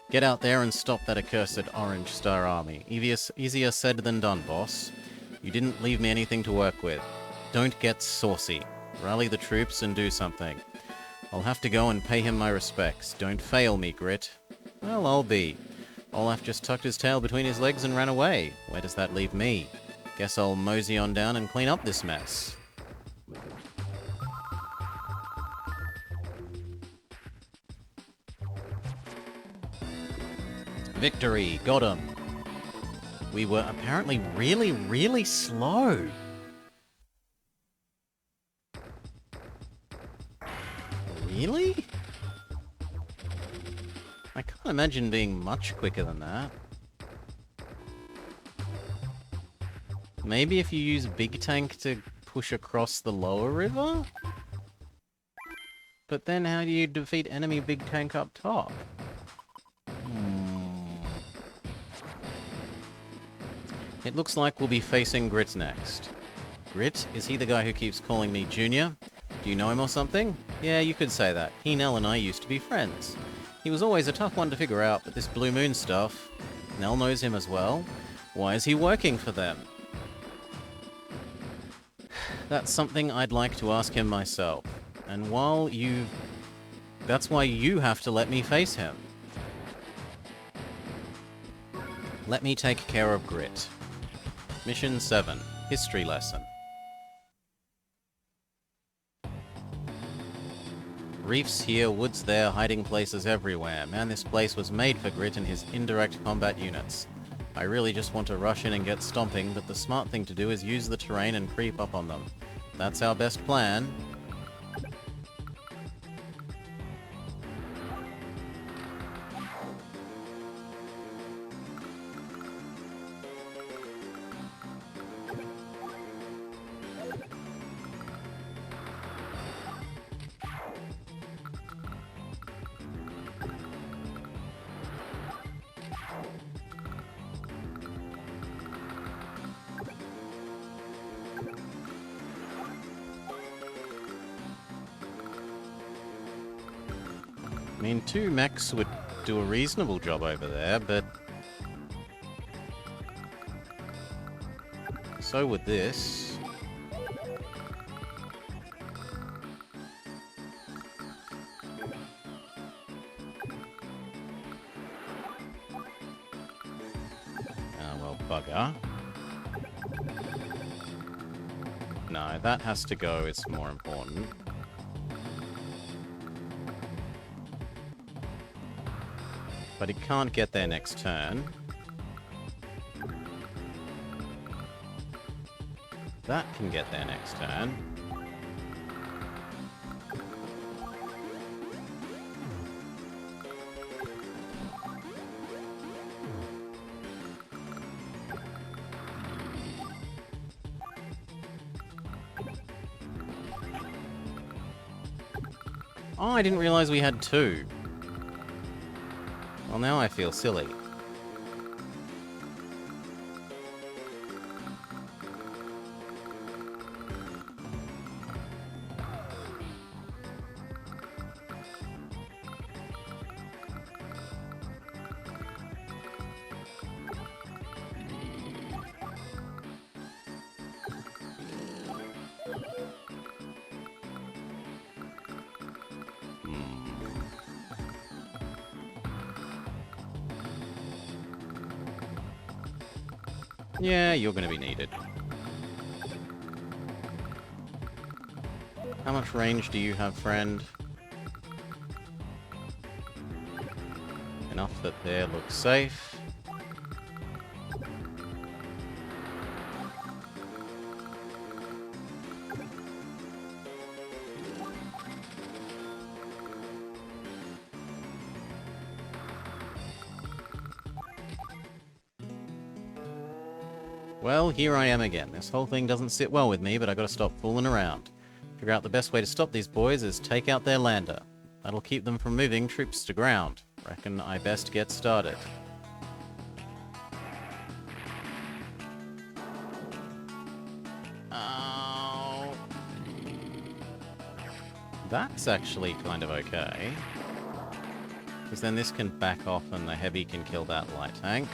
S1: Get out there and stop that accursed Orange Star Army. Easier said than done, boss. You didn't leave me anything to work with. Don't get saucy. Rally the troops and do something. I'll have to go and pay him my respects. Don't fail me, Grit. Well, I'll be. Olaf just tucked his tail between his legs and ran away. Where does that leave me? Guess I'll mosey on down and clean up this mess. Victory! Got him! we were apparently really, really slow. Really? I can't imagine being much quicker than that. Maybe if you use Big Tank to push across the lower river? But then how do you defeat enemy Big Tank up top? It looks like we'll be facing Grit next. Grit? Is he the guy who keeps calling me Junior? Do you know him or something? Yeah, you could say that. He, Nell, and I used to be friends. He was always a tough one to figure out, but this Blue Moon stuff... Nell knows him as well. Why is he working for them? That's something I'd like to ask him myself. And while you... That's why you have to let me face him. Let me take care of Grit. Mission 7. History lesson. Reefs here, woods there, hiding places everywhere. Man, this place was made for Grit and his indirect combat units. I really just want to rush in and get stomping, but the smart thing to do is use the terrain and creep up on them. That's our best plan. I mean, 2 mechs would do a reasonable job over there, but... so would this. Well, bugger. No, that has to go, it's more important. But he can't get there next turn. That can get there next turn. Oh, I didn't realize we had 2. Well, now I feel silly. Yeah, you're gonna be needed. How much range do you have, friend? Enough that there looks safe. Well, here I am again. This whole thing doesn't sit well with me, but I gotta stop fooling around. Figure out the best way to stop these boys is take out their lander. That'll keep them from moving troops to ground. Reckon I best get started. Oh. That's actually kind of okay. Because then this can back off and the heavy can kill that light tank.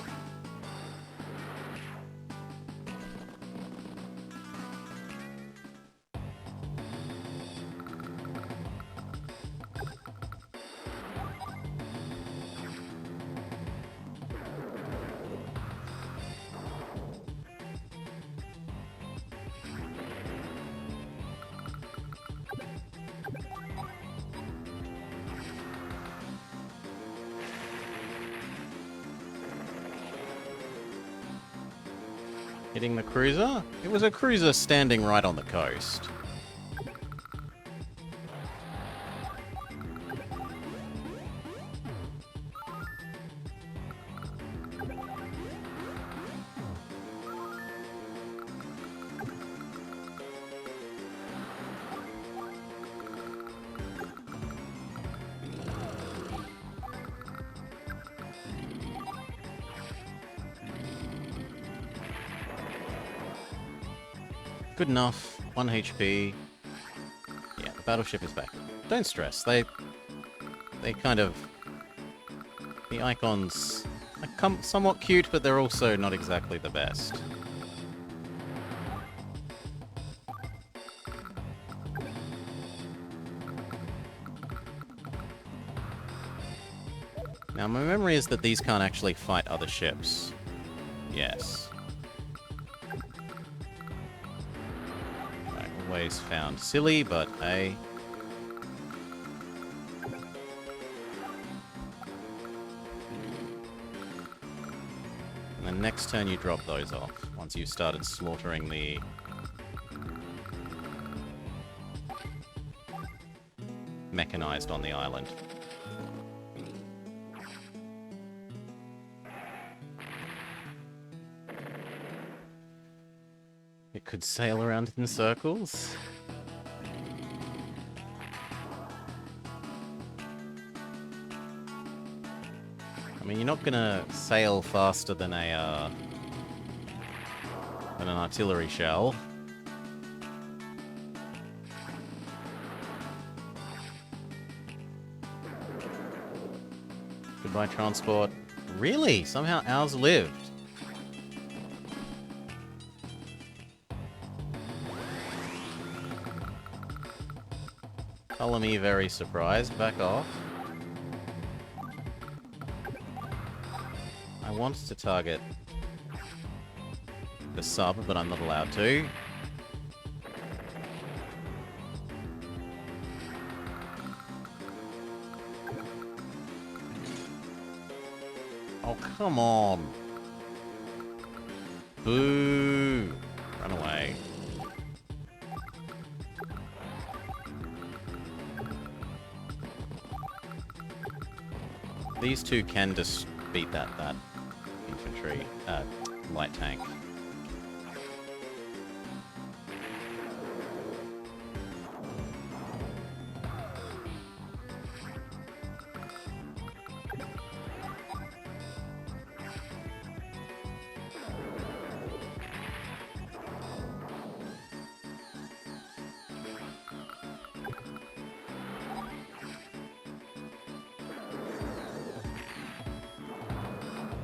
S1: Hitting the cruiser? It was a cruiser standing right on the coast. Good enough. 1 HP. Yeah, the battleship is back. Don't stress. They kind of... The icons are somewhat cute, but they're also not exactly the best. Now, my memory is that these can't actually fight other ships. Yes. Always found silly, but hey. And then next turn you drop those off, once you've started slaughtering the... mechanized on the island. It could sail around in circles. I mean, you're not gonna sail faster than a than an artillery shell. Goodbye, transport. Really? Somehow ours lived. Color me very surprised. Back off. I want to target the sub, but I'm not allowed to. Oh, come on. Boo. Run away. These two can just beat that infantry, light tank.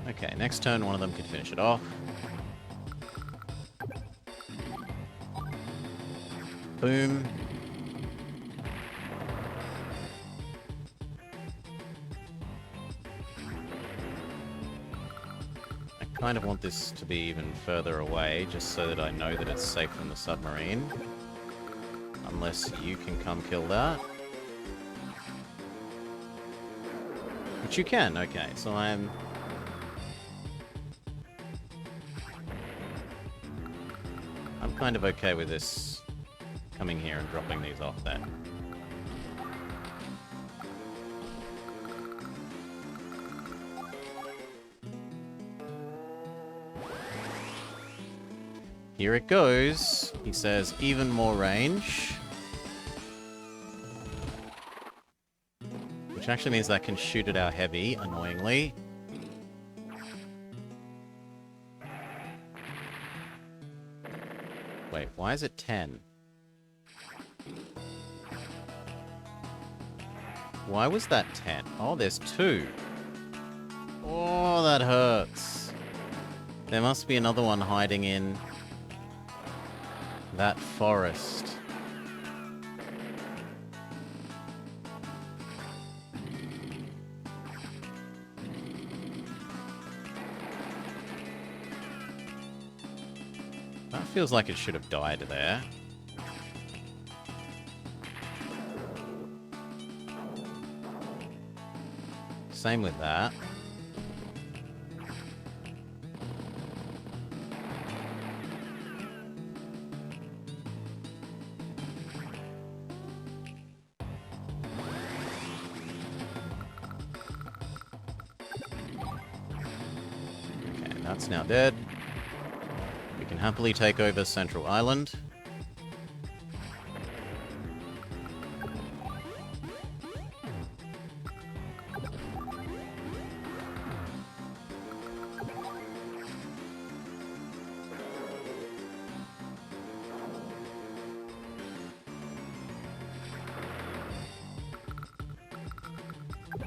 S1: Okay, next turn one of them can finish it off. Boom. I kind of want this to be even further away, just so that I know that it's safe from the submarine. Unless you can come kill that. Which you can, okay, so I'm kind of okay with this coming here and dropping these off then. Here it goes. He says even more range. Which actually means that I can shoot at our heavy, annoyingly. Wait, why is it 10? Why was that 10? Oh, there's 2. Oh, that hurts. There must be another one hiding in that forest. That feels like it should have died there. Same with that. That's now dead. We can happily take over Central Island.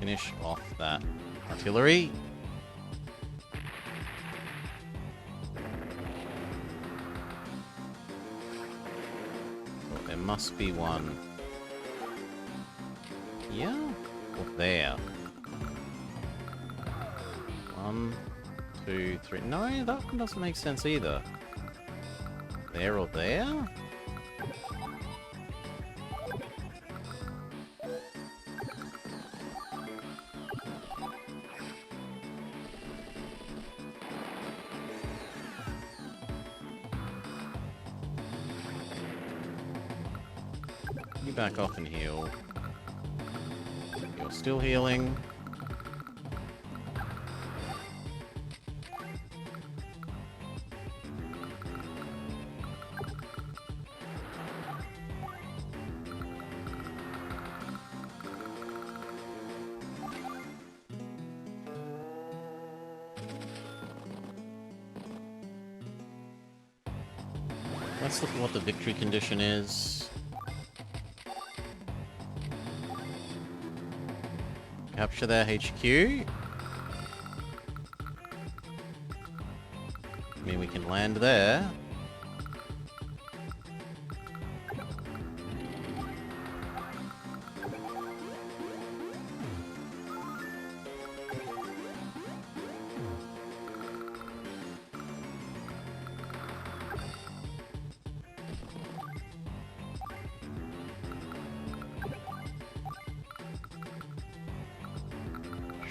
S1: Finish off that artillery. So there must be one here or there. 1, 2, 3. No, that one doesn't make sense either. There or there? You back off and heal. You're still healing. Let's look at what the victory condition is. Capture their HQ. I mean, we can land there.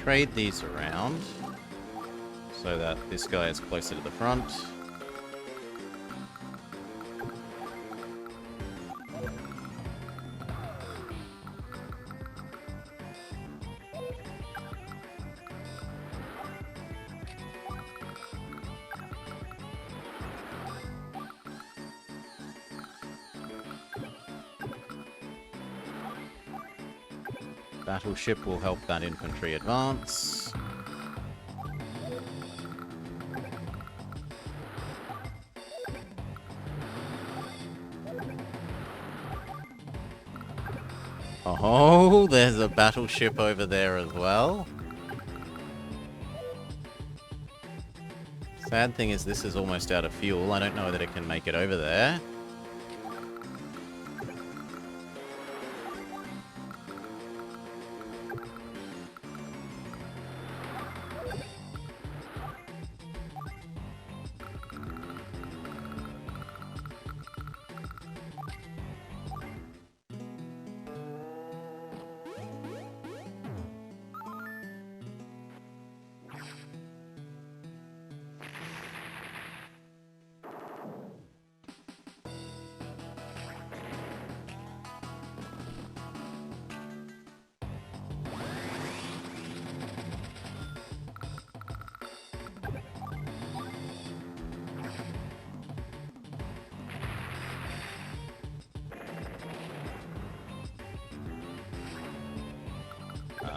S1: Trade these around so that this guy is closer to the front. Battleship will help that infantry advance. Oh, there's a battleship over there as well. Sad thing is this is almost out of fuel. I don't know that it can make it over there.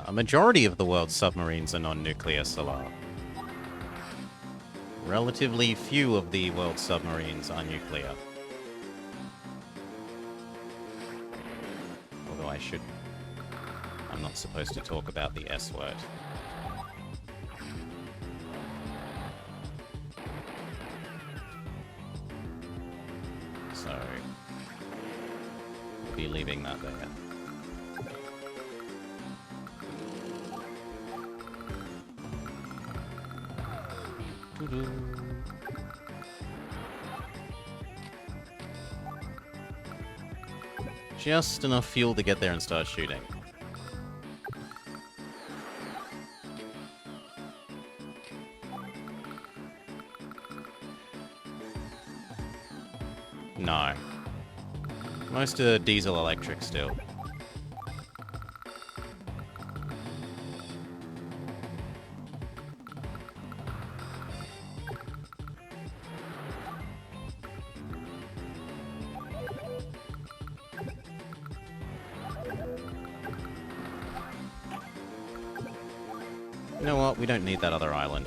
S1: A majority of the world's submarines are non-nuclear, Solar. Relatively few of the world's submarines are nuclear. Although I'm not supposed to talk about the S word. So, we'll be leaving that there. Just enough fuel to get there and start shooting. No. Most are diesel electric still. You know what? We don't need that other island.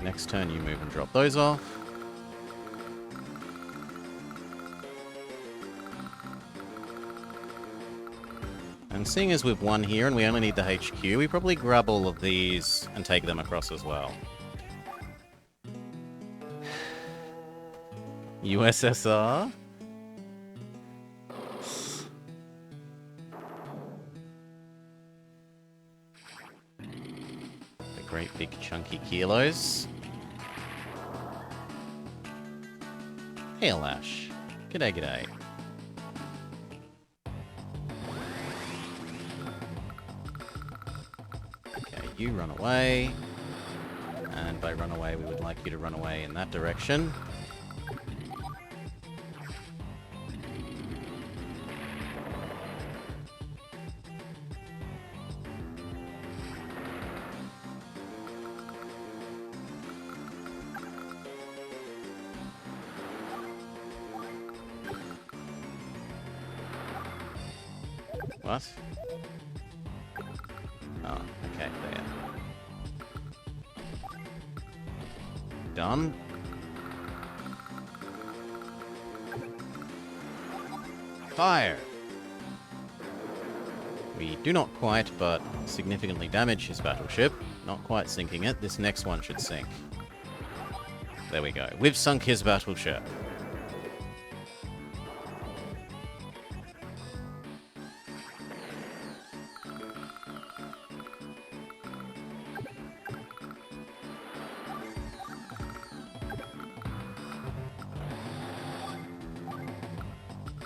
S1: Next turn you move and drop those off. And seeing as we've won here and we only need the HQ, we probably grab all of these and take them across as well. USSR? The great big chunky kilos. Hail Ash. G'day, g'day. Okay, you run away. And by run away, we would like you to run away in that direction. What? Oh, okay, there. Done. Fire! We do not quite, but significantly damage his battleship. Not quite sinking it. This next one should sink. There we go. We've sunk his battleship.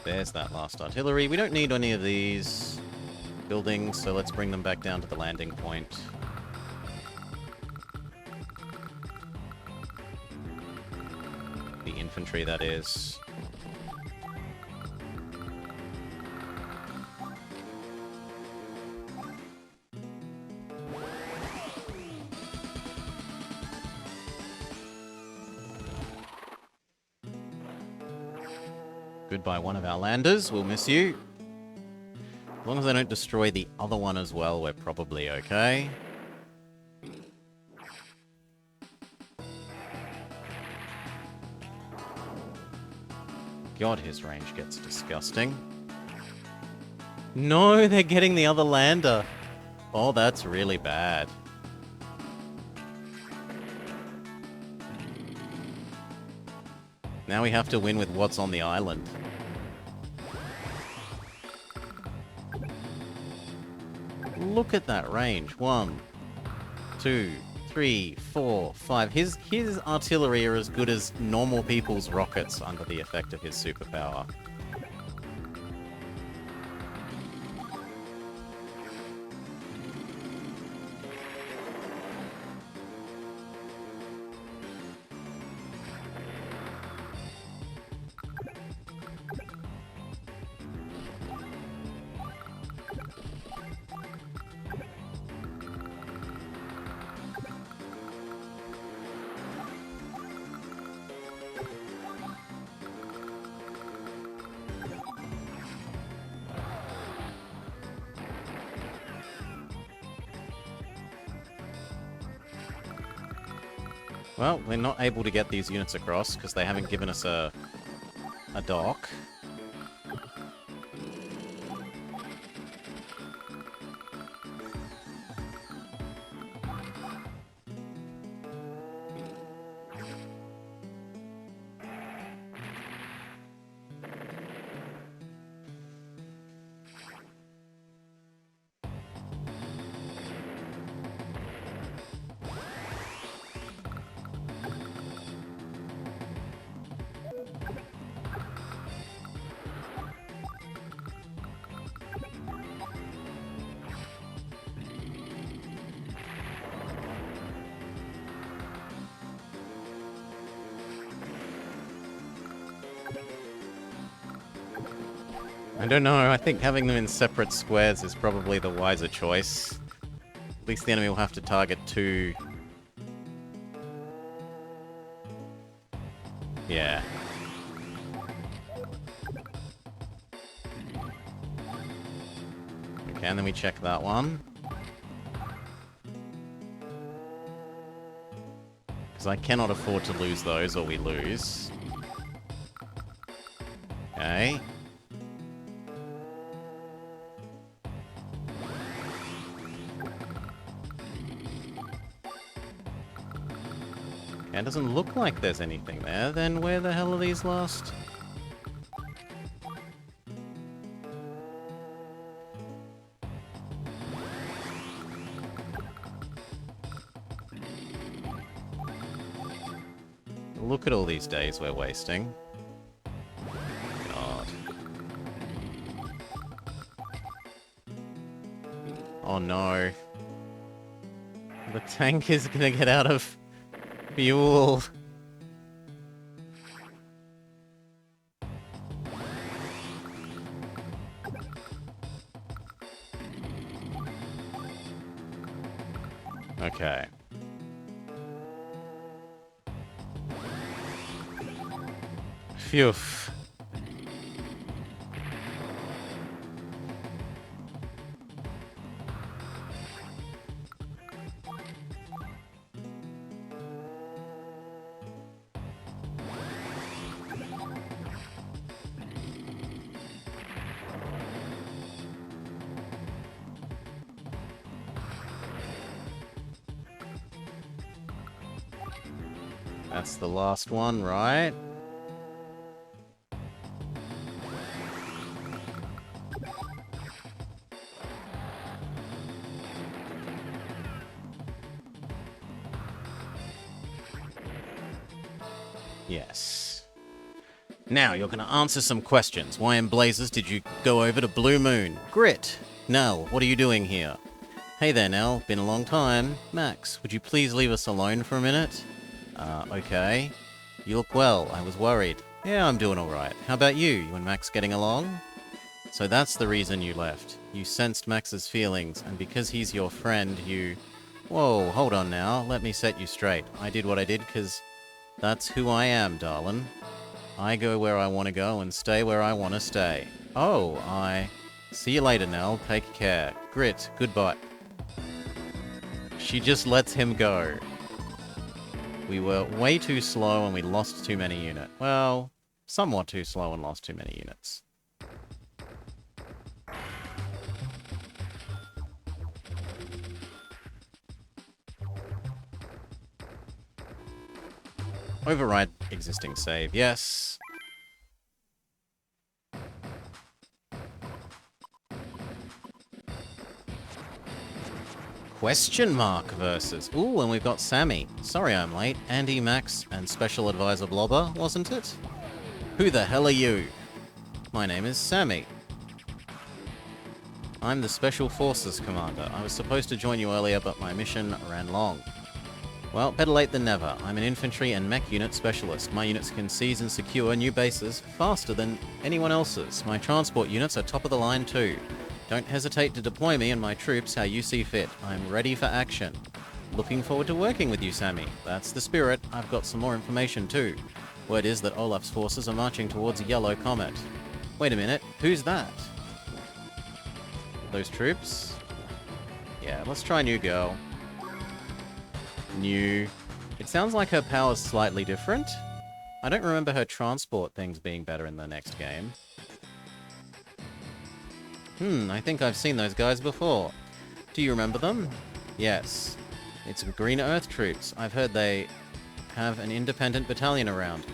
S1: There's that last artillery. We don't need any of these buildings, so let's bring them back down to the landing point. The infantry, that is. Goodbye, one of our landers. We'll miss you. As long as they don't destroy the other one as well, we're probably okay. God, his range gets disgusting. No, they're getting the other lander. Oh, that's really bad. Now we have to win with what's on the island. Look at that range. 1, 2, 3, 4, 5. His artillery are as good as normal people's rockets under the effect of his superpower. Well, we're not able to get these units across because they haven't given us a dock. I don't know, I think having them in separate squares is probably the wiser choice. At least the enemy will have to target 2 Yeah. Okay, and then we check that one. Because I cannot afford to lose those or we lose. Okay. It doesn't look like there's anything there. Then where the hell are these last? Look at all these days we're wasting. God. Oh no. The tank is gonna get out of fuel. Okay. Phew. That's the last one, right? Yes. Now you're gonna answer some questions. Why in blazes did you go over to Blue Moon? Grit. Nell, what are you doing here? Hey there, Nell. Been a long time. Max, would you please leave us alone for a minute? Okay. You look well. I was worried. Yeah, I'm doing alright. How about you? You and Max getting along? So that's the reason you left. You sensed Max's feelings, and because he's your friend, you... Whoa, hold on now. Let me set you straight. I did what I did because that's who I am, darling. I go where I want to go and stay where I want to stay. Oh, See you later, Nell. Take care. Grit, goodbye. She just lets him go. We were way too slow and we lost too many units. Well, somewhat too slow and lost too many units. Override existing save, yes. Question mark versus. Ooh, and we've got Sammy. Sorry I'm late. Andy, Max, and Special Advisor Blobber, wasn't it? Who the hell are you? My name is Sammy. I'm the Special Forces Commander. I was supposed to join you earlier, but my mission ran long. Well, better late than never. I'm an infantry and mech unit specialist. My units can seize and secure new bases faster than anyone else's. My transport units are top of the line too. Don't hesitate to deploy me and my troops how you see fit. I'm ready for action. Looking forward to working with you, Sammy. That's the spirit. I've got some more information too. Word is that Olaf's forces are marching towards a yellow comet. Wait a minute, who's that? Those troops? Yeah, let's try new girl. New. It sounds like her power's slightly different. I don't remember her transport things being better in the next game. I think I've seen those guys before. Do you remember them? Yes. It's Green Earth troops. I've heard they have an independent battalion around.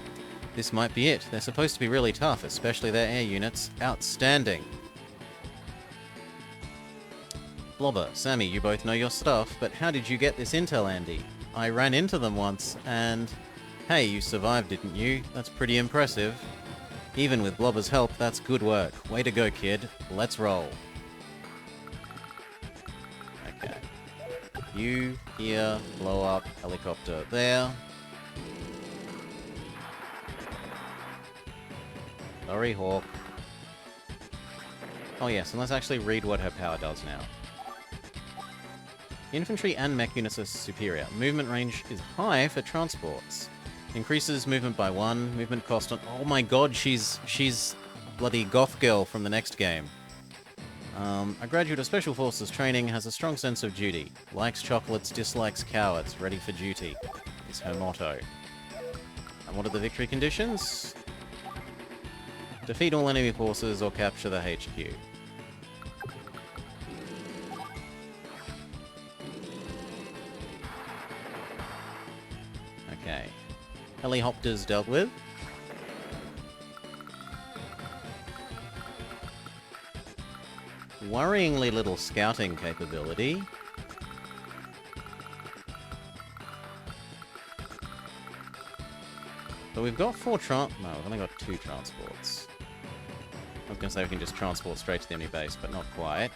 S1: This might be it. They're supposed to be really tough, especially their air units. Outstanding. Blobber, Sammy, you both know your stuff, but how did you get this intel, Andy? I ran into them once, and... Hey, you survived, didn't you? That's pretty impressive. Even with Blobber's help, that's good work. Way to go, kid. Let's roll. Okay. You, here, blow up, helicopter there. Sorry, Hawk. Oh yes, and let's actually read what her power does now. Infantry and mech units are superior. Movement range is high for transports. Increases movement by 1. Movement cost on... Oh my god, she's bloody goth girl from the next game. A graduate of Special Forces training, has a strong sense of duty. Likes chocolates, dislikes cowards. Ready for duty is her motto. And what are the victory conditions? Defeat all enemy forces or capture the HQ. Okay. Helicopters dealt with. Worryingly little scouting capability. But we've got 4 no, we've only got 2 transports. I was going to say we can just transport straight to the enemy base, but not quite.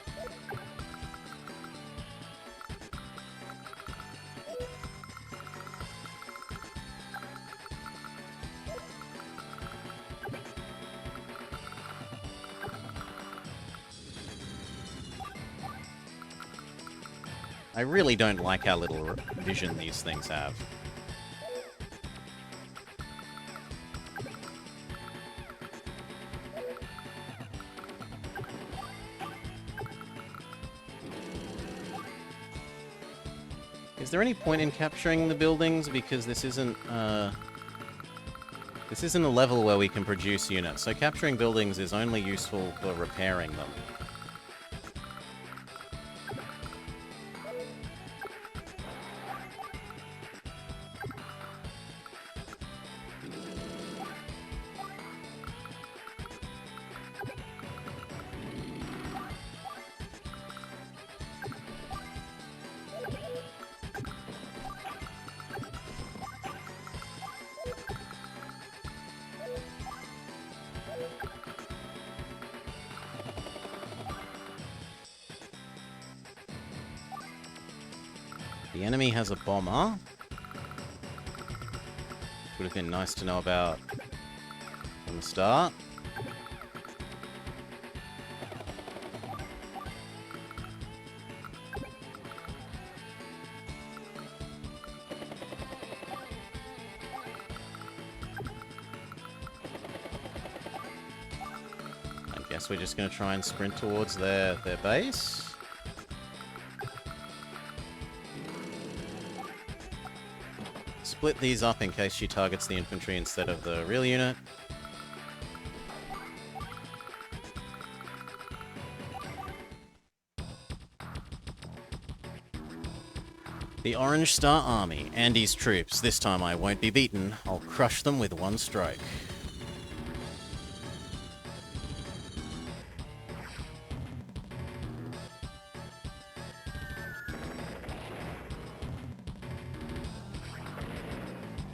S1: I really don't like how little vision these things have. Is there any point in capturing the buildings? Because this isn't a level where we can produce units, so capturing buildings is only useful for repairing them. The enemy has a bomber. Would have been nice to know about from the start. I guess we're just going to try and sprint towards their base. Split these up in case she targets the infantry instead of the real unit. The Orange Star Army, Andy's troops. This time I won't be beaten. I'll crush them with one stroke.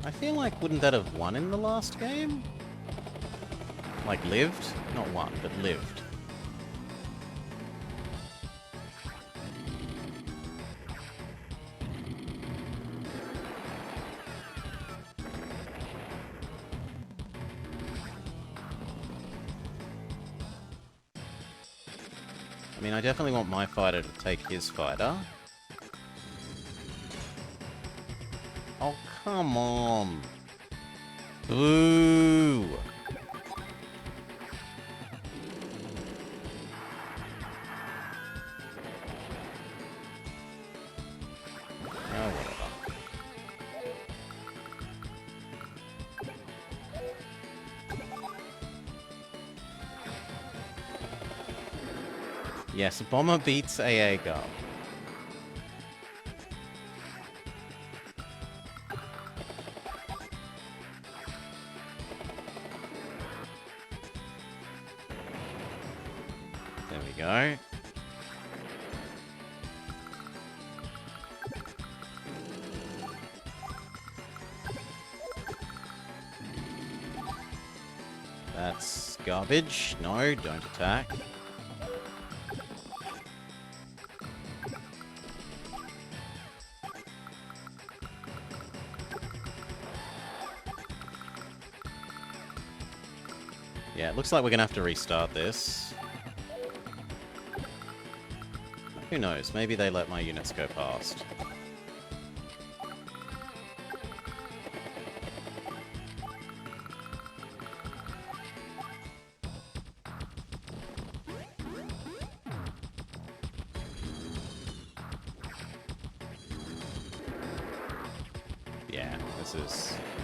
S1: I feel like, wouldn't that have won in the last game? Like, lived? Not won, but lived. I mean, I definitely want my fighter to take his fighter. Oh, come on. Boo! Oh, whatever. Yes, Bomber beats AA Gull. There we go. That's garbage. No, don't attack. Yeah, it looks like we're gonna have to restart this. Who knows? Maybe they let my units go past.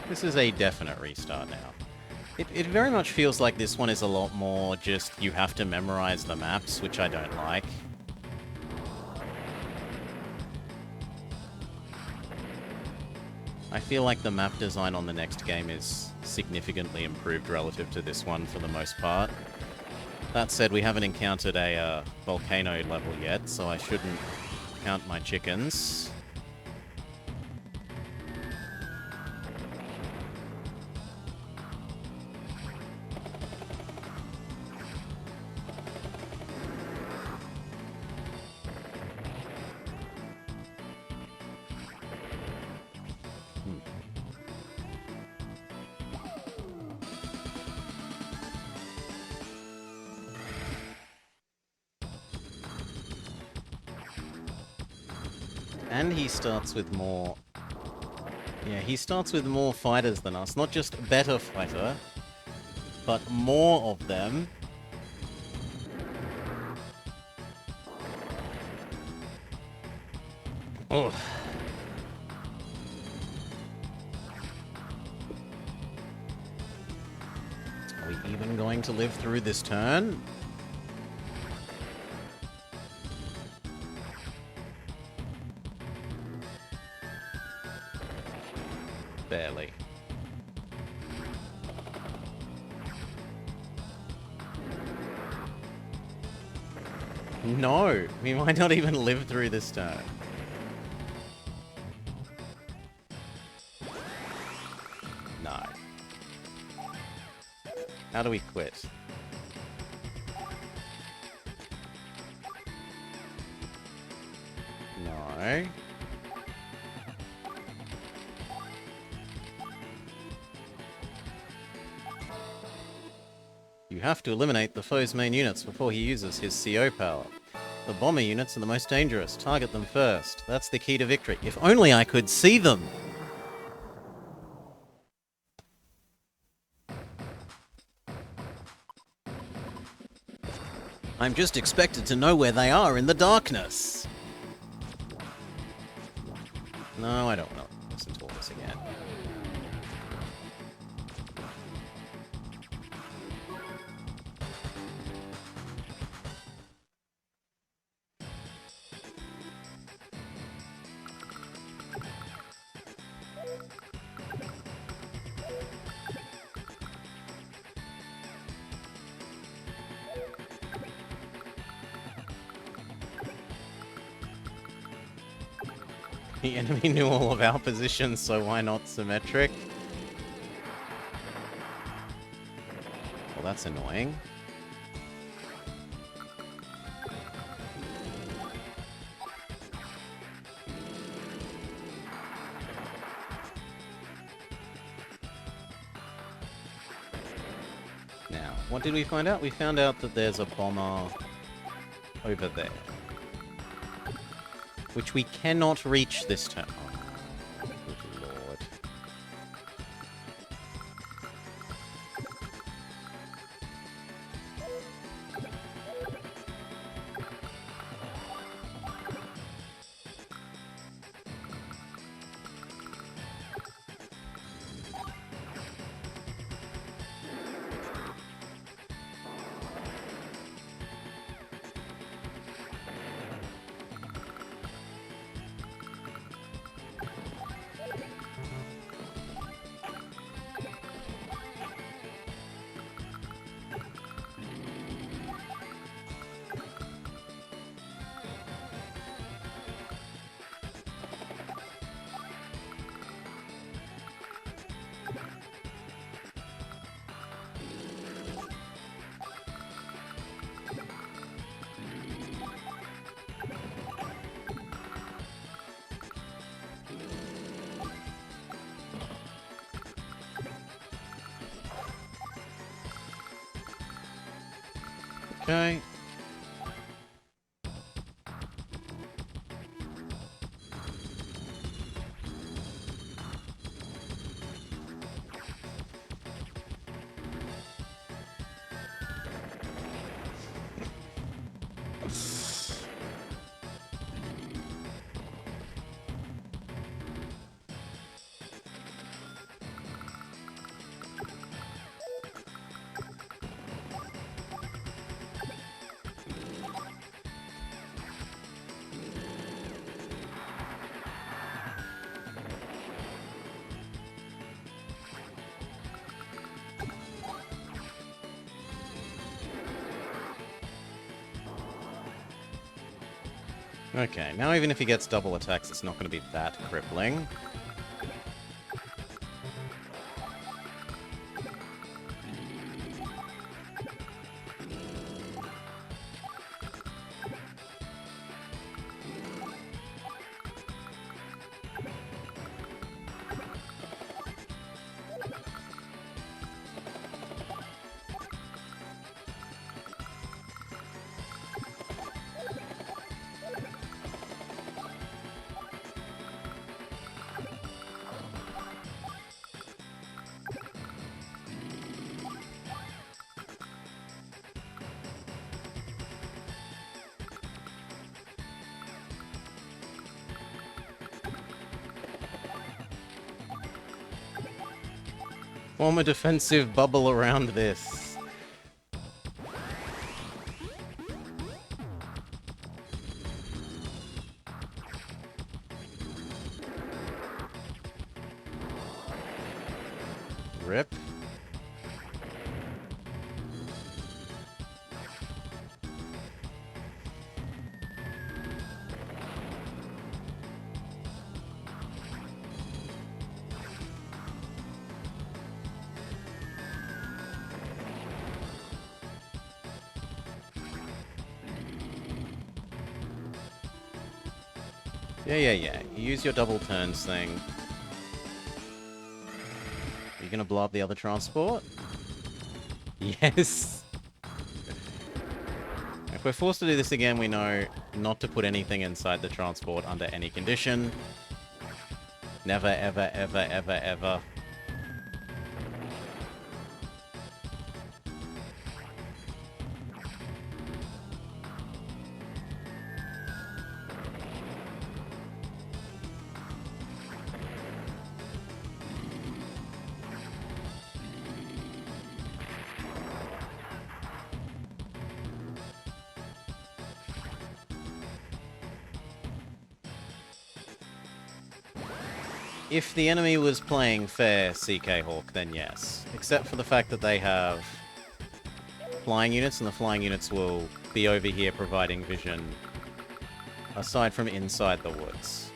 S1: This is a definite restart now. It very much feels like this one is a lot more just you have to memorize the maps, which I don't like. I feel like the map design on the next game is significantly improved relative to this one for the most part. That said, we haven't encountered a volcano level yet, so I shouldn't count my chickens. And he starts with more... Yeah, he starts with more fighters than us. Not just better fighter, but more of them. Oh. Are we even going to live through this turn? Barely. No, we might not even live through this turn. No. How do we quit? No. You have to eliminate the foe's main units before he uses his CO power. The bomber units are the most dangerous. Target them first. That's the key to victory. If only I could see them! I'm just expected to know where they are in the darkness. No, I don't want to listen to all this again. The enemy knew all of our positions, so why not symmetric? Well, that's annoying. Now, what did we find out? We found out that there's a bomber over there, which we cannot reach this turn. Oh, good lord. Okay. Okay, now even if he gets double attacks, it's not going to be that crippling. Form a defensive bubble around this. Rip. Yeah. You use your double turns thing. Are you gonna blow up the other transport? Yes. If we're forced to do this again, we know not to put anything inside the transport under any condition. Never, ever, ever, ever, ever. If the enemy was playing fair CK Hawk, then yes. Except for the fact that they have flying units, and the flying units will be over here providing vision, aside from inside the woods.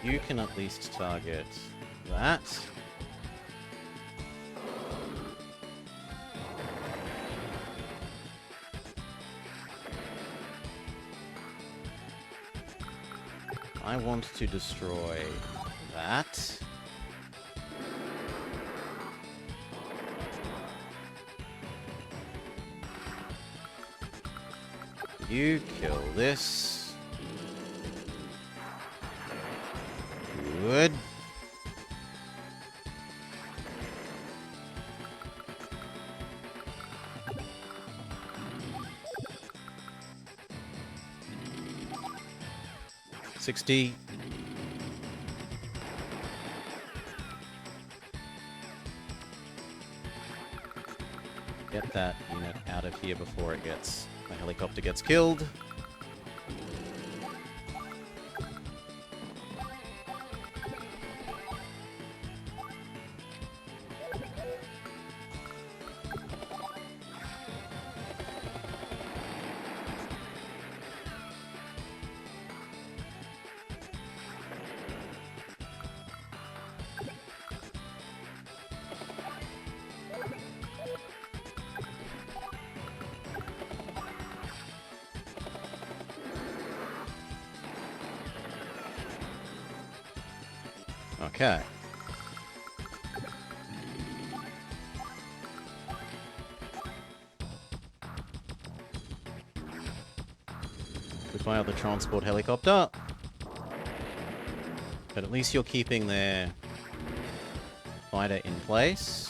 S1: You can at least target that. I want to destroy that. You kill this. Good. $60. Get that unit out of here before it gets... the helicopter gets killed. Okay. Goodbye, other transport helicopter. But at least you're keeping their fighter in place.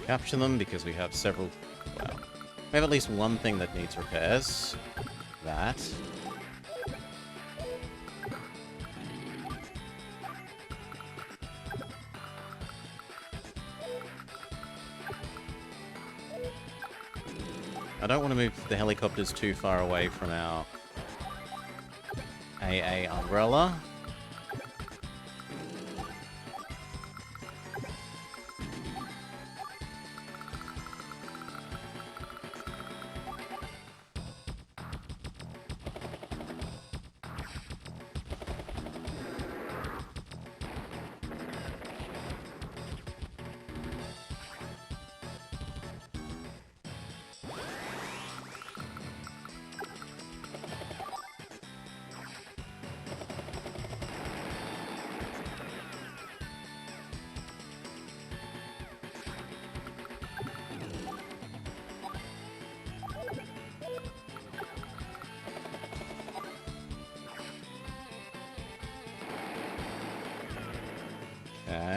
S1: capture them because we have several... Well, we have at least one thing that needs repairs. That. I don't want to move the helicopters too far away from our AA umbrella.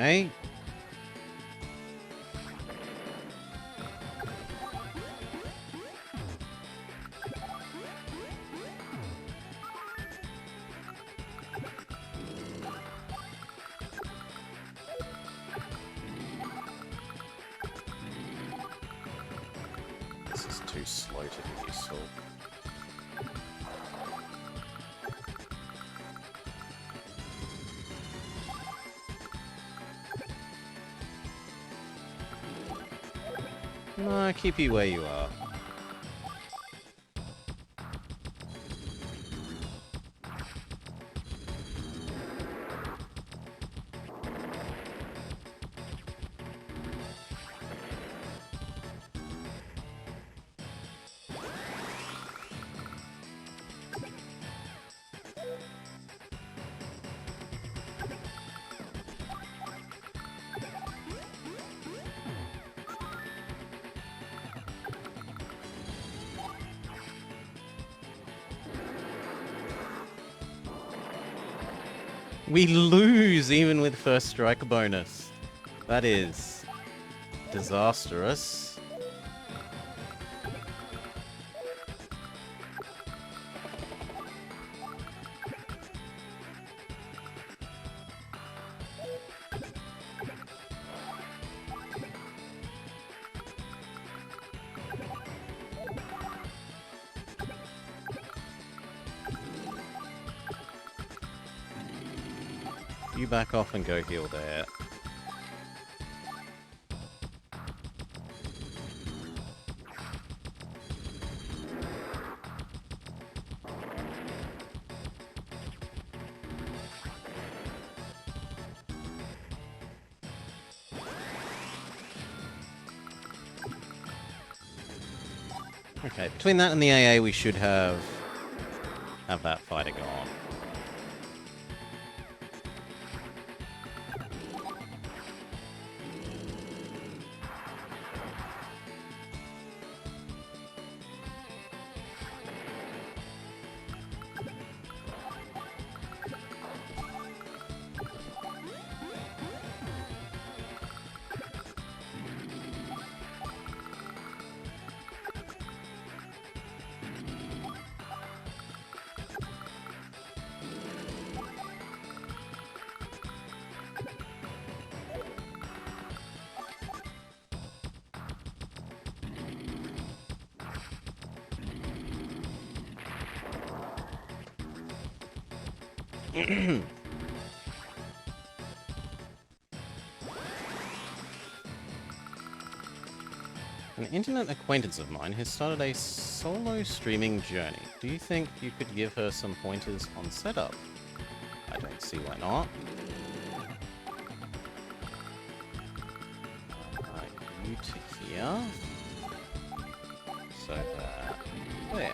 S1: Okay. This is too slow to be useful. No, keep you where you are. We lose even with first strike bonus. That is disastrous. You back off and go heal there. Okay, between that and the AA, we should have that fighter gone. An internet acquaintance of mine has started a solo streaming journey. Do you think you could give her some pointers on setup? I don't see why not. You to here. So that... there.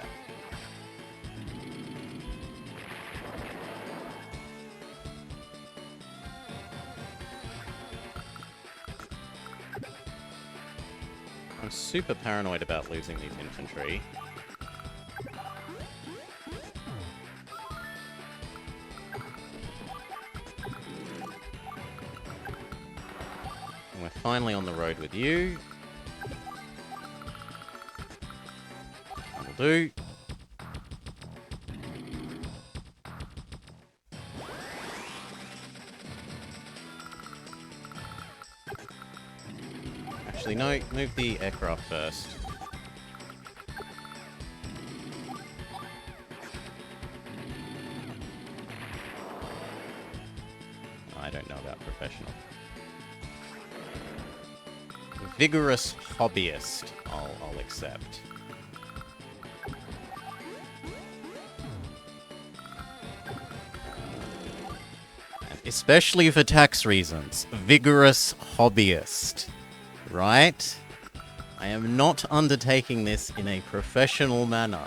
S1: I'm super paranoid about losing these infantry. And we're finally on the road with you. do. Actually, no, move the aircraft first. I don't know about professional. Vigorous hobbyist, I'll accept. And especially for tax reasons, vigorous hobbyist, right? I am not undertaking this in a professional manner.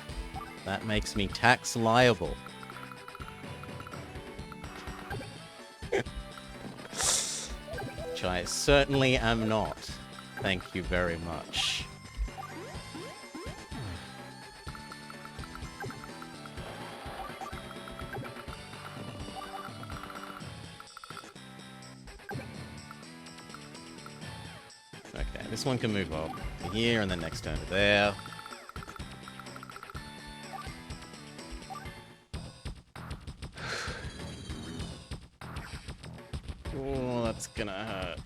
S1: That makes me tax liable. Which I certainly am not. Thank you very much. Okay, this one can move up to here and then next turn to there. Oh, that's gonna hurt.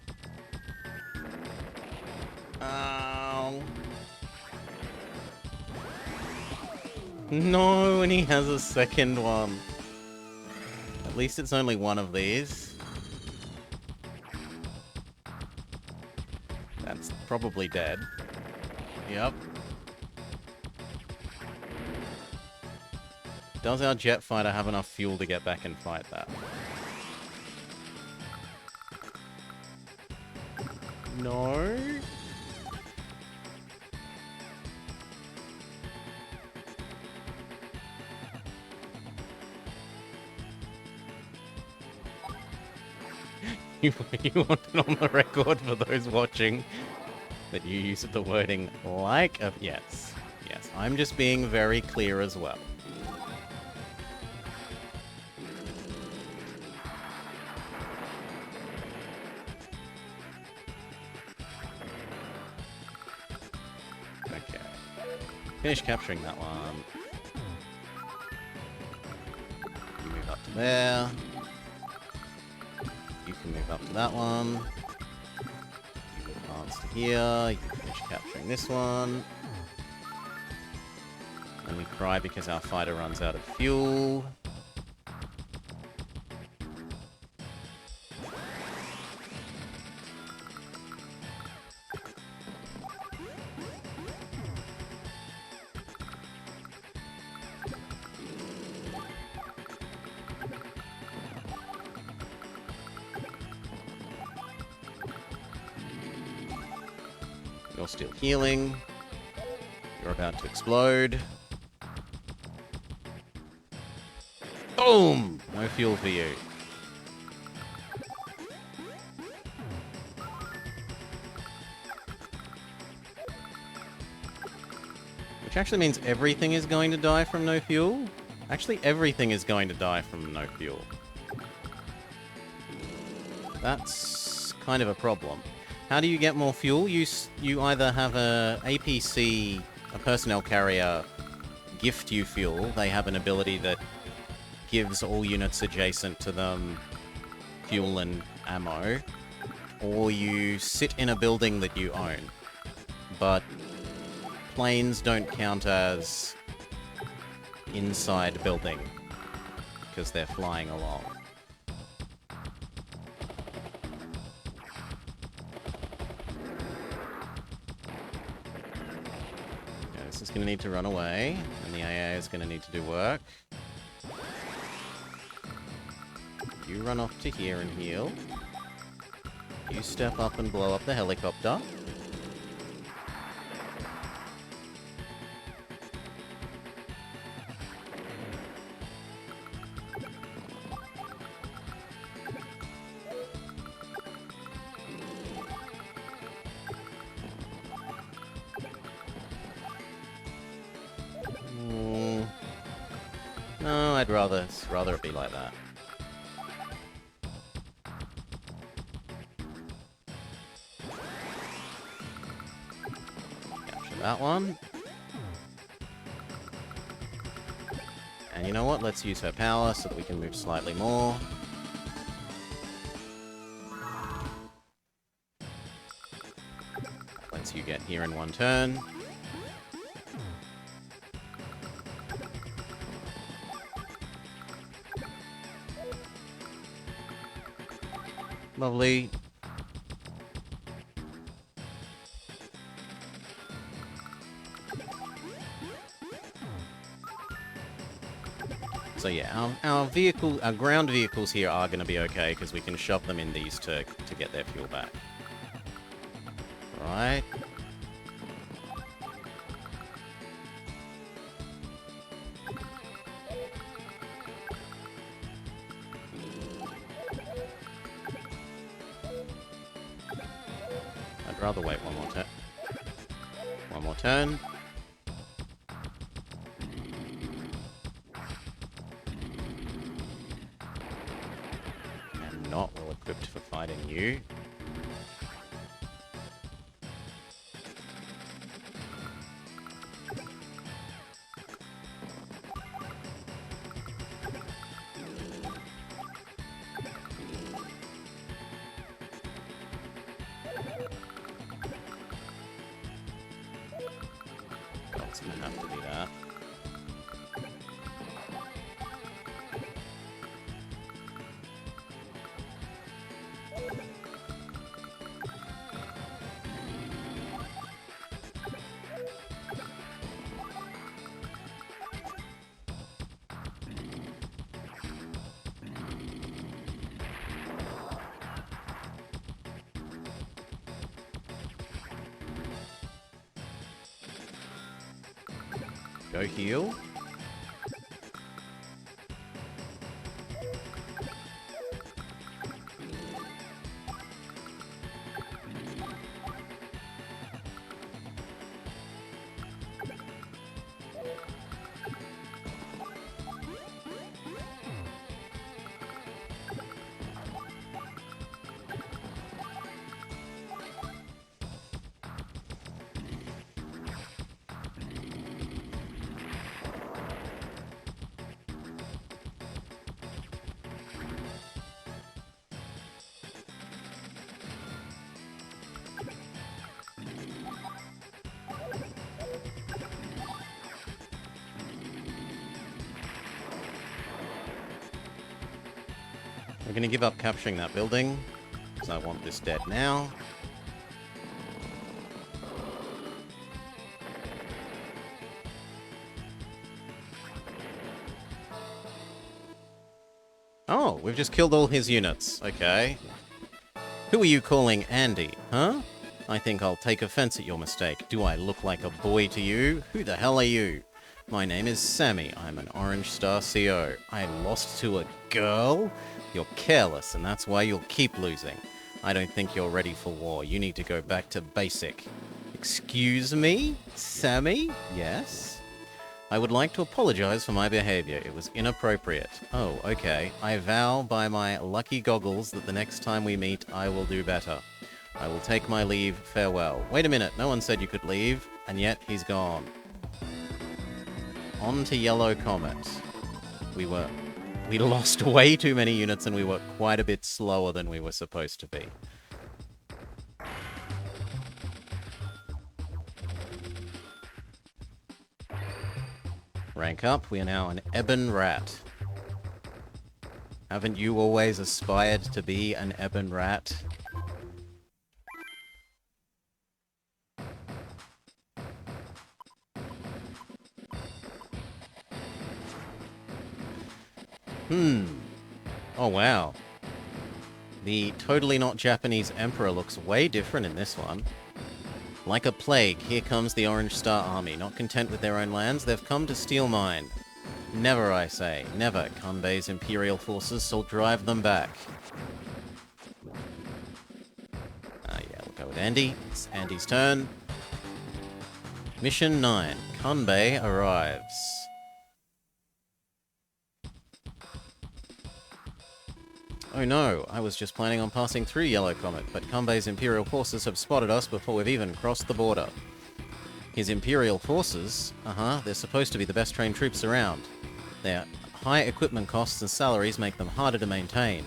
S1: Ow. No, and he has a second one. At least it's only one of these. That's probably dead. Yep. Does our jet fighter have enough fuel to get back and fight that? No. You want it on the record for those watching that you use the wording like a... Yes. Yes, I'm just being very clear as well. Okay. Finish capturing that one. You move up to there. You can move up to that one. You advance to here. You can finish capturing this one. And we cry because our fighter runs out of fuel. You're still healing. You're about to explode. Boom! No fuel for you. Which actually means everything is going to die from no fuel? Actually, everything is going to die from no fuel. That's kind of a problem. How do you get more fuel? You either have a APC, a personnel carrier, gift you fuel. They have an ability that gives all units adjacent to them fuel and ammo. Or you sit in a building that you own. But planes don't count as inside building because they're flying along. This is going to need to run away, and the AA is going to need to do work. You run off to here and heal. You step up and blow up the helicopter. No, I'd rather it be like that. Capture that one. And you know what? Let's use her power so that we can move slightly more. Lets you get here in one turn. Lovely. So yeah, our ground vehicles here are going to be okay because we can shove them in these to get their fuel back. Right. I'd rather wait one more turn. One more turn. And not well equipped for fighting you. It's gonna have to be that. Go heal. We're going to give up capturing that building, because I want this dead now. Oh, we've just killed all his units. Okay. Who are you calling Andy, huh? I think I'll take offense at your mistake. Do I look like a boy to you? Who the hell are you? My name is Sammy. I'm an Orange Star CO. I lost to a girl? You're careless, and that's why you'll keep losing. I don't think you're ready for war. You need to go back to basic. Excuse me? Sammy? Yes? I would like to apologize for my behavior. It was inappropriate. Oh, okay. I vow by my lucky goggles that the next time we meet, I will do better. I will take my leave. Farewell. Wait a minute. No one said you could leave, and yet he's gone. On to Yellow Comet. We lost way too many units and we were quite a bit slower than we were supposed to be. Rank up, we are now an Ebon Rat. Haven't you always aspired to be an Ebon Rat? Oh, wow. The totally not Japanese Emperor looks way different in this one. Like a plague, here comes the Orange Star Army. Not content with their own lands, they've come to steal mine. Never, I say. Never. Kanbei's Imperial forces shall drive them back. Yeah, we'll go with Andy. It's Andy's turn. Mission 9. Kanbei arrives. Oh no, I was just planning on passing through Yellow Comet, but Kanbei's Imperial forces have spotted us before we've even crossed the border. His Imperial forces? They're supposed to be the best trained troops around. Their high equipment costs and salaries make them harder to maintain.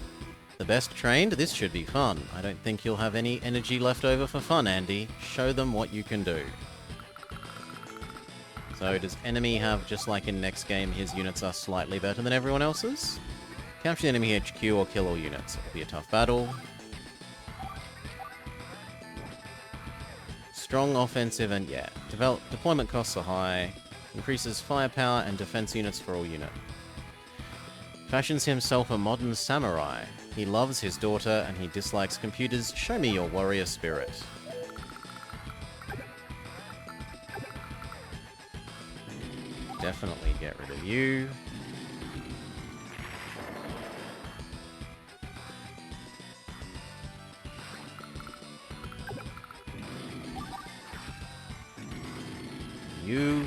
S1: The best trained? This should be fun. I don't think you'll have any energy left over for fun, Andy. Show them what you can do. So does enemy have, just like in next game, his units are slightly better than everyone else's? Capture the enemy HQ or kill all units. It'll be a tough battle. Strong offensive and yeah. Deployment costs are high. Increases firepower and defense units for all unit. Fashions himself a modern samurai. He loves his daughter and he dislikes computers. Show me your warrior spirit. Definitely get rid of you. You.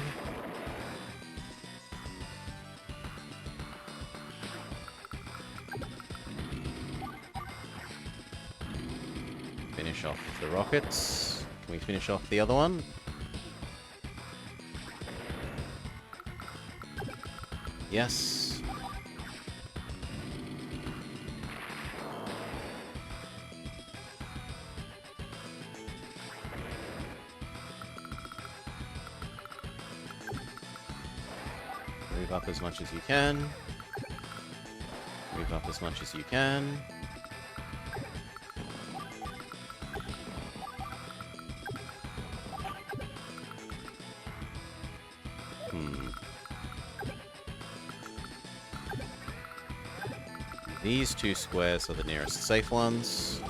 S1: Finish off the rockets. Can we finish off the other one? Yes. Move up as much as you can. Move up as much as you can. These two squares are the nearest safe ones.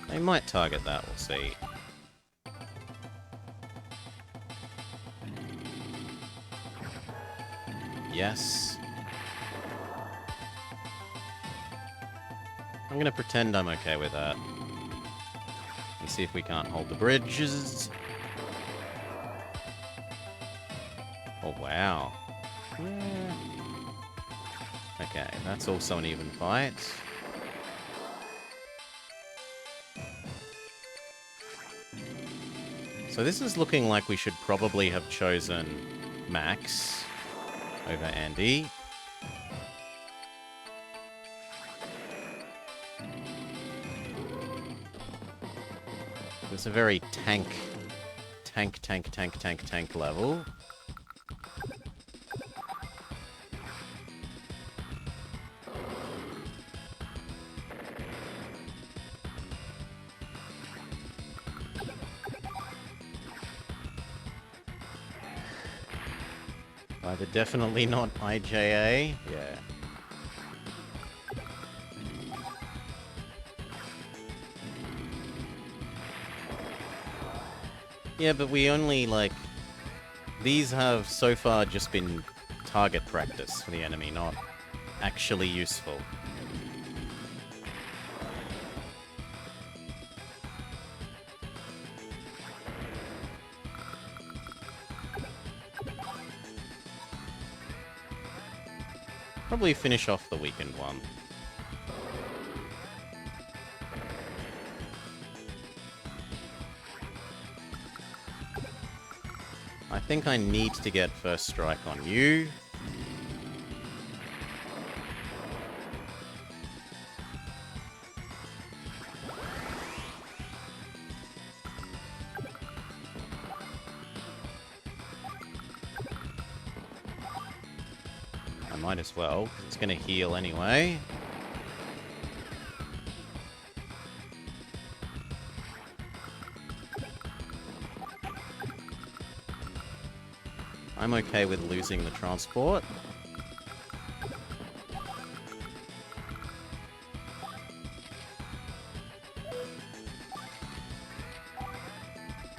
S1: They might target that, we'll see. Yes. I'm gonna pretend I'm okay with that. And see if we can't hold the bridges. Oh, wow. Okay, that's also an even fight. So this is looking like we should probably have chosen Max over Andy. It's a very tank level. Either definitely not IJA. Yeah. Yeah, but we only, like... These have so far just been target practice for the enemy, not actually useful. Probably finish off the weakened one. I think I need to get first strike on you. I might as well. It's going to heal anyway. I'm okay with losing the transport.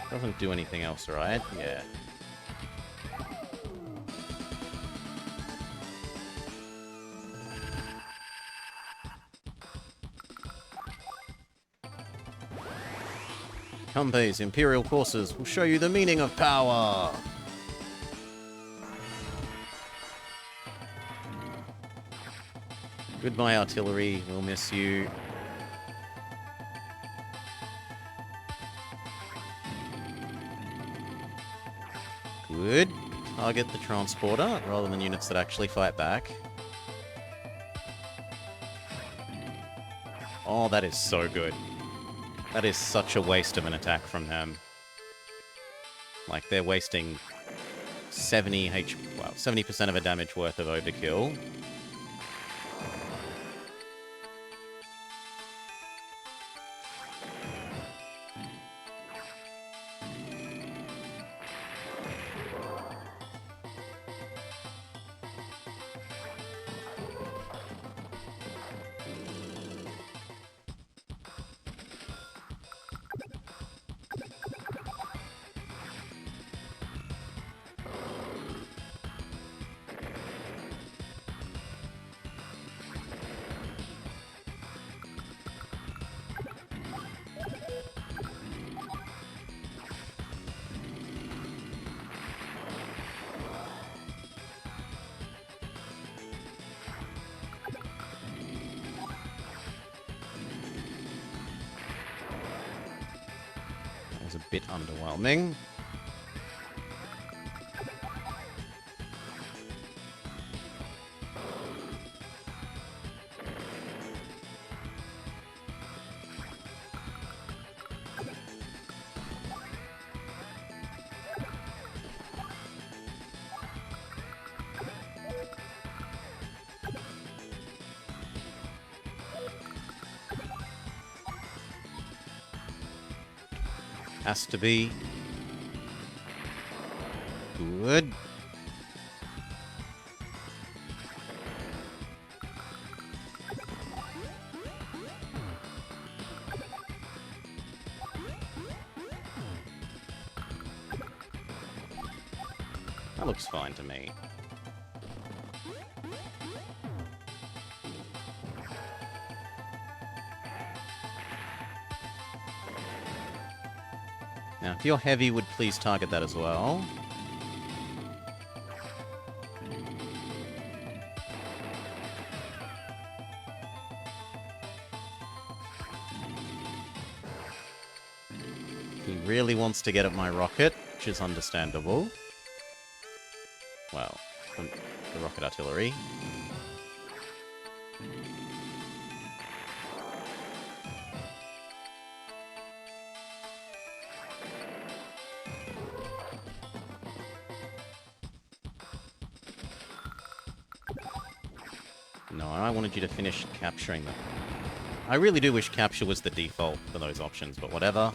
S1: Doesn't do anything else, right? Yeah. Kanbei's Imperial forces will show you the meaning of power! Goodbye, artillery. We'll miss you. Good. Target the transporter rather than units that actually fight back. Oh, that is so good. That is such a waste of an attack from them. Like, they're wasting 70% of a damage worth of overkill. Was a bit underwhelming. Has to be. Good. That looks fine to me. Now, if you're heavy, would please target that as well. He really wants to get at my rocket, which is understandable. Well, the rocket artillery. No, I wanted you to finish capturing them. I really do wish capture was the default for those options, but whatever.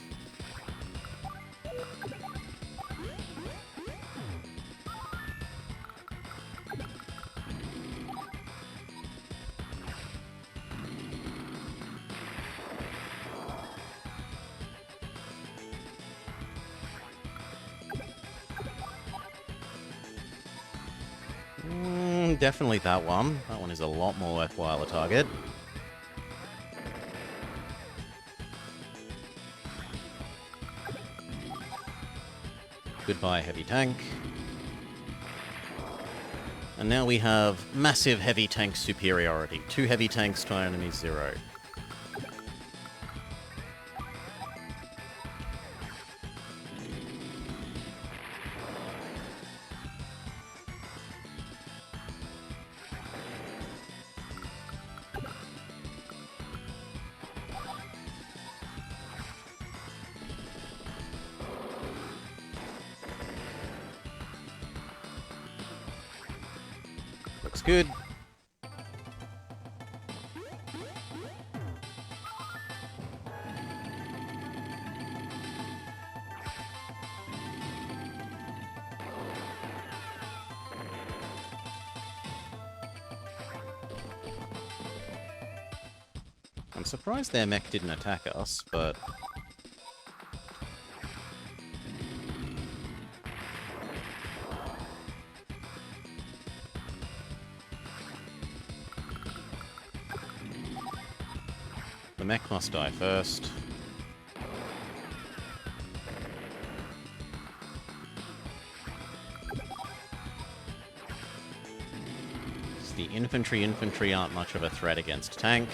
S1: Definitely that one. That one is a lot more worthwhile a target. Goodbye, heavy tank. And now we have massive heavy tank superiority. 2 heavy tanks to our enemy 0. Looks good. I'm surprised their mech didn't attack us, but... the mech must die first. The infantry aren't much of a threat against tank.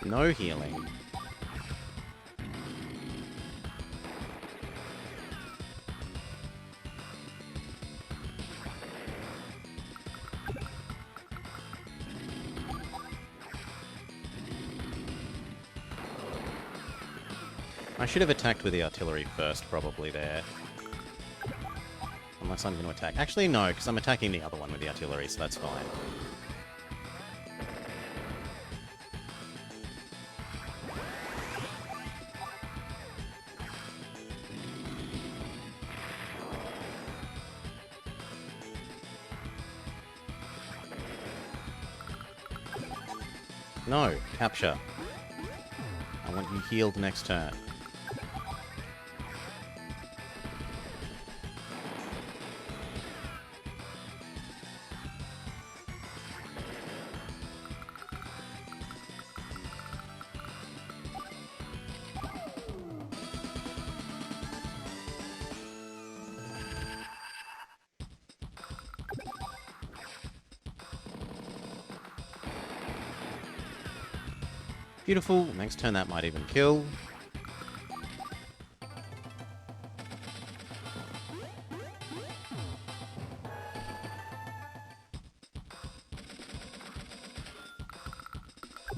S1: No healing. I should have attacked with the artillery first, probably, there. Unless I'm going to attack. Actually, no, because I'm attacking the other one with the artillery, so that's fine. No, capture. I want you healed next turn. Beautiful. Next turn that might even kill.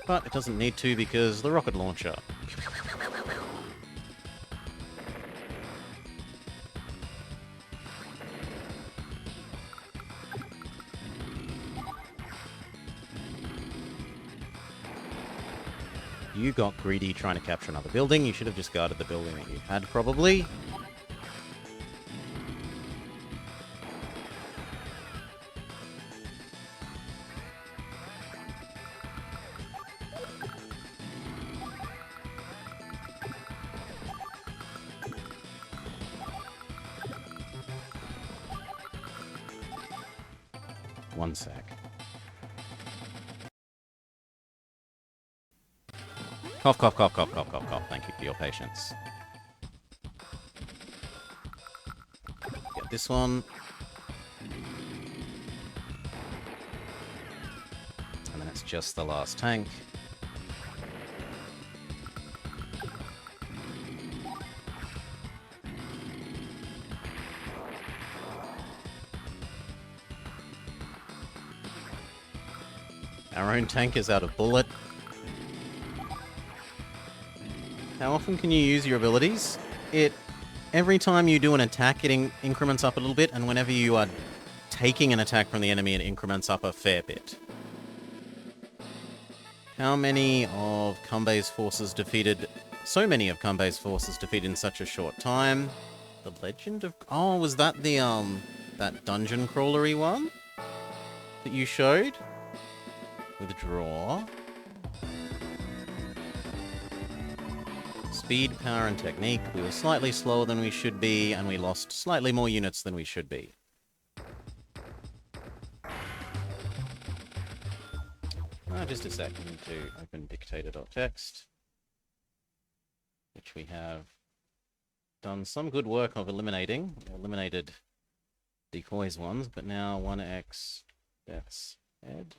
S1: But it doesn't need to because the rocket launcher. You got greedy trying to capture another building. You should have just guarded the building that you had, probably. One sec. Cough, cough, cough, cough, cough, cough, cough. Thank you for your patience. Get this one. And then it's just the last tank. Our own tank is out of bullet. How often can you use your abilities? Every time you do an attack, it increments up a little bit, and whenever you are taking an attack from the enemy, it increments up a fair bit. How many of Kanbei's forces defeated... So many of Kanbei's forces defeated in such a short time. The Legend of... Oh, was that the, that dungeon crawlery one? That you showed? Withdraw. Speed, power, and technique. We were slightly slower than we should be, and we lost slightly more units than we should be. Just a second to open dictator.txt, which we have done some good work of eliminating. We eliminated decoys ones, but now 1x deaths head.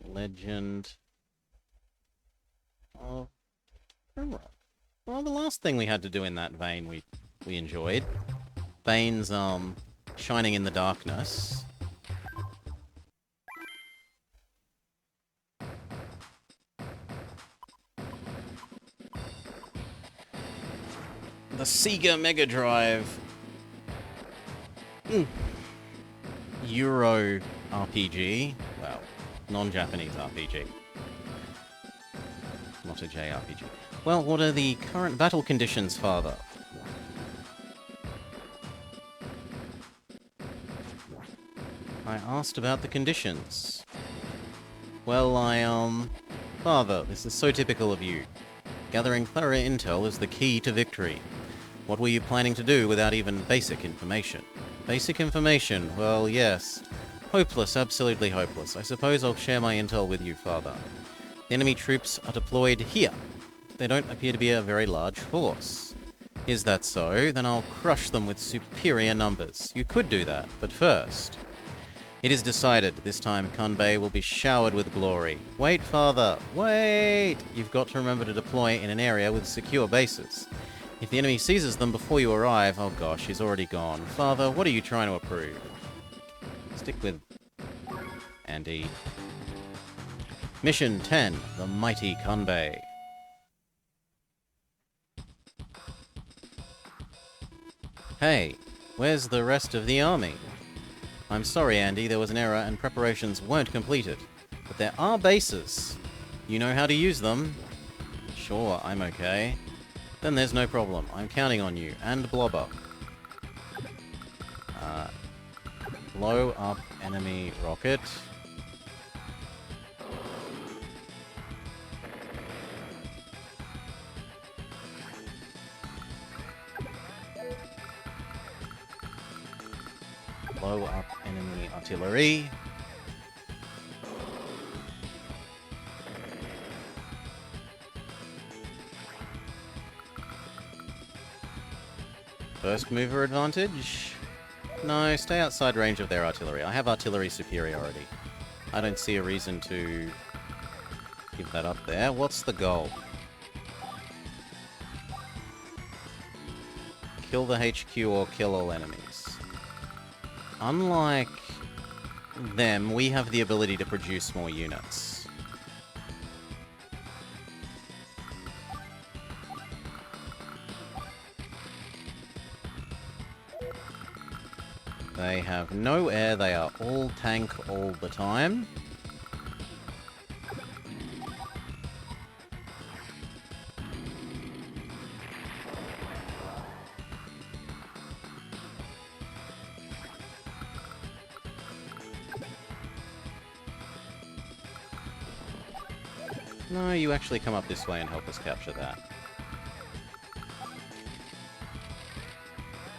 S1: Legend of Grimrock. Well, the last thing we had to do in that vein we enjoyed. Bane's shining in the darkness. The Sega Mega Drive Euro RPG. Well, non-Japanese RPG. Not a JRPG. Well, what are the current battle conditions, Father? I asked about the conditions. Well, Father, this is so typical of you. Gathering thorough intel is the key to victory. What were you planning to do without even basic information? Basic information? Well, yes. Hopeless, absolutely hopeless. I suppose I'll share my intel with you, Father. The enemy troops are deployed here. They don't appear to be a very large force. Is that so? Then I'll crush them with superior numbers. You could do that, but first, It is decided. This time, Kanbei will be showered with glory. Wait, father! Wait! You've got to remember to deploy in an area with secure bases. If the enemy seizes them before you arrive... Oh gosh, he's already gone. Father, what are you trying to approve? Stick with Andy. Mission 10, the mighty Kanbei. Hey, where's the rest of the army? I'm sorry, Andy, there was an error and preparations weren't completed. But there are bases. You know how to use them? Sure, I'm okay. Then there's no problem. I'm counting on you. And Blobber. Blow up enemy rocket. Blow up enemy artillery. First mover advantage? No, stay outside range of their artillery. I have artillery superiority. I don't see a reason to give that up there. What's the goal? Kill the HQ or kill all enemies. Unlike them, we have the ability to produce more units. They have no air, they are all tank all the time. No, you actually come up this way and help us capture that.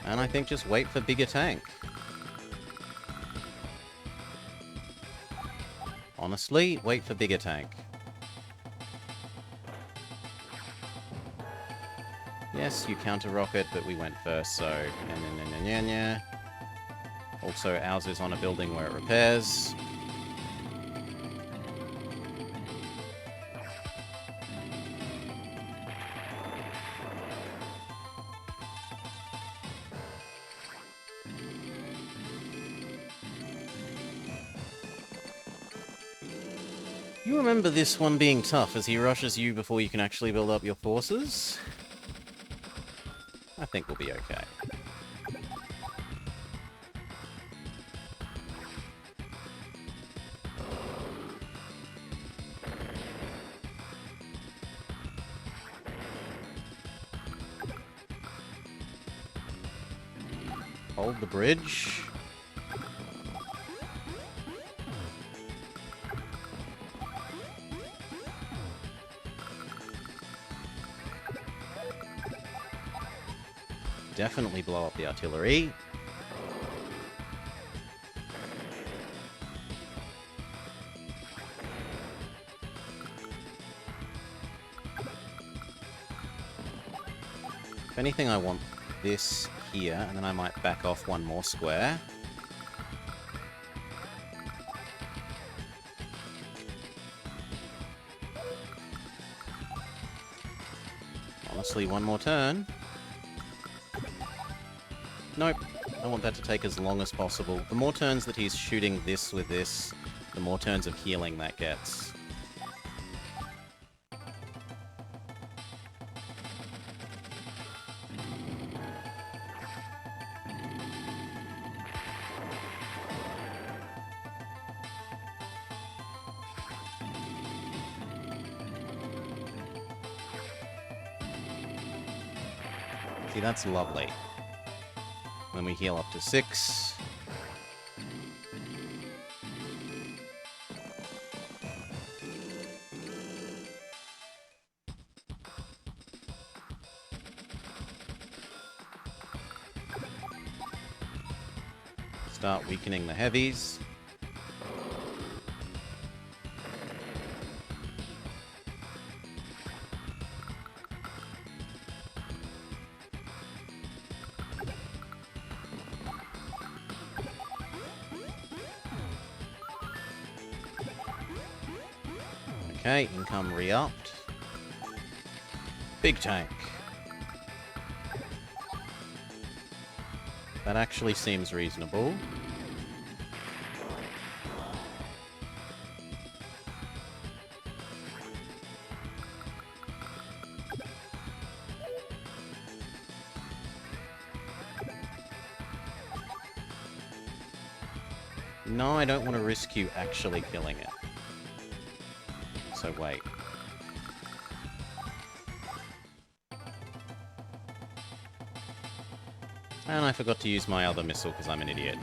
S1: And I think just wait for bigger tank. Honestly, wait for bigger tank. Yes, you counter rocket, but we went first, so... Also, ours is on a building where it repairs. You remember this one being tough as he rushes you before you can actually build up your forces? I think we'll be okay. Hold the bridge. Definitely blow up the artillery. If anything, I want this here, and then I might back off one more square. Honestly, one more turn. Nope. I want that to take as long as possible. The more turns that he's shooting this with this, the more turns of healing that gets. See, that's lovely. When we heal up to 6. Start weakening the heavies. Okay, income re-upped. Big tank. That actually seems reasonable. No, I don't want to risk you actually killing it. So wait. And I forgot to use my other missile because I'm an idiot.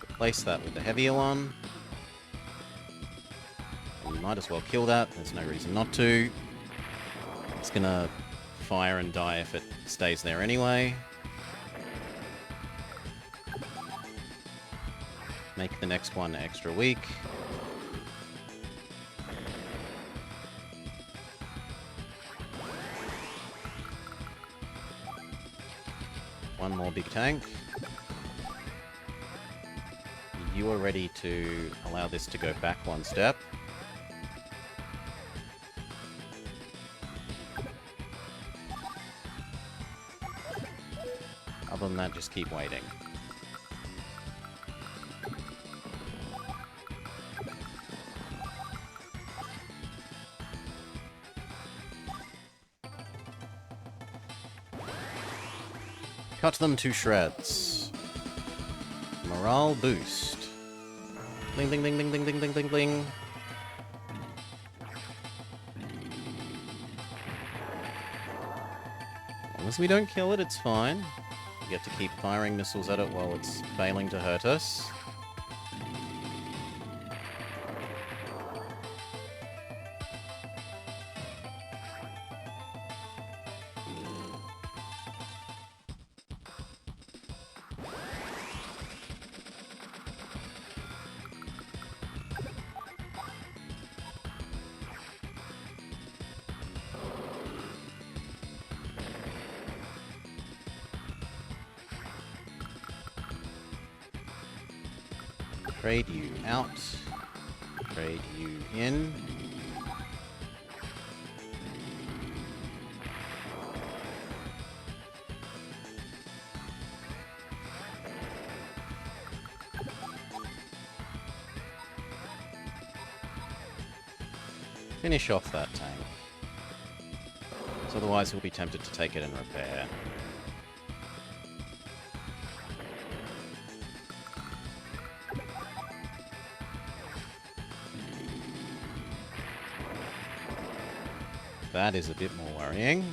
S1: Replace that with the heavier one. And you might as well kill that. There's no reason not to. It's gonna fire and die if it stays there anyway. Make the next one extra weak. One more big tank. You are ready to allow this to go back one step. Other than that, just keep waiting. Cut them to shreds. Morale boost. Bling, bling, bling, bling, bling, bling, bling, bling, bling. As long as we don't kill it, it's fine. We get to keep firing missiles at it while it's failing to hurt us. Trade you out. Trade you in. Finish off that tank. So otherwise we'll be tempted to take it and repair. That is a bit more worrying.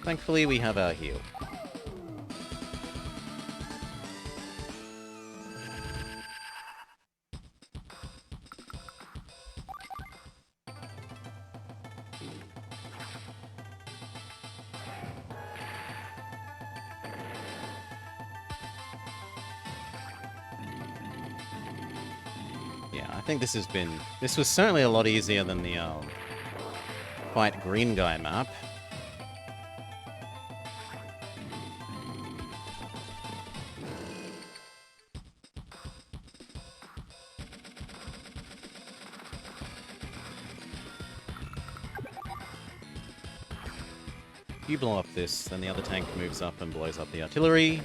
S1: Thankfully, we have our heal. Yeah, I think this was certainly a lot easier than the Fight Green Guy map. You blow up this, then the other tank moves up and blows up the artillery.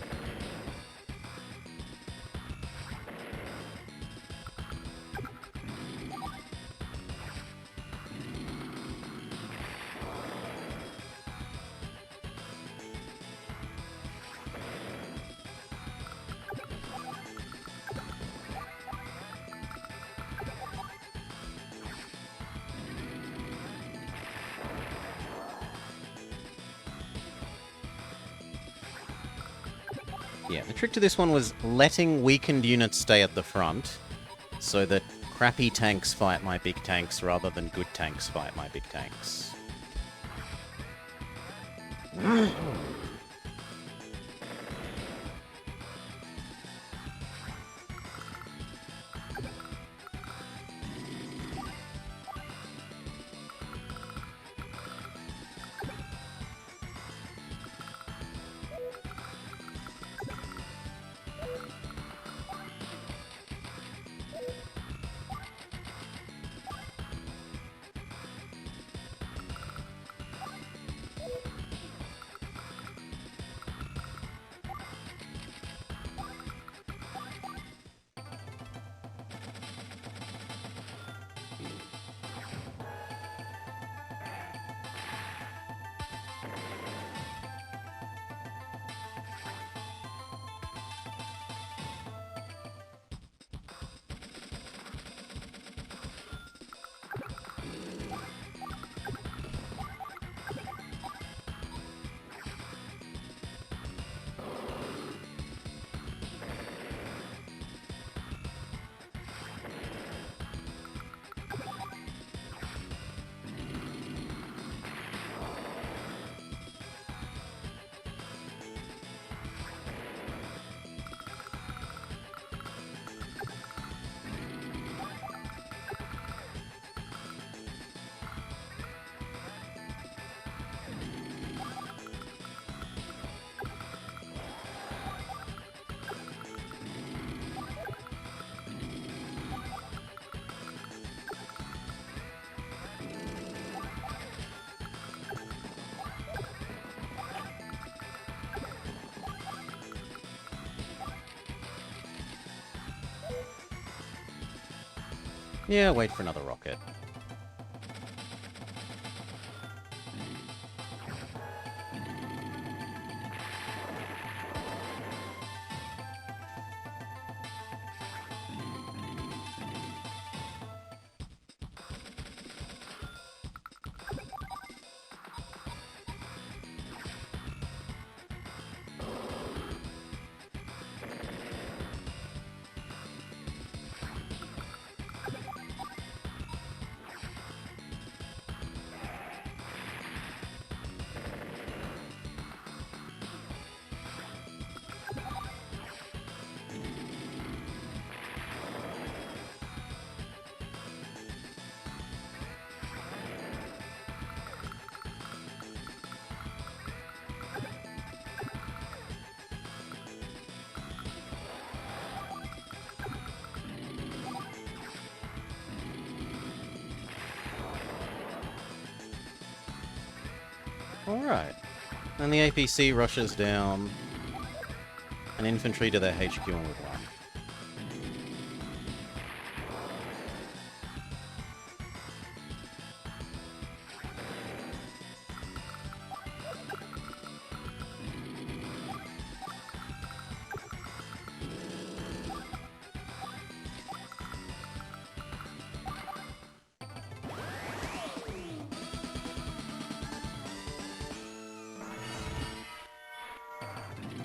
S1: Yeah, the trick to this one was letting weakened units stay at the front so that crappy tanks fight my big tanks rather than good tanks fight my big tanks. Yeah, wait for another rocket. Alright. And the APC rushes down an infantry to their HQ and with one.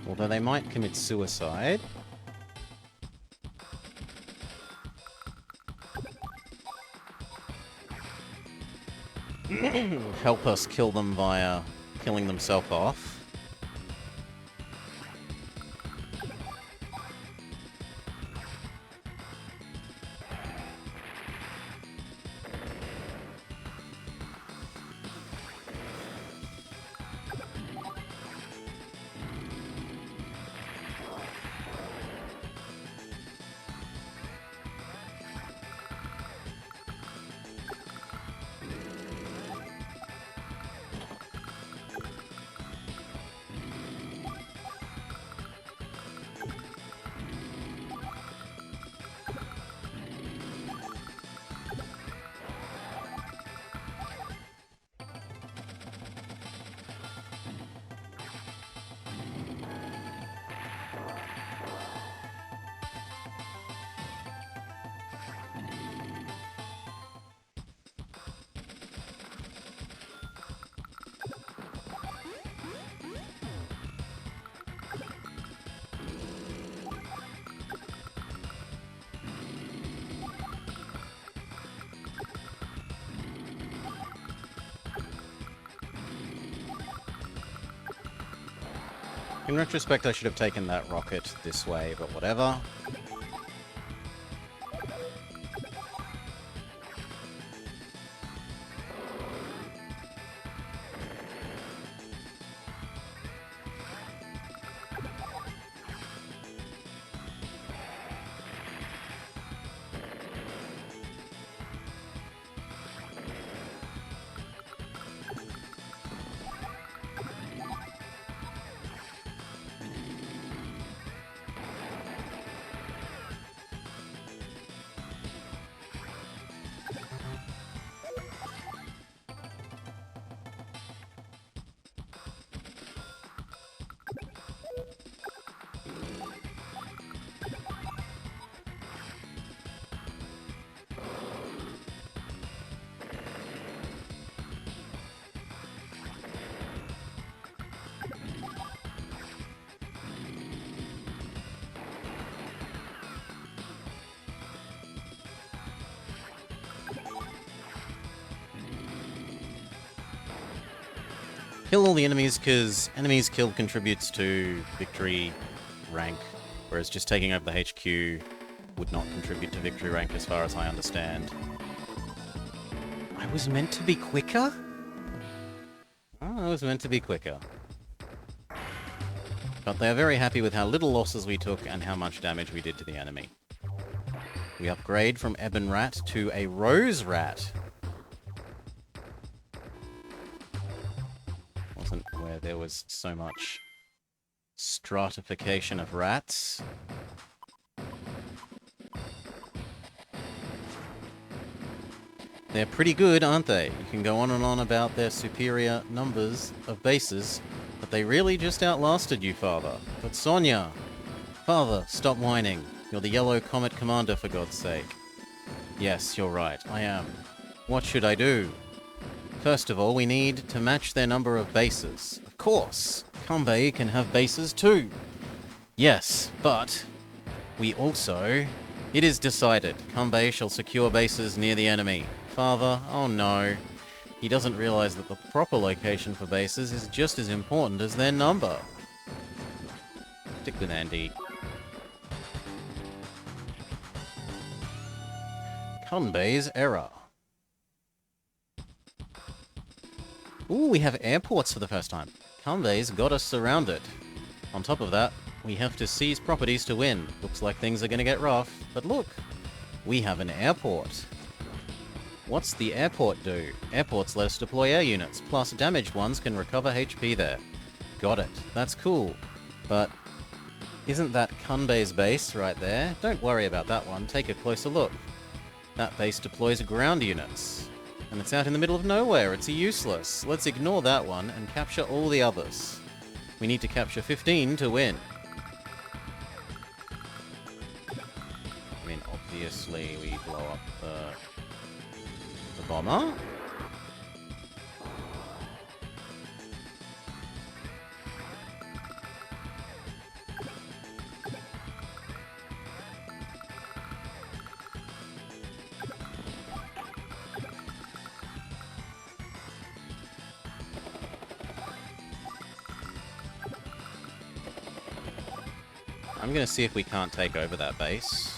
S1: Although they might commit suicide. Help us kill them via killing themselves off. In retrospect, I should have taken that rocket this way, but whatever. Kill all the enemies, because enemies killed contributes to victory rank, whereas just taking over the HQ would not contribute to victory rank as far as I understand. I was meant to be quicker? Oh, I was meant to be quicker. But they are very happy with how little losses we took and how much damage we did to the enemy. We upgrade from Ebon Rat to a Rose Rat. Wasn't where there was so much stratification of rats. They're pretty good, aren't they? You can go on and on about their superior numbers of bases, but they really just outlasted you, Father. But Sonia! Father, stop whining. You're the Yellow Comet Commander, for God's sake. Yes, you're right, I am. What should I do? First of all, we need to match their number of bases. Of course, Kanbei can have bases too. Yes, but we also... It is decided. Kanbei shall secure bases near the enemy. Father, oh no. He doesn't realize that the proper location for bases is just as important as their number. Stick with Andy. Kanbei's error. Ooh, we have airports for the first time. Kanbei's got us surrounded. On top of that, we have to seize properties to win. Looks like things are gonna get rough. But look, we have an airport. What's the airport do? Airports let us deploy air units, plus damaged ones can recover HP there. Got it. That's cool. But isn't that Kanbei's base right there? Don't worry about that one. Take a closer look. That base deploys ground units. And it's out in the middle of nowhere. It's useless. Let's ignore that one and capture all the others. We need to capture 15 to win. I mean, obviously we blow up the bomber. I'm gonna see if we can't take over that base.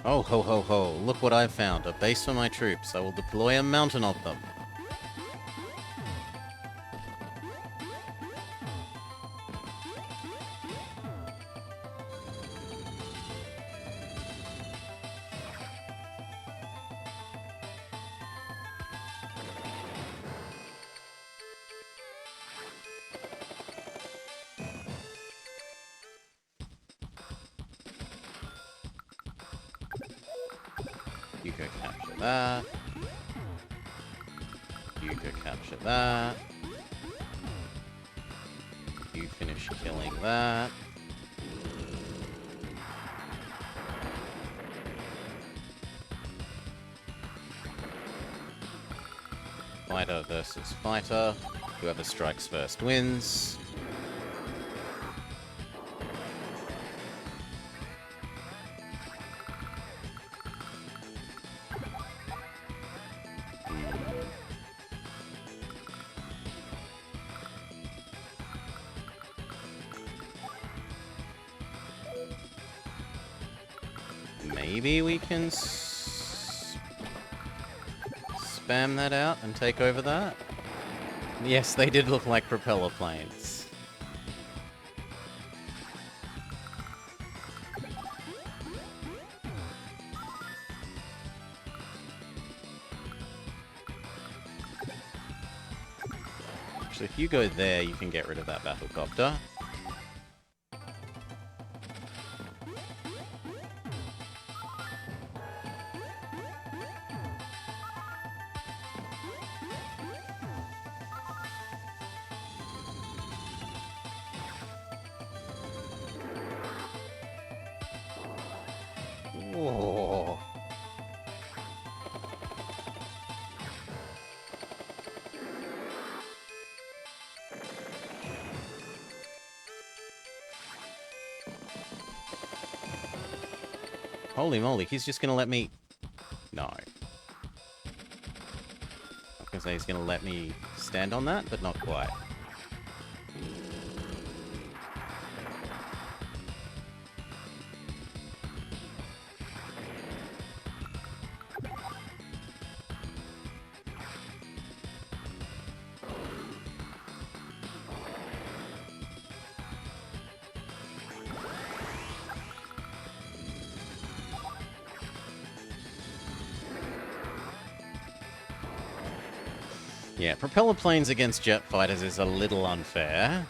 S1: Oh, ho, ho, ho. Look what I've found. A base for my troops. I will deploy a mountain of them. You go capture that. You go capture that. You finish killing that. Fighter versus fighter. Whoever strikes first wins. Maybe we can spam that out and take over that? Yes, they did look like propeller planes. Actually, if you go there, you can get rid of that battlecopter. Whoa. Holy moly, he's just gonna let me... No. I was gonna say he's gonna let me stand on that, but not quite. Yeah, propeller planes against jet fighters is a little unfair.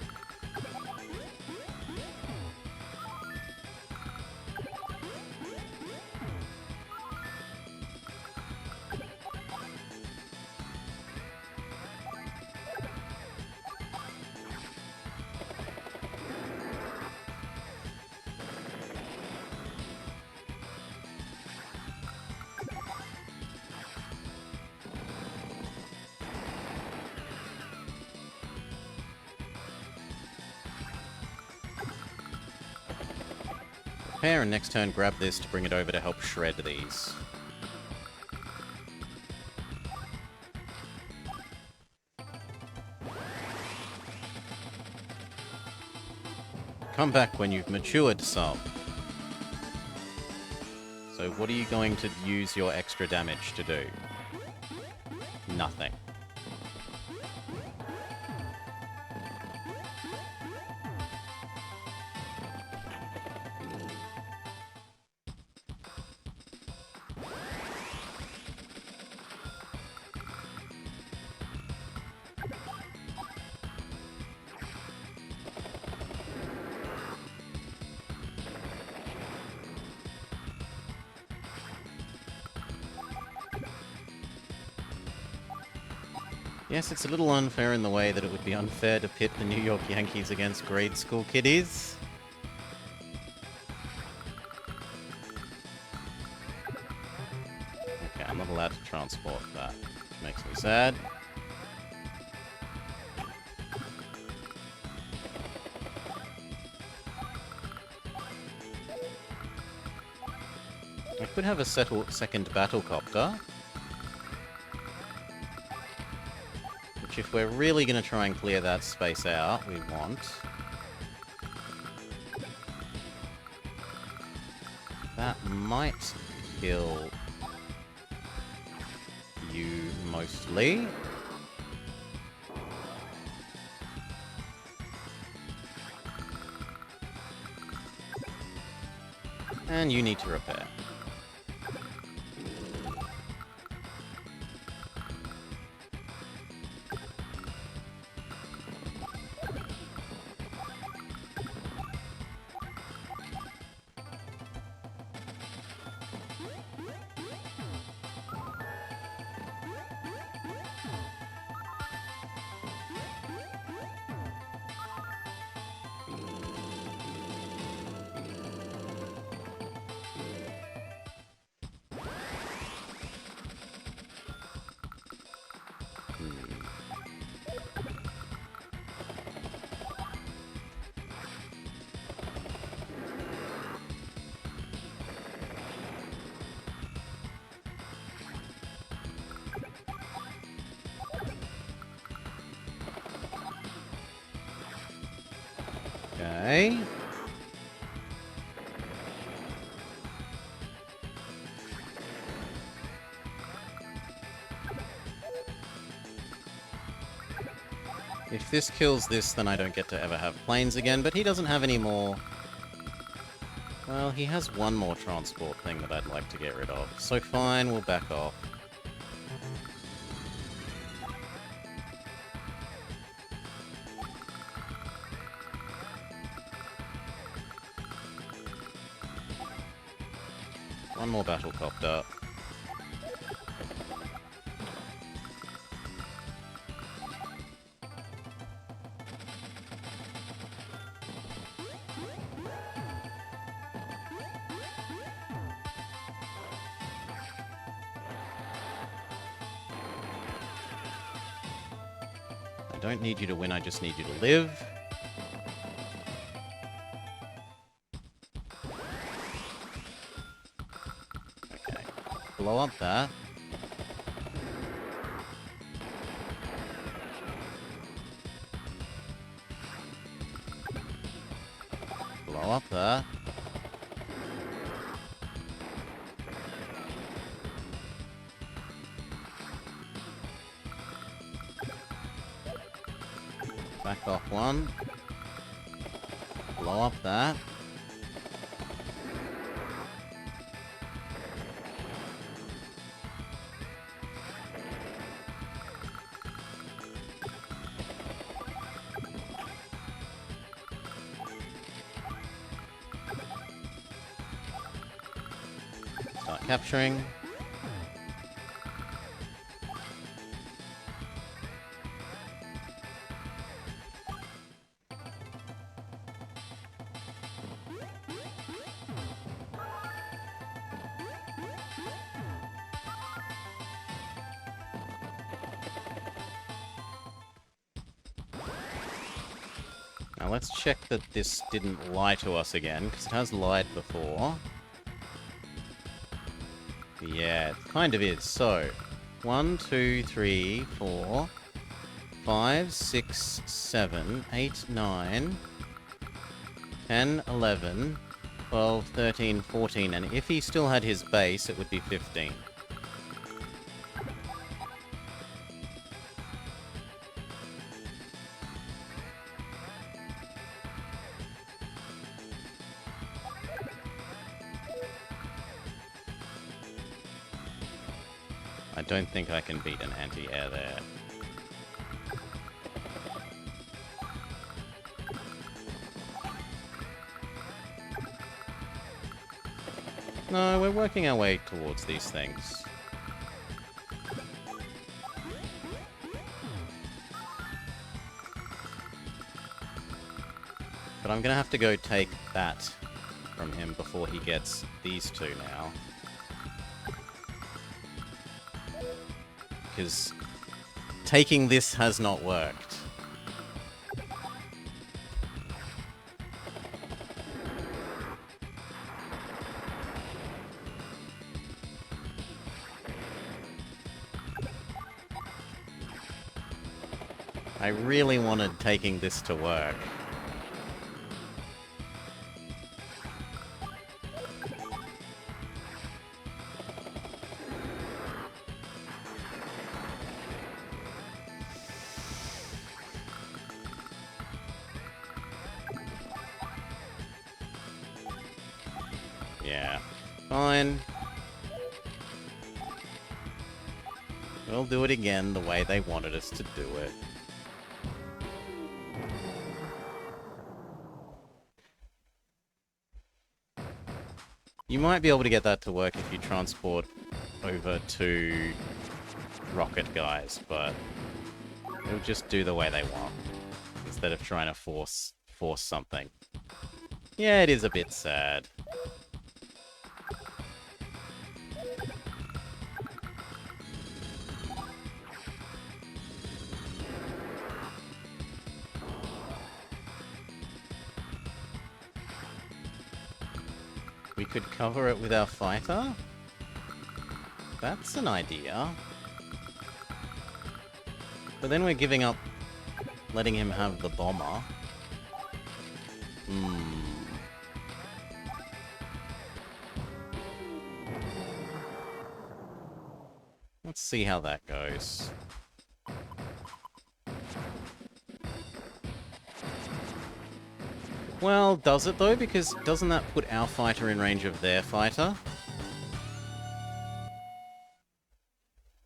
S1: Prepare and next turn grab this to bring it over to help shred these. Come back when you've matured some. So what are you going to use your extra damage to do? Nothing. Yes, it's a little unfair in the way that it would be unfair to pit the New York Yankees against grade school kiddies. Okay, I'm not allowed to transport that, which makes me sad. I could have a second battlecopter. If we're really going to try and clear that space out, we want... That might kill you mostly. And you need to repair. Okay. If this kills this, then I don't get to ever have planes again, but he doesn't have any more... Well, he has one more transport thing that I'd like to get rid of. So fine, we'll back off. One more battle copter. I don't need you to win, I just need you to live. Okay. Blow up that. Blow up that. Back off one. Blow up that. Start capturing. Now let's check that this didn't lie to us again, because it has lied before. Yeah, it kind of is. So, 1, 2, 3, 4, 5, 6, 7, 8, 9, 10, 11, 12, 13, 14, and if he still had his base, it would be 15. I don't think I can beat an anti-air there. No, we're working our way towards these things. But I'm gonna have to go take that from him before he gets these two now. Because taking this has not worked. I really wanted taking this to work. Yeah. Fine. We'll do it again the way they wanted us to do it. You might be able to get that to work if you transport over to rocket guys, but it'll just do the way they want, instead of trying to force something. Yeah, it is a bit sad. We could cover it with our fighter? That's an idea. But then we're giving up letting him have the bomber. Let's see how that goes. Well, does it though? Because doesn't that put our fighter in range of their fighter?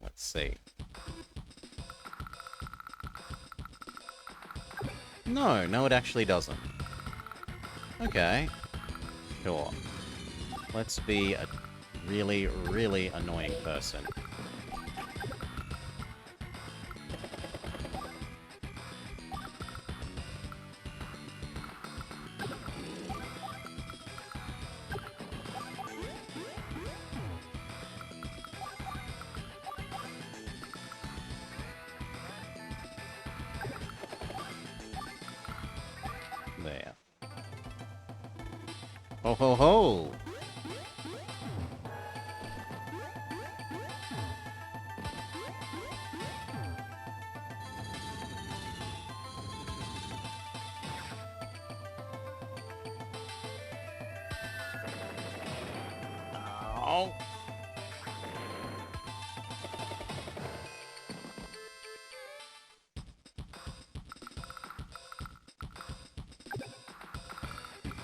S1: Let's see. No, it actually doesn't. Okay. Sure. Let's be a really, really annoying person. There. Ho ho ho! Ow.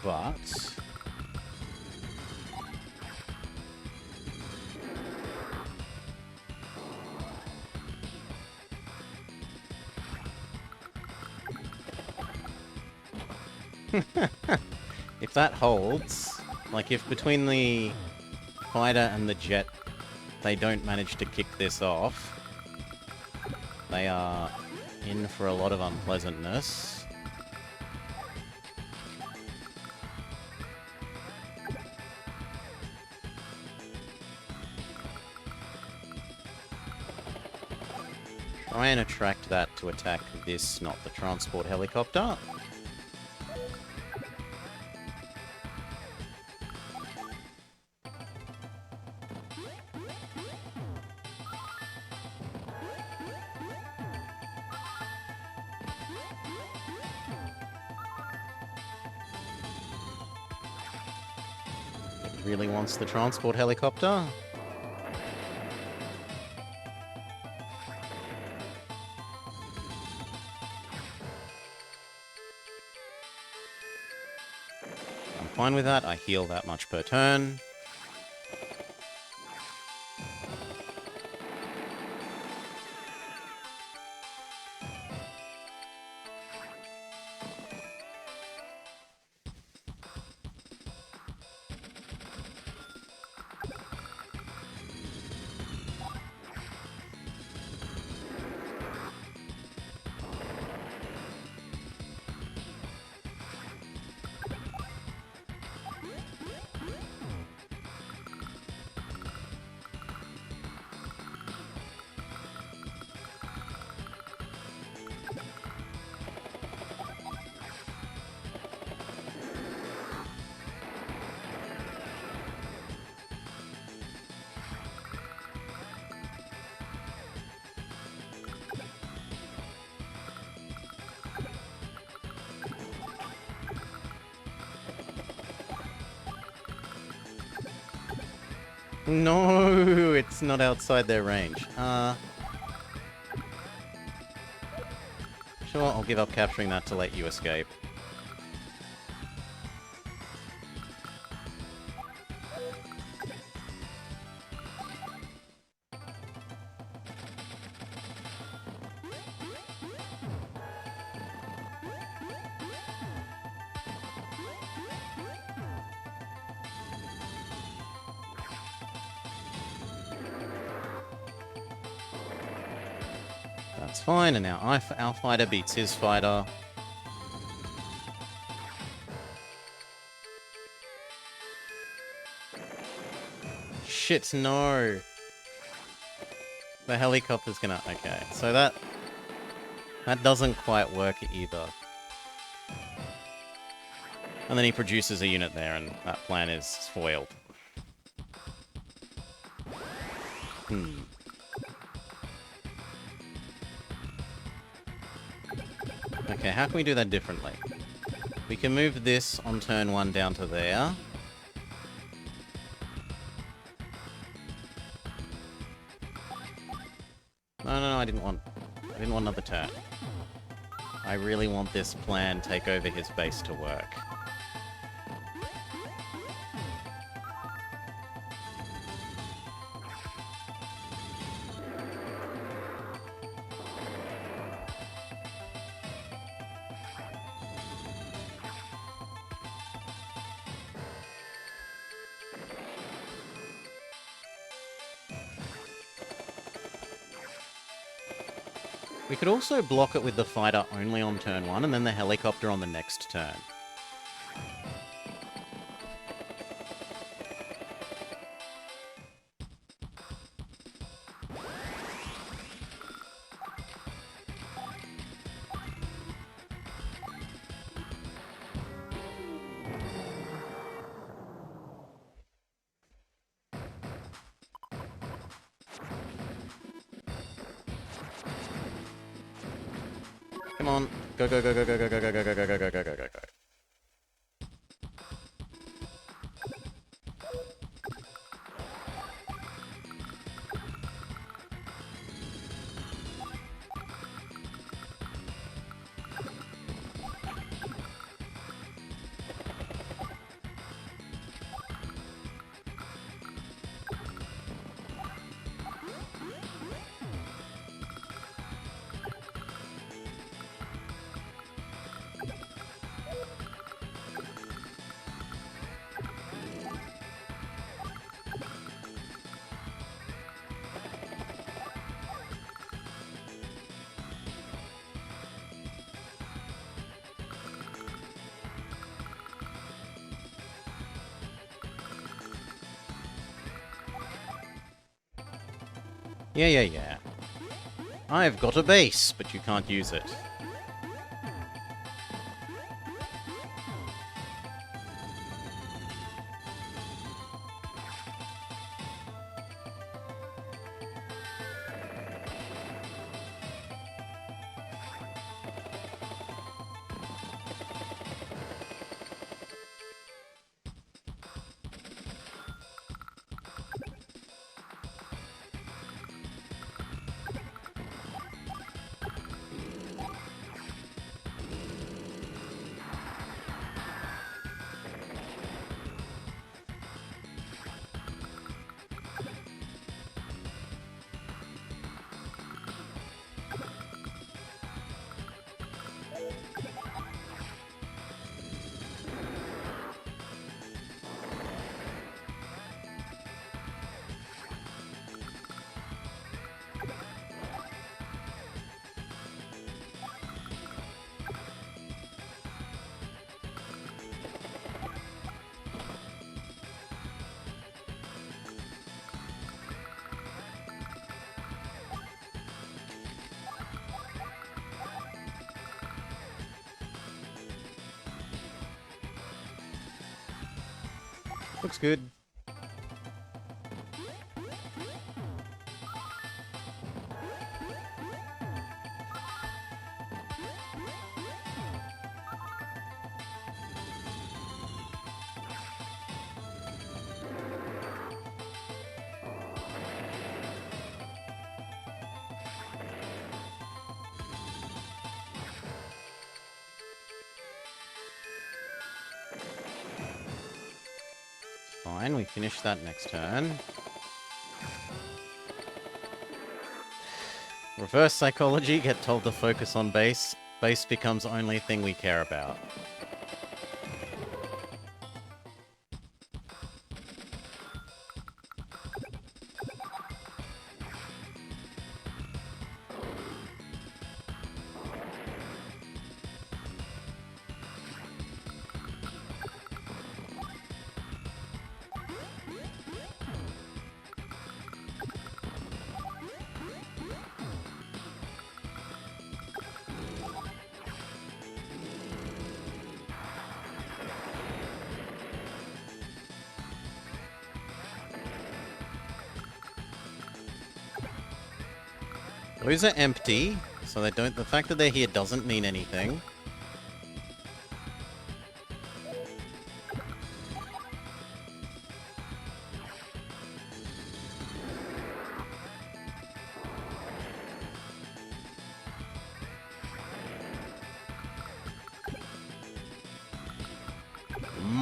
S1: But... if that holds, like if between the fighter and the jet they don't manage to kick this off, they are in for a lot of unpleasantness. Try and attract that to attack this, not the transport helicopter. It really wants the transport helicopter. I'm fine with that. I heal that much per turn. No, it's not outside their range. Sure, I'll give up capturing that to let you escape. That's fine, and now our fighter beats his fighter. Shit, no! The helicopter's gonna... Okay, so that doesn't quite work either. And then he produces a unit there, and that plan is foiled. Okay, how can we do that differently? We can move this on turn 1 down to there. No, I didn't want another turn. I really want this plan take over his base to work. We could also block it with the fighter only on turn 1 and then the helicopter on the next turn. Come on. Go, go, go, go, go, go, go, go, go, go, go, go, go, go, go, go, go. Yeah. I've got a base, but you can't use it. Looks good. Fine, we finish that next turn. Reverse psychology, get told to focus on base. Base becomes only thing we care about. Those are empty, so they don't. The fact that they're here doesn't mean anything.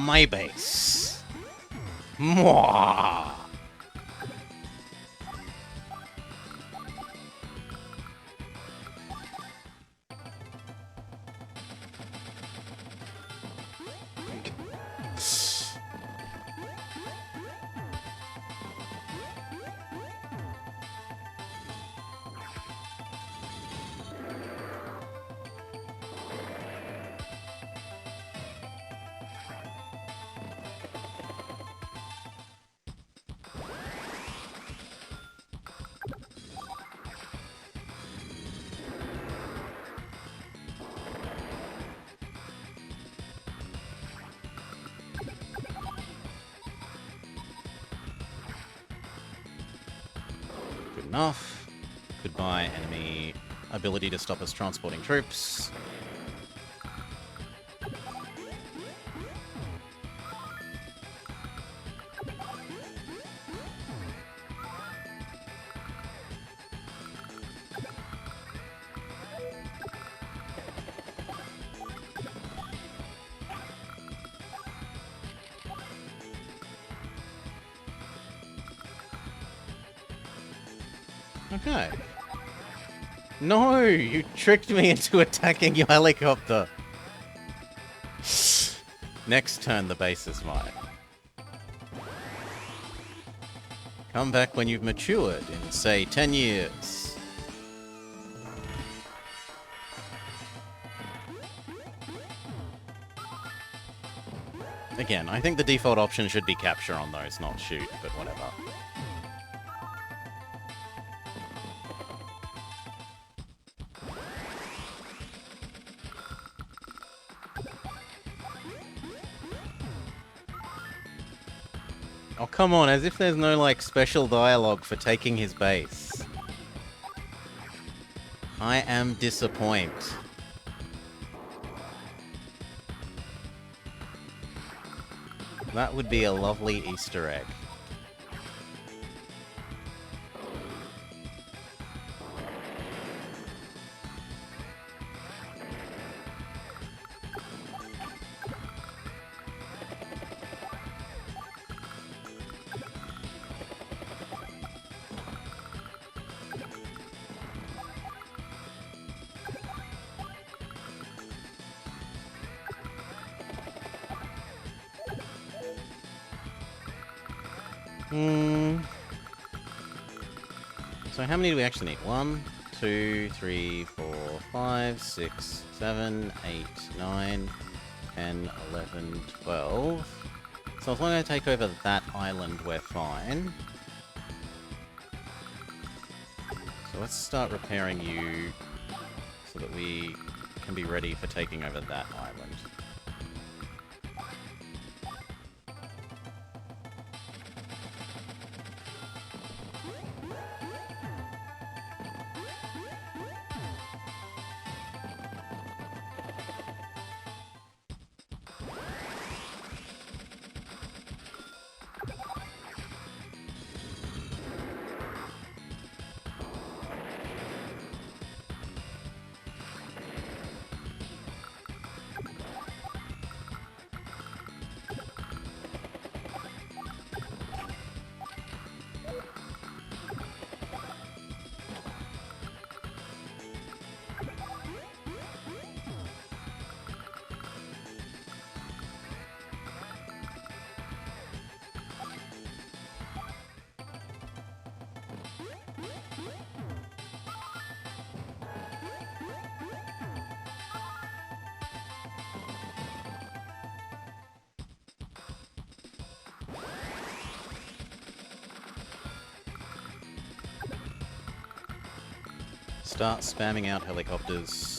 S1: my base. Mwah! Enough. Goodbye, enemy ability to stop us transporting troops. Okay. No, you tricked me into attacking your helicopter. Next turn, the base is mine. Come back when you've matured in, say, 10 years. Again, I think the default option should be capture on those, not shoot, but whatever. Oh, come on, as if there's no, like, special dialogue for taking his base. I am disappointed. That would be a lovely Easter egg. So how many do we actually need? 1, 2, 3, 4, 5, 6, 7, 8, 9, 10, 11, 12. So as long as I take over that island, we're fine. So let's start repairing you so that we can be ready for taking over that island. Start spamming out helicopters.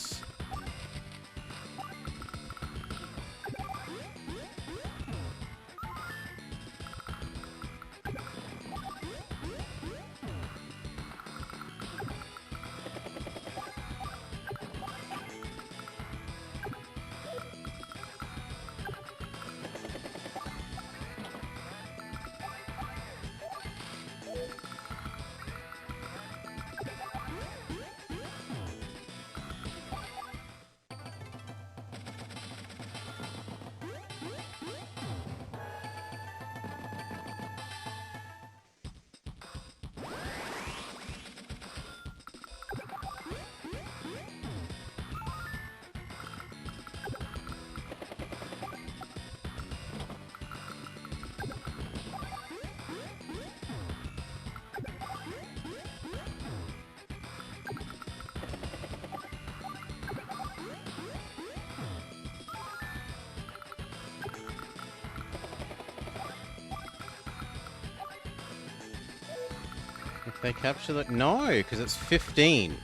S1: They capture the... No, because it's 15.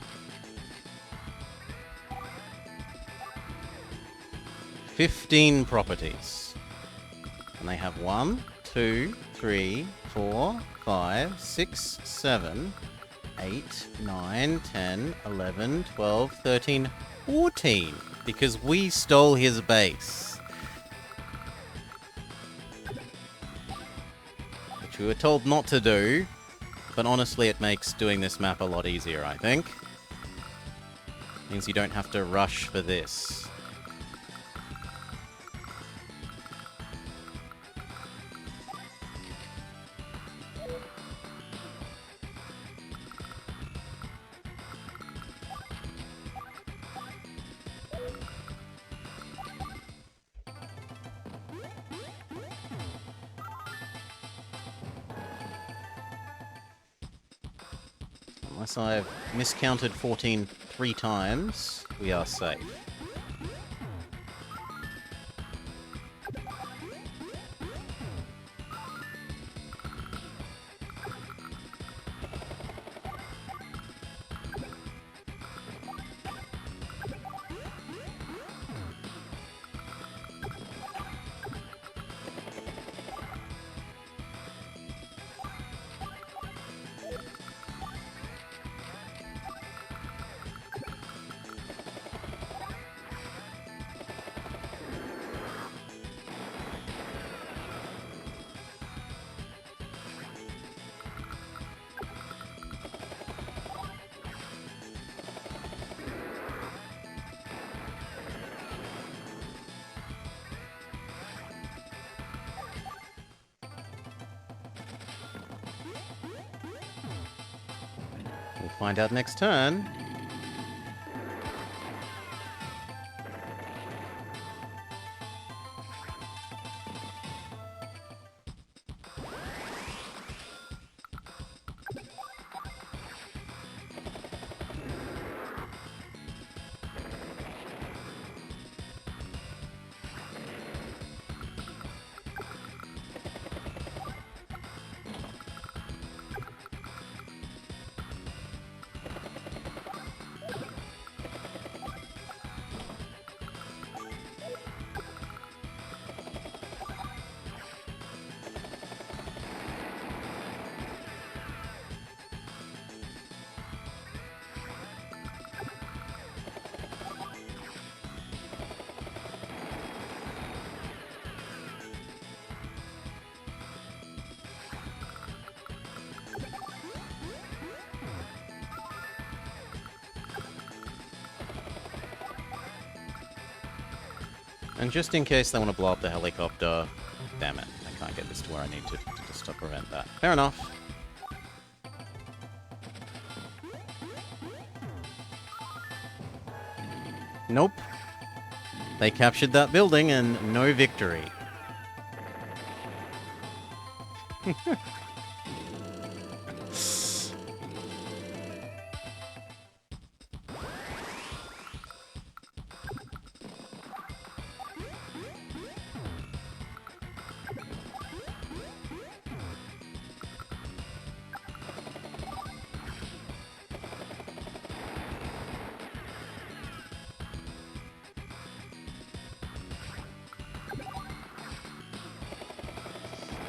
S1: 15 properties. And they have 1, 2, 3, 4, 5, 6, 7, 8, 9, 10, 11, 12, 13, 14. Because we stole his base. Which we were told not to do. But honestly, it makes doing this map a lot easier, I think. Means you don't have to rush for this. Unless I've miscounted 14 3 times, we are safe. We'll find out next turn. And just in case they want to blow up the helicopter... Damn it, I can't get this to where I need to just to prevent that. Fair enough. Nope. They captured that building and no victory.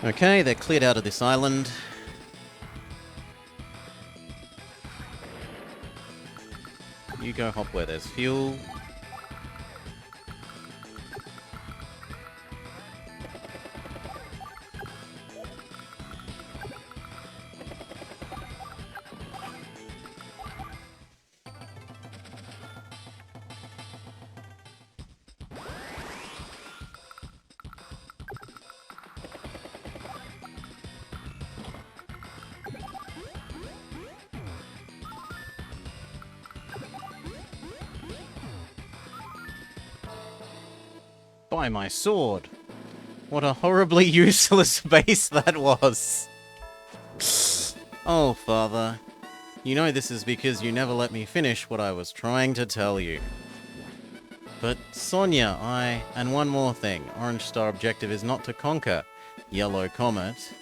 S1: Okay, they're cleared out of this island. You go hop where there's fuel. By my sword. What a horribly useless base that was. Oh, Father. You know this is because you never let me finish what I was trying to tell you. But, Sonia, and one more thing. Orange Star objective is not to conquer Yellow Comet.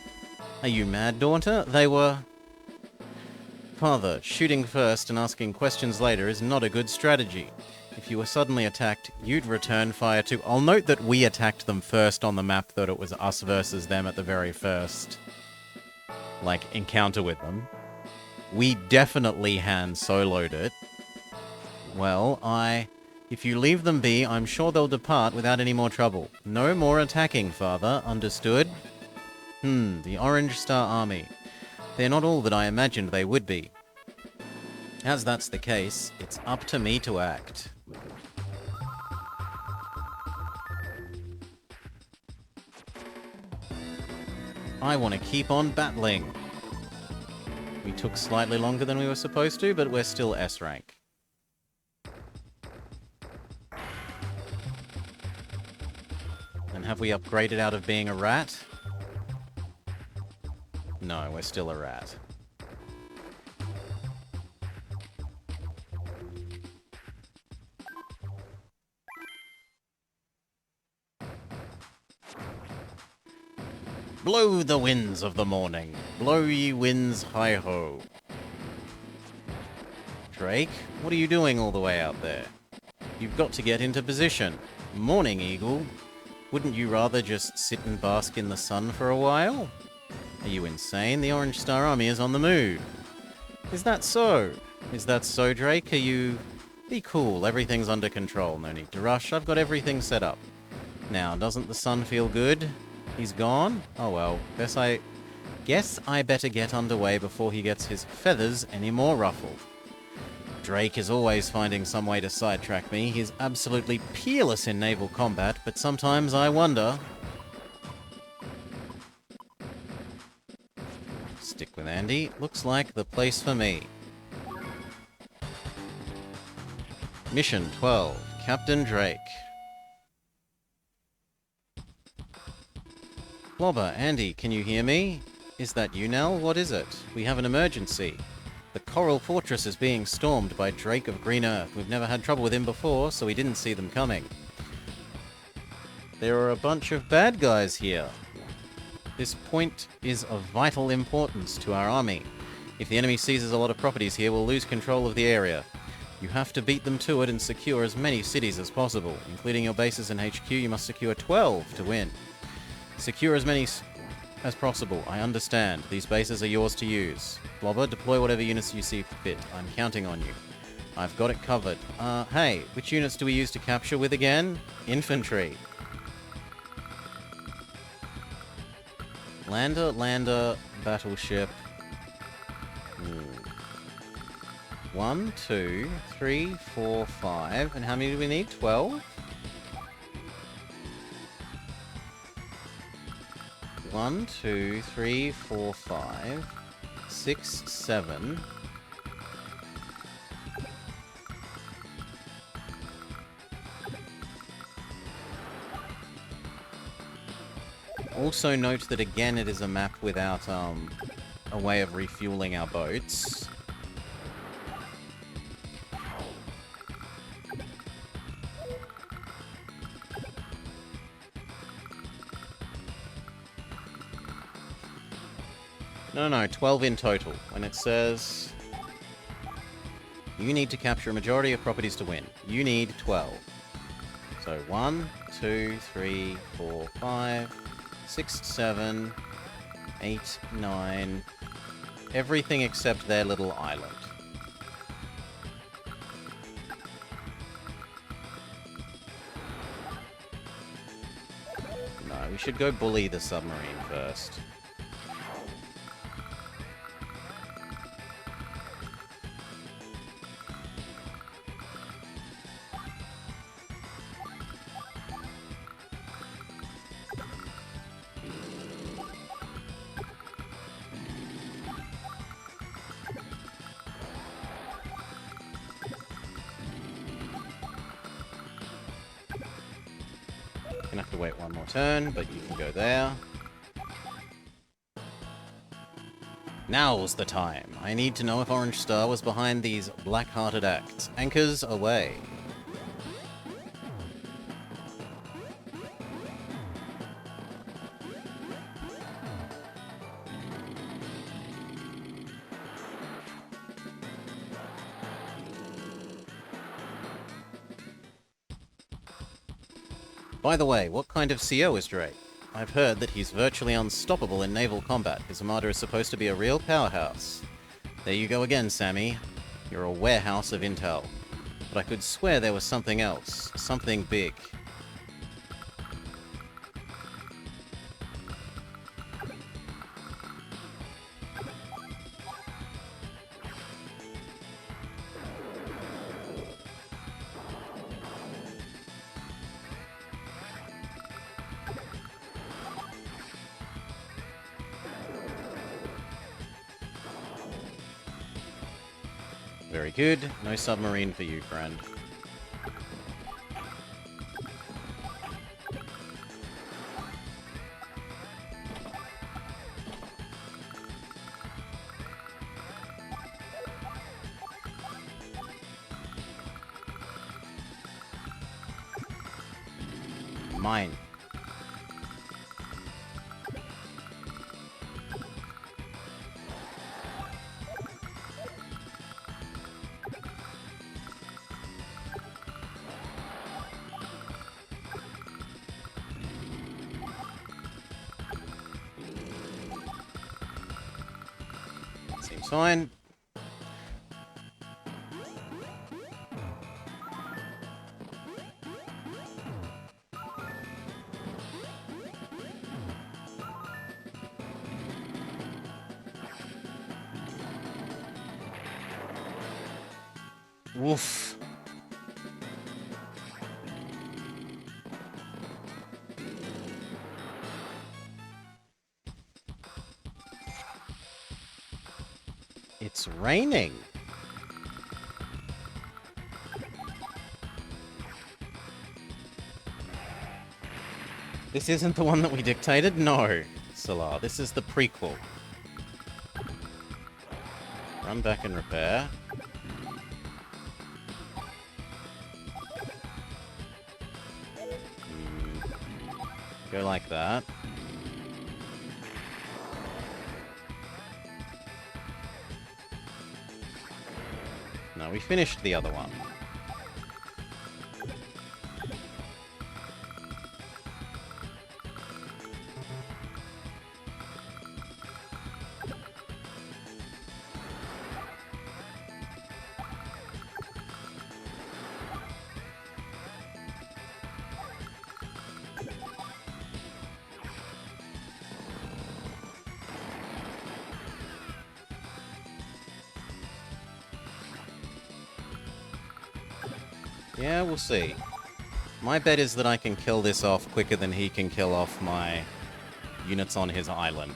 S1: Are you mad, daughter? They were... Father, shooting first and asking questions later is not a good strategy. If you were suddenly attacked, you'd return fire too. I'll note that we attacked them first on the map, that it was us versus them at the very first, encounter with them. We definitely Han Soloed it. Well, if you leave them be, I'm sure they'll depart without any more trouble. No more attacking, Father. Understood? The Orange Star Army. They're not all that I imagined they would be. As that's the case, it's up to me to act. I want to keep on battling. We took slightly longer than we were supposed to, but we're still S rank. And have we upgraded out of being a rat? No, we're still a rat. Blow the winds of the morning. Blow ye winds hi-ho. Drake, what are you doing all the way out there? You've got to get into position. Morning, Eagle. Wouldn't you rather just sit and bask in the sun for a while? Are you insane? The Orange Star Army is on the move. Is that so? Is that so, Drake? Are you... Be cool, everything's under control, no need to rush, I've got everything set up. Now, doesn't the sun feel good? He's gone? Oh well, guess I better get underway before he gets his feathers any more ruffled. Drake is always finding some way to sidetrack me. He's absolutely peerless in naval combat, but sometimes I wonder... Stick with Andy. Looks like the place for me. Mission 12. Captain Drake. Blobber, Andy, can you hear me? Is that you, Nell? What is it? We have an emergency. The Coral Fortress is being stormed by Drake of Green Earth. We've never had trouble with him before, so we didn't see them coming. There are a bunch of bad guys here. This point is of vital importance to our army. If the enemy seizes a lot of properties here, we'll lose control of the area. You have to beat them to it and secure as many cities as possible. Including your bases and HQ, you must secure 12 to win. Secure as many as possible. I understand. These bases are yours to use. Blobber, deploy whatever units you see fit. I'm counting on you. I've got it covered. Hey, which units do we use to capture with again? Infantry. Lander, battleship. 1, 2, 3, 4, 5. And how many do we need? 12? 1, 2, 3, 4, 5, 6, 7. Also note that again it is a map without a way of refueling our boats. No, 12 in total. When it says you need to capture a majority of properties to win, you need 12. So 1, 2, 3, 4, 5, 6, 7, 8, 9. Everything except their little island. No, we should go bully the submarine first. Gonna have to wait one more turn, but you can go there. Now's the time. I need to know if Orange Star was behind these black-hearted acts. Anchors away. By the way, what kind of CO is Drake? I've heard that he's virtually unstoppable in naval combat. His armada is supposed to be a real powerhouse. There you go again, Sammy. You're a warehouse of intel. But I could swear there was something else. Something big. Very good. No submarine for you, friend. Mine. Seems fine. Woof. It's raining. This isn't the one that we dictated? No, Solar. This is the prequel. Run back and repair. Go like that. No, we finished the other one. Yeah, we'll see. My bet is that I can kill this off quicker than he can kill off my units on his island.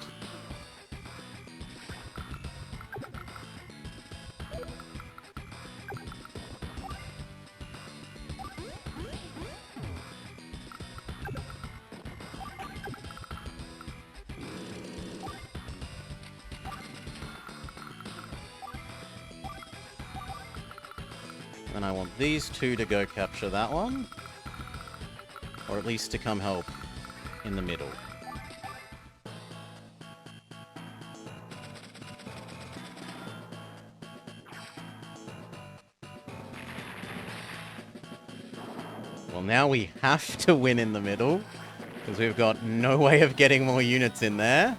S1: And I want these two to go capture that one. Or at least to come help in the middle. Well, now we have to win in the middle, because we've got no way of getting more units in there.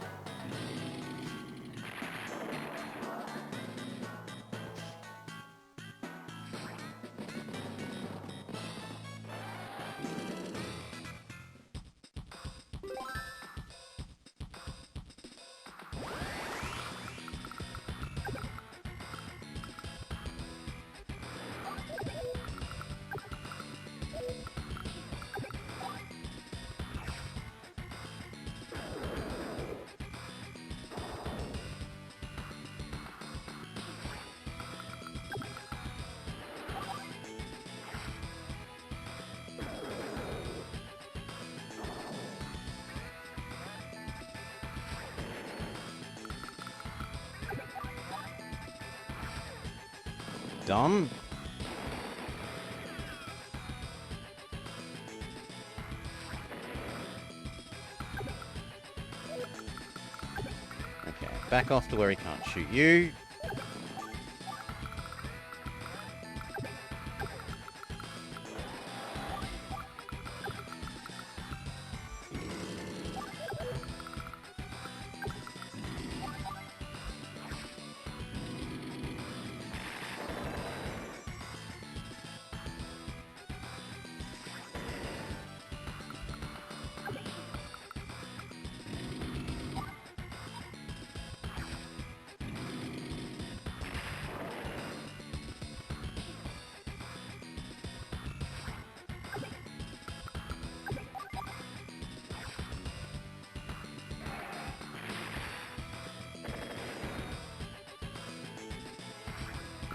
S1: Done. Okay, back off to where he can't shoot you.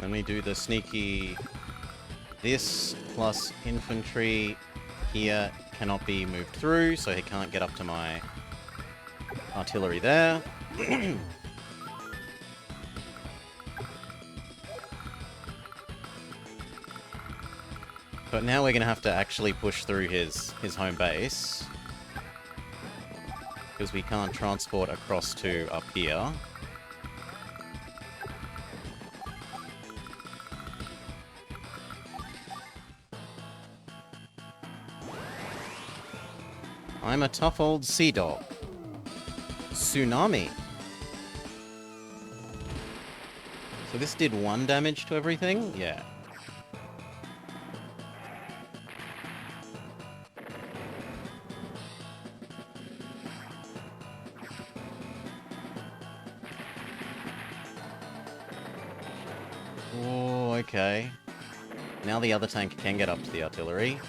S1: Let me do the sneaky... This plus infantry here cannot be moved through, so he can't get up to my artillery there. But now we're going to have to actually push through his home base. Because we can't transport across to up here. I'm a tough old sea dog. Tsunami. So this did 1 damage to everything? Yeah. Oh, okay. Now the other tank can get up to the artillery.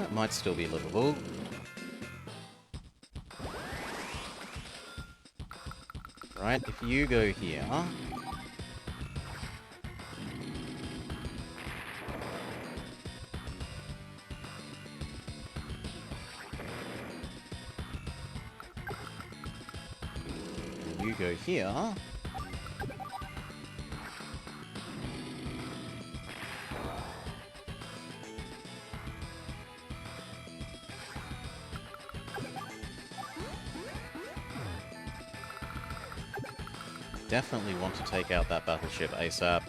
S1: It might still be livable. Right, if you go here... You go here... Definitely want to take out that battleship ASAP.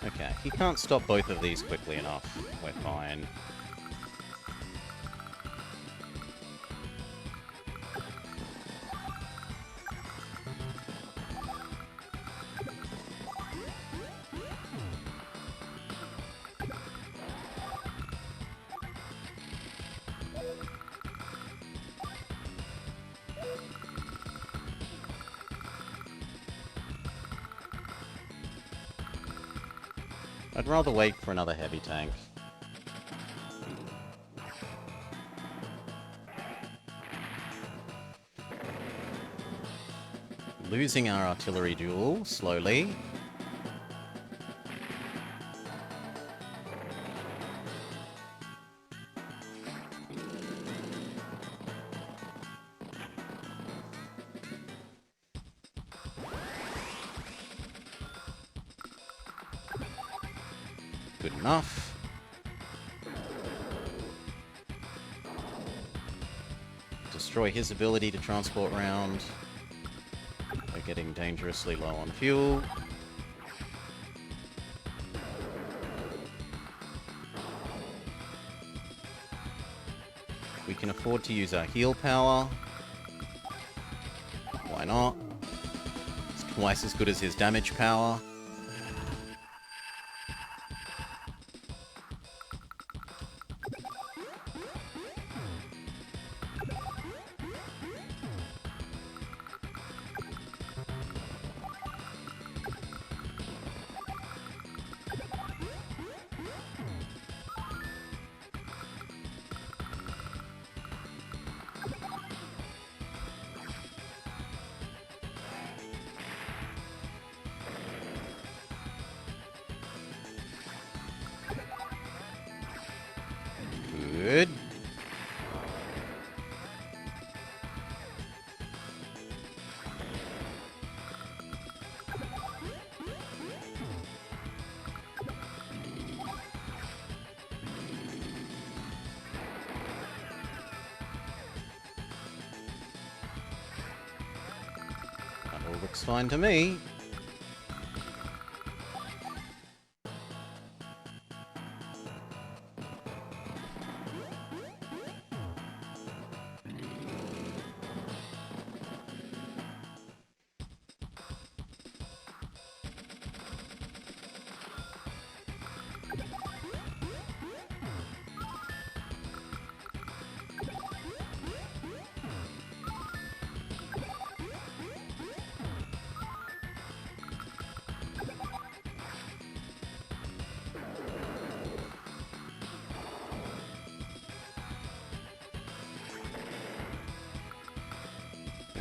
S1: Okay, he can't stop both of these quickly enough. We're fine. I'd rather wait for another heavy tank. Losing our artillery duel, slowly. Good enough. Destroy his ability to transport round. We're getting dangerously low on fuel. We can afford to use our heal power. Why not? It's twice as good as his damage power. Good. That all looks fine to me.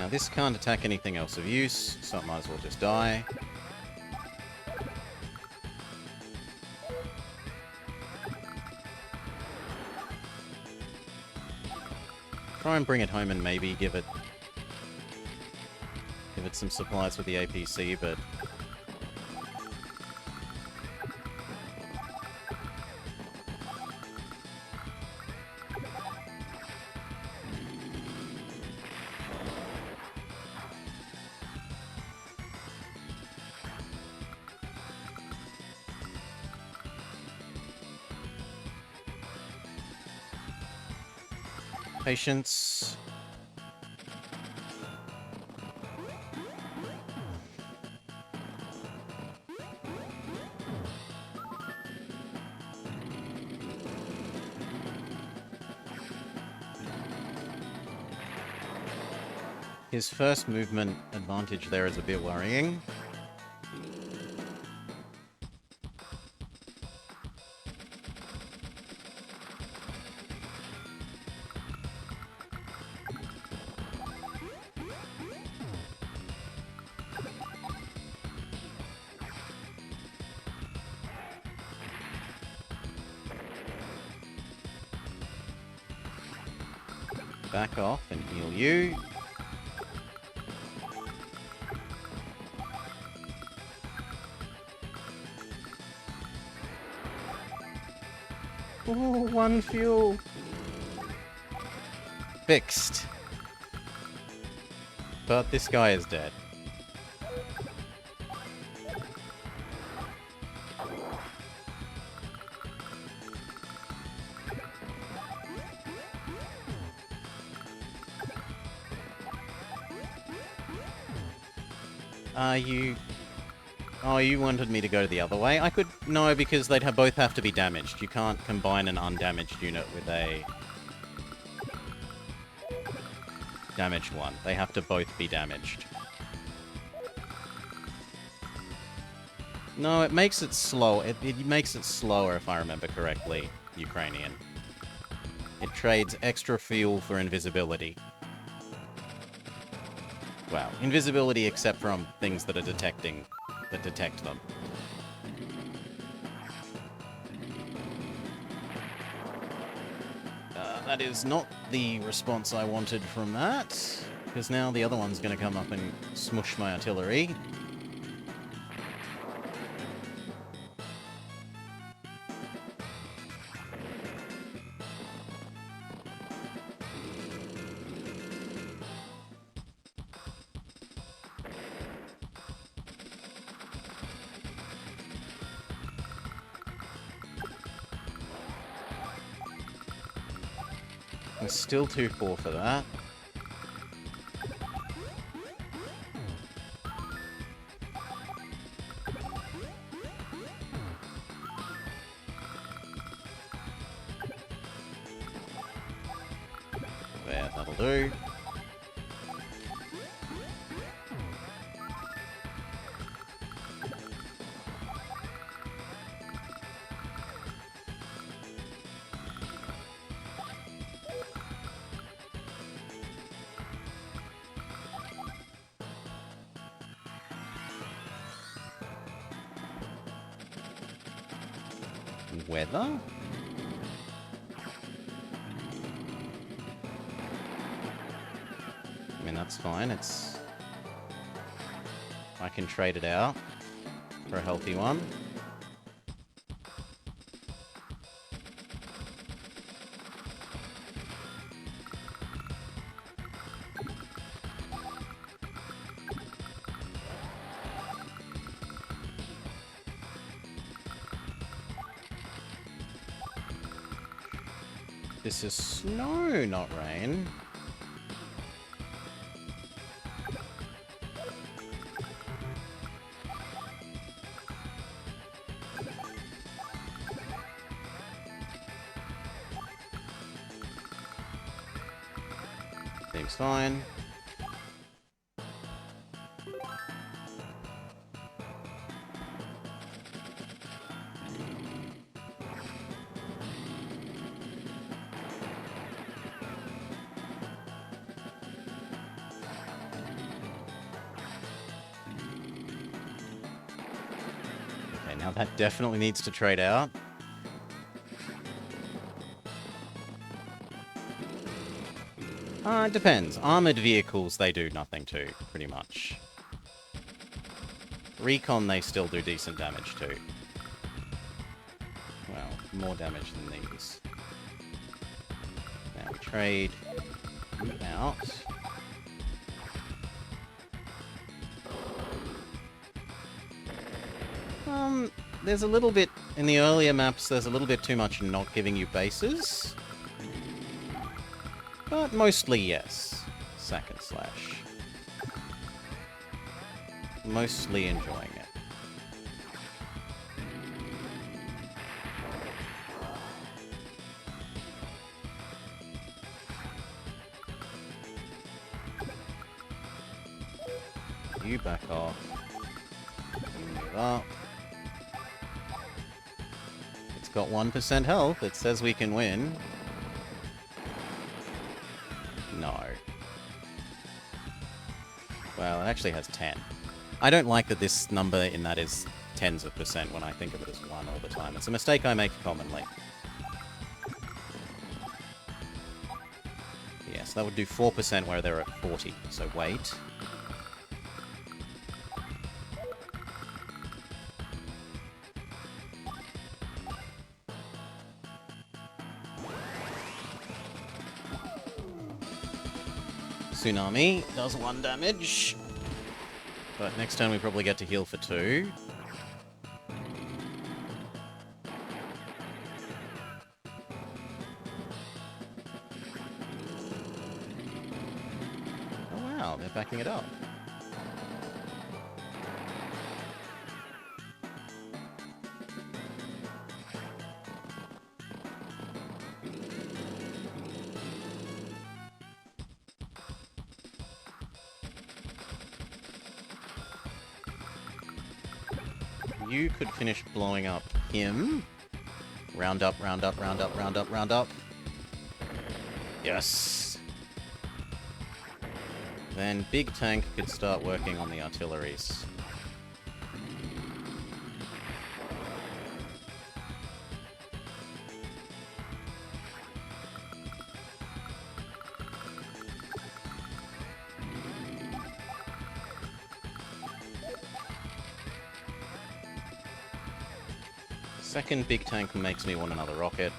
S1: Now this can't attack anything else of use, so it might as well just die. Try and bring it home and maybe give it some supplies with the APC, but patience. His first movement advantage there is a bit worrying. Back off and heal you. Ooh, one fuel. Fixed. But this guy is dead. You... Oh, you wanted me to go the other way? I could... No, because they'd both have to be damaged. You can't combine an undamaged unit with a... damaged one. They have to both be damaged. No, it makes it slow. It makes it slower, if I remember correctly, Ukrainian. It trades extra fuel for invisibility. Well, invisibility except from things that are detect them. That is not the response I wanted from that, because now the other one's going to come up and smush my artillery. We're still 2-4 for that. There, that'll do. Weather? I mean, that's fine. I can trade it out for a healthy one. This is snow, not rain. Seems fine. Now that definitely needs to trade out. It depends. Armored vehicles, they do nothing to, pretty much. Recon, they still do decent damage to. Well, more damage than these. Now we trade you out. There's a little bit, in the earlier maps, there's a little bit too much not giving you bases. But mostly, yes. Sack and slash. Mostly enjoying it. You back off. You move up. It's got 1% health. It says we can win. No. Well, it actually has 10. I don't like that this number in that is tens of percent when I think of it as 1 all the time. It's a mistake I make commonly. Yes, that would do 4% where they're at 40. So wait. Tsunami does 1 damage. But next turn we probably get to heal for 2. Oh wow, they're backing it up. You could finish blowing up him. Round up, round up, round up, round up, round up. Yes. Then Big Tank could start working on the artilleries. Second Big Tank makes me want another rocket.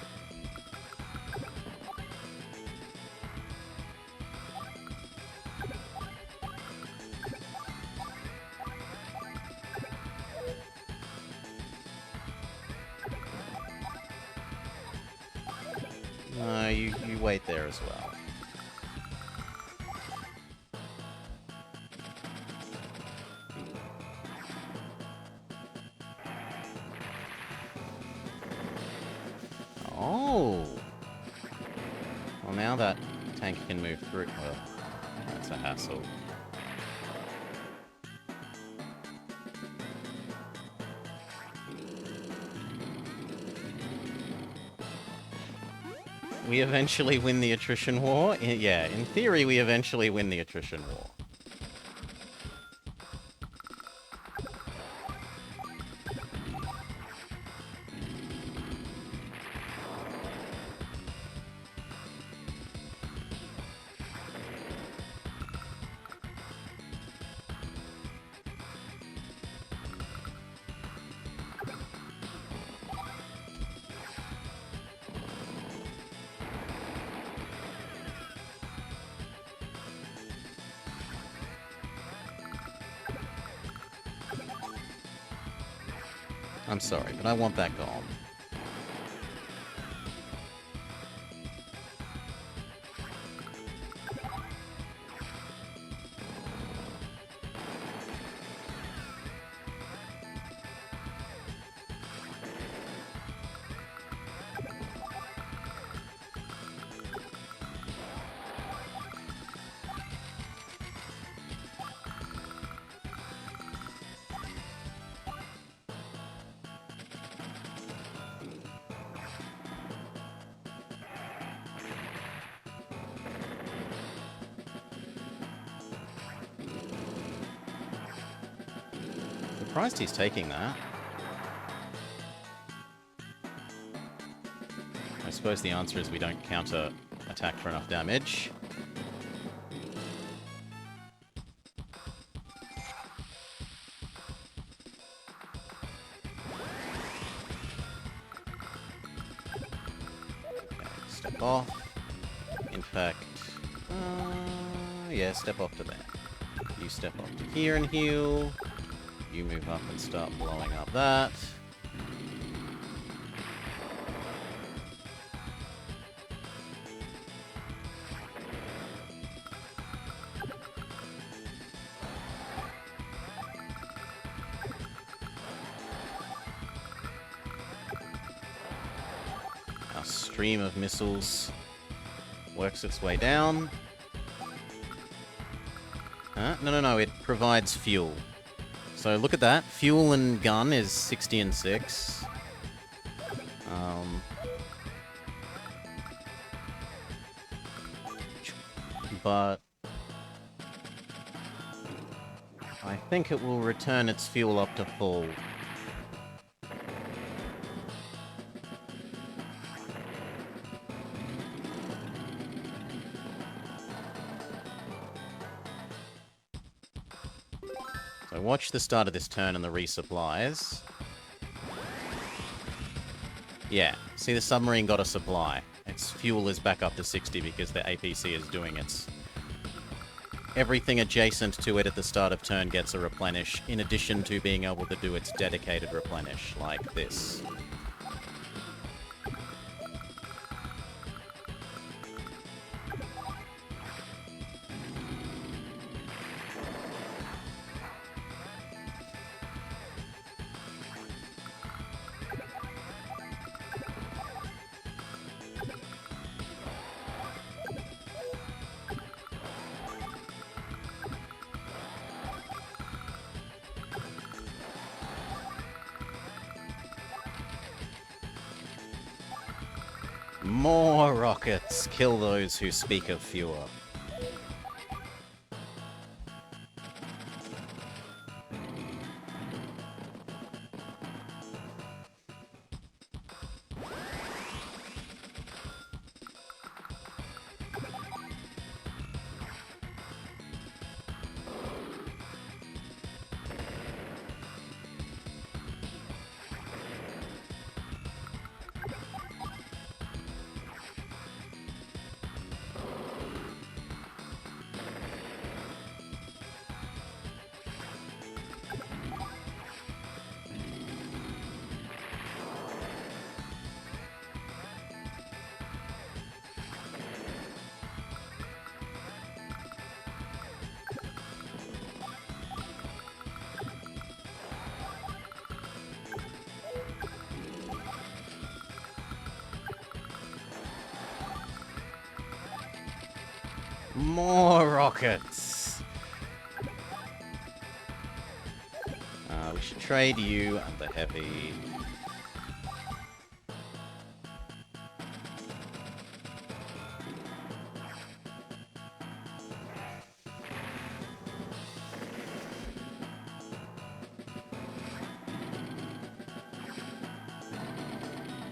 S1: No, you wait there as well. Oh! Well, now that tank can move through... Well, that's a hassle. We eventually win the attrition war? Yeah, in theory, we eventually win the attrition war. I'm sorry, but I want that gone. Surprised he's taking that. suppose the answer is we don't counter attack for enough damage. Okay, step off. In fact, yeah, step off to there. You step off to here and heal. You move up and start blowing up that. Our stream of missiles works its way down. No, it provides fuel. So look at that. Fuel and gun is 60 and 6. But I think it will return its fuel up to full. So watch the start of this turn and the resupplies. Yeah, see the submarine got a supply. Its fuel is back up to 60 because the APC is doing its... Everything adjacent to it at the start of turn gets a replenish, in addition to being able to do its dedicated replenish, like this. More rockets! Kill those who speak of fewer. More rockets! We should trade you and the heavy.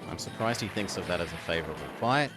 S1: I'm surprised he thinks of that as a favorable fight.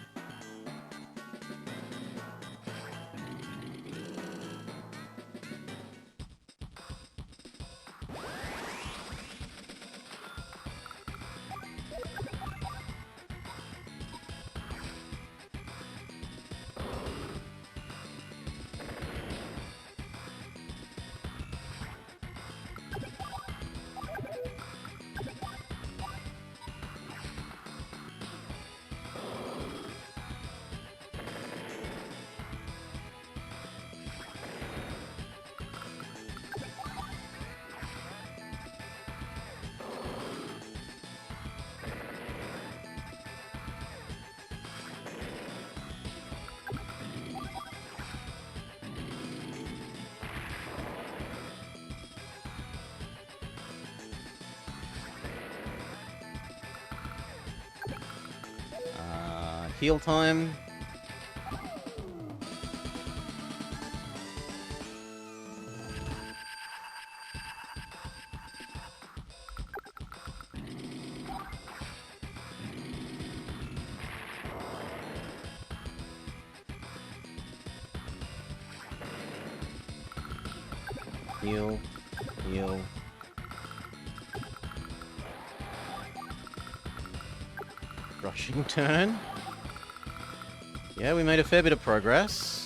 S1: Heal time. Heal. Heal. Rushing turn. Yeah, we made a fair bit of progress.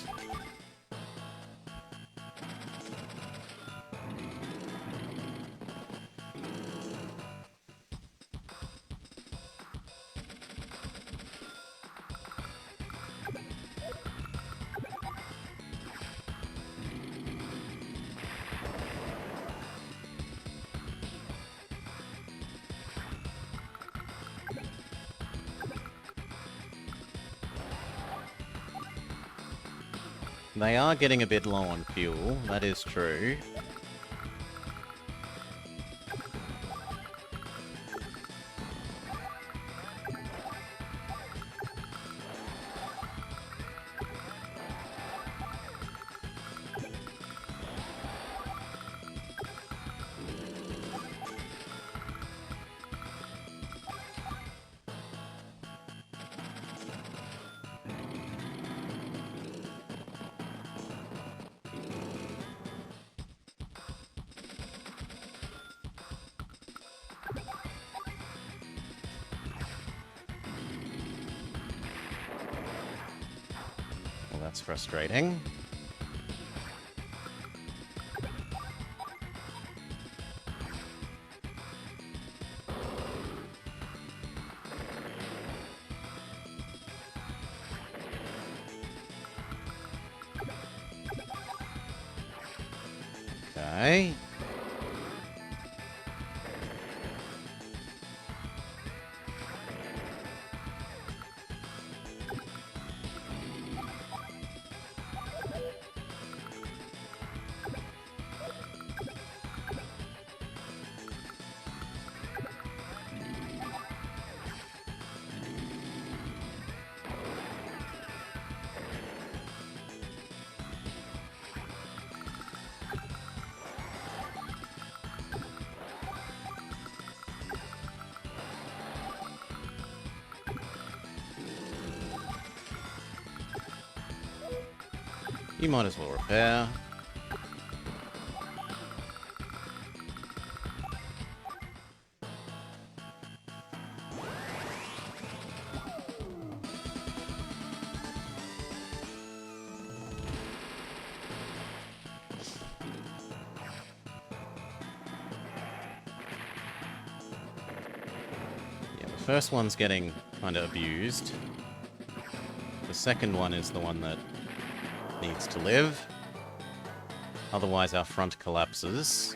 S1: They are getting a bit low on fuel, that is true. Well, that's frustrating. Okay. You might as well repair. Yeah, the first one's getting kind of abused. The second one is the one that needs to live. Otherwise our front collapses.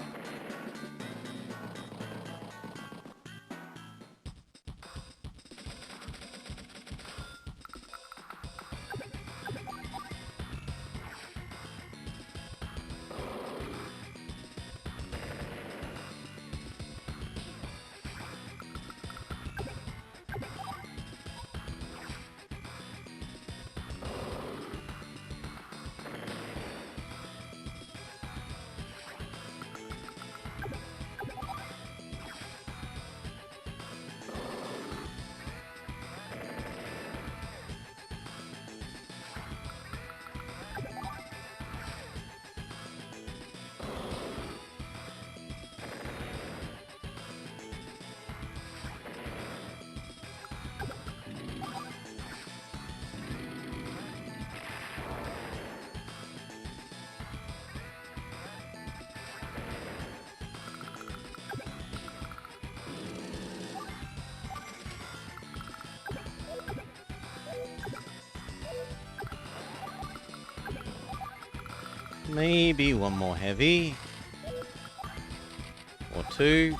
S1: Maybe one more heavy. Or two.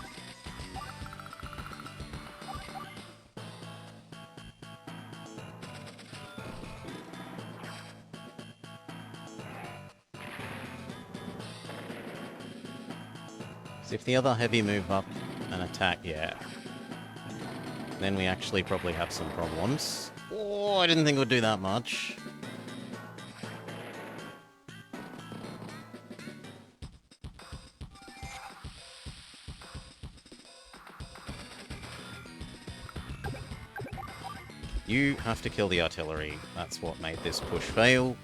S1: So if the other heavy move up and attack, yeah. Then we actually probably have some problems. Oh, I didn't think it would do that much. You have to kill the artillery. That's what made this push fail.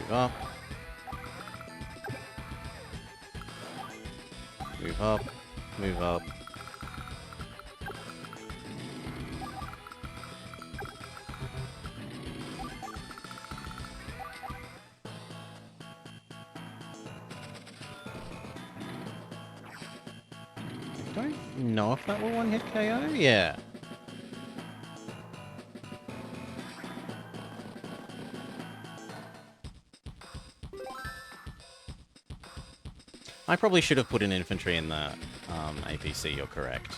S1: Move up. Move up. Move up. I don't know if that will one-hit KO. Yeah. I probably should have put an infantry in the APC, you're correct.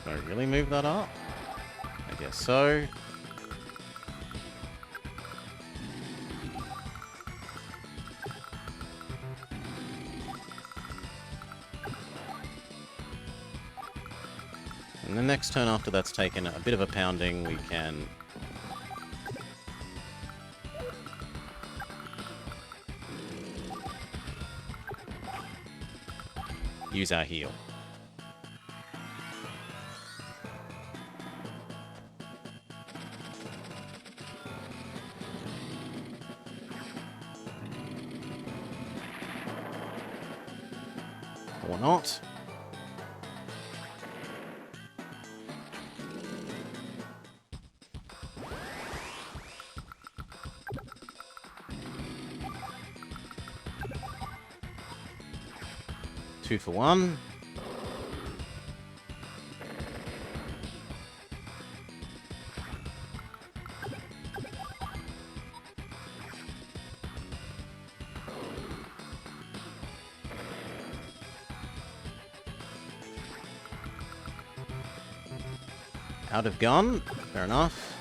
S1: Do I really move that up? I guess so. And the next turn after that's taken a bit of a pounding, we can use our heal. Or not. Two for one. Out of gun. Fair enough.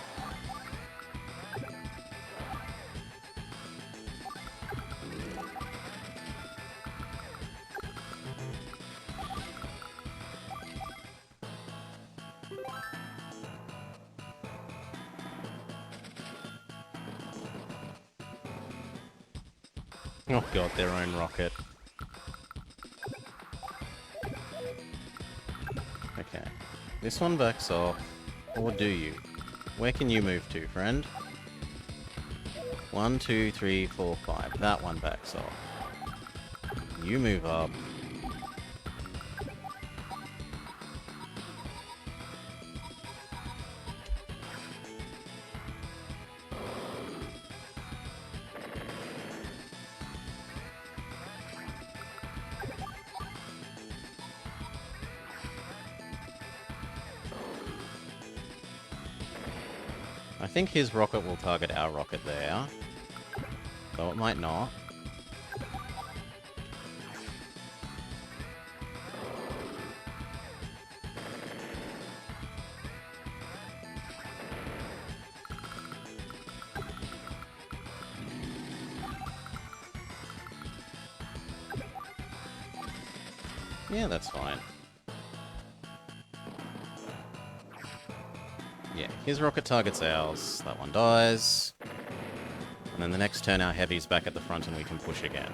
S1: Oh god, their own rocket. Okay. This one backs off. Or do you? Where can you move to, friend? 1, 2, 3, 4, 5. That one backs off. You move up. I think his rocket will target our rocket there. Though it might not. Yeah, that's fine. Yeah, his rocket targets ours. That one dies. And then the next turn our heavy's back at the front and we can push again.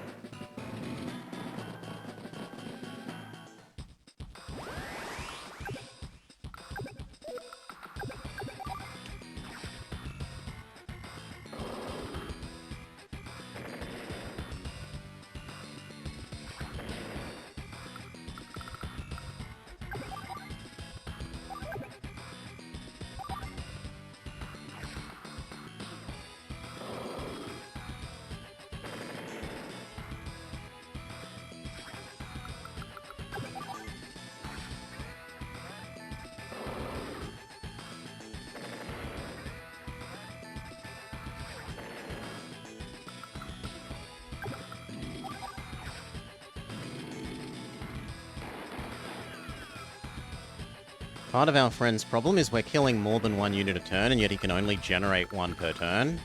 S1: Part of our friend's problem is we're killing more than one unit a turn, and yet he can only generate one per turn.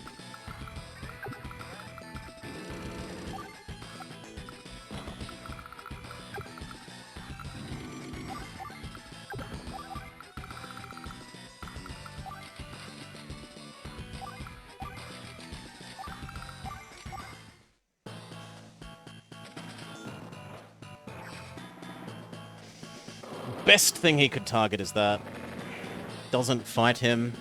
S1: Best thing he could target is that. Doesn't fight him.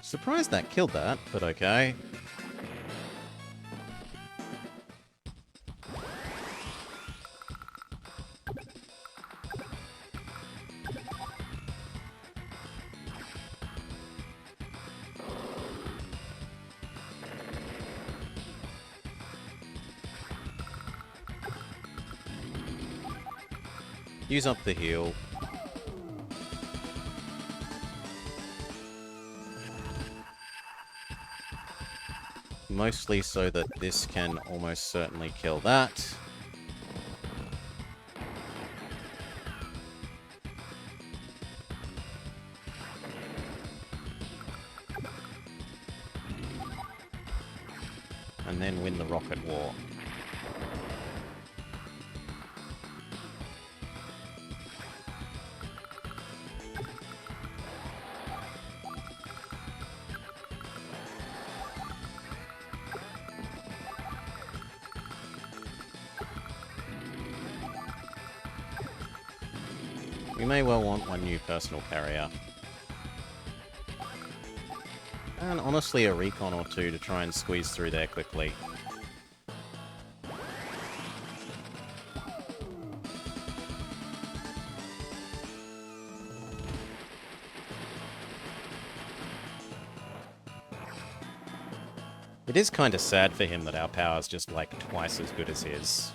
S1: Surprised that killed that, but okay. Use up the heal. Mostly so that this can almost certainly kill that. And then win the rocket war. We may well want one new personal carrier. And honestly, a recon or two to try and squeeze through there quickly. It is kind of sad for him that our power's just like twice as good as his.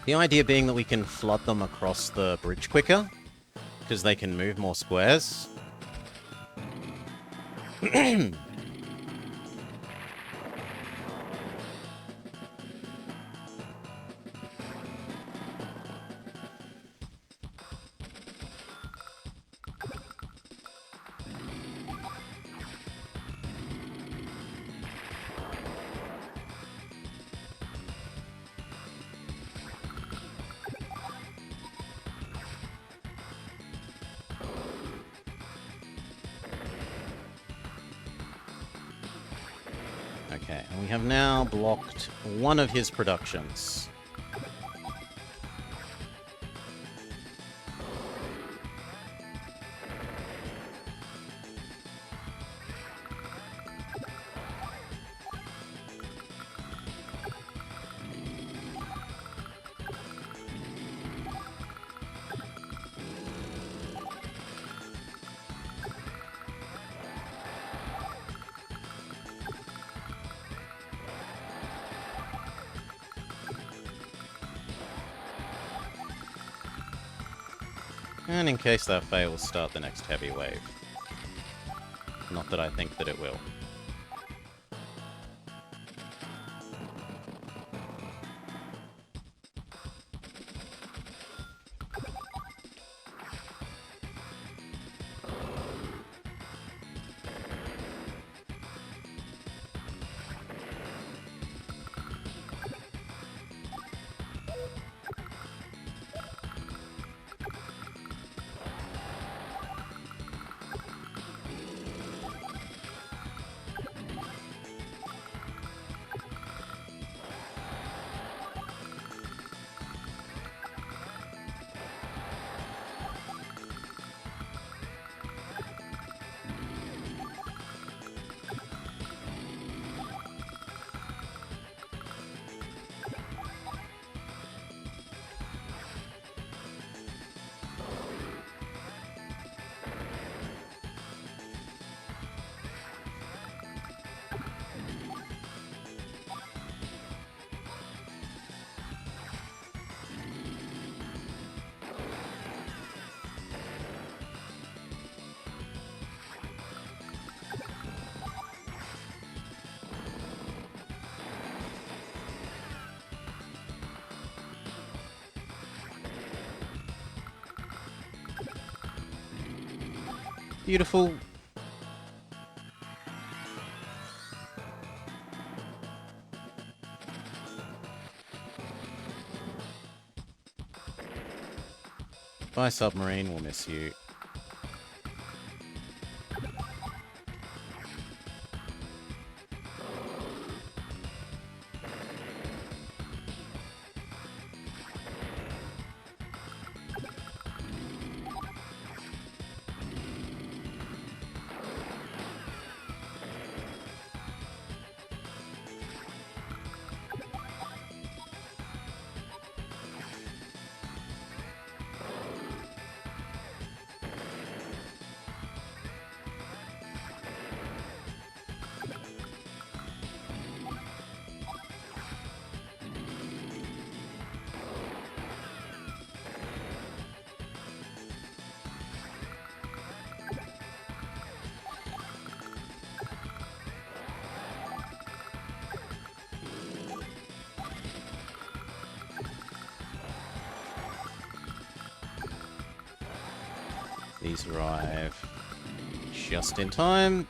S1: The idea being that we can flood them across the bridge quicker, because they can move more squares. Okay, and we have now blocked one of his productions. And in case that fails, start the next heavy wave. Not that I think that it will. Beautiful. Bye, submarine. We'll miss you. These arrive just in time.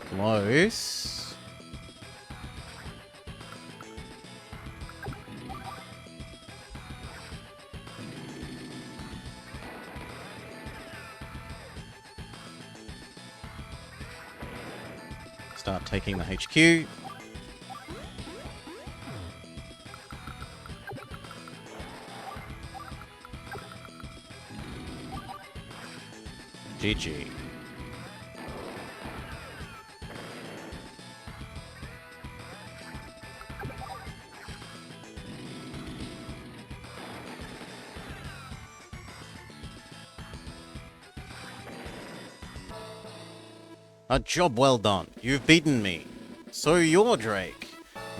S1: Close. Start taking the HQ. GG. A job well done. You've beaten me. So you're Drake.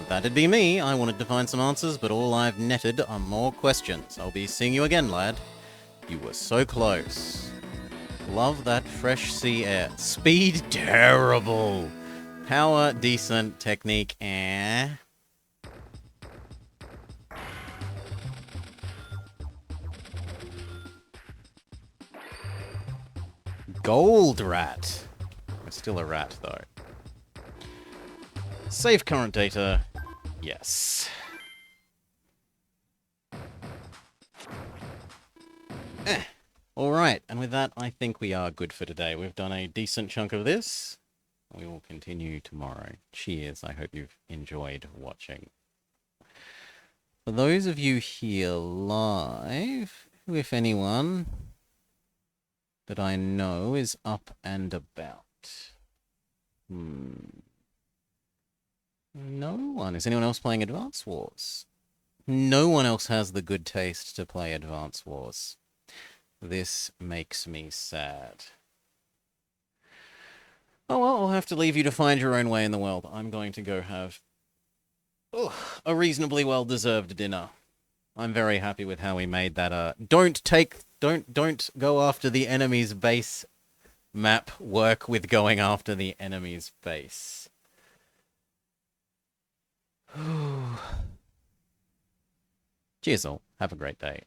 S1: That'd be me. I wanted to find some answers, but all I've netted are more questions. I'll be seeing you again, lad. You were so close. Love that fresh sea air. Speed, terrible. Power, decent. Technique, eh. Gold rat. It's still a rat, though. Save current data. Yes. Alright, and with that, I think we are good for today. We've done a decent chunk of this. We will continue tomorrow. Cheers. I hope you've enjoyed watching. For those of you here live, who, if anyone, that I know is up and about? No one. Is anyone else playing Advance Wars? No one else has the good taste to play Advance Wars. This makes me sad. Oh well, I'll have to leave you to find your own way in the world. I'm going to go have a reasonably well-deserved dinner. I'm very happy with how we made that. Don't go after the enemy's base map. Work with going after the enemy's base. Cheers all. Have a great day.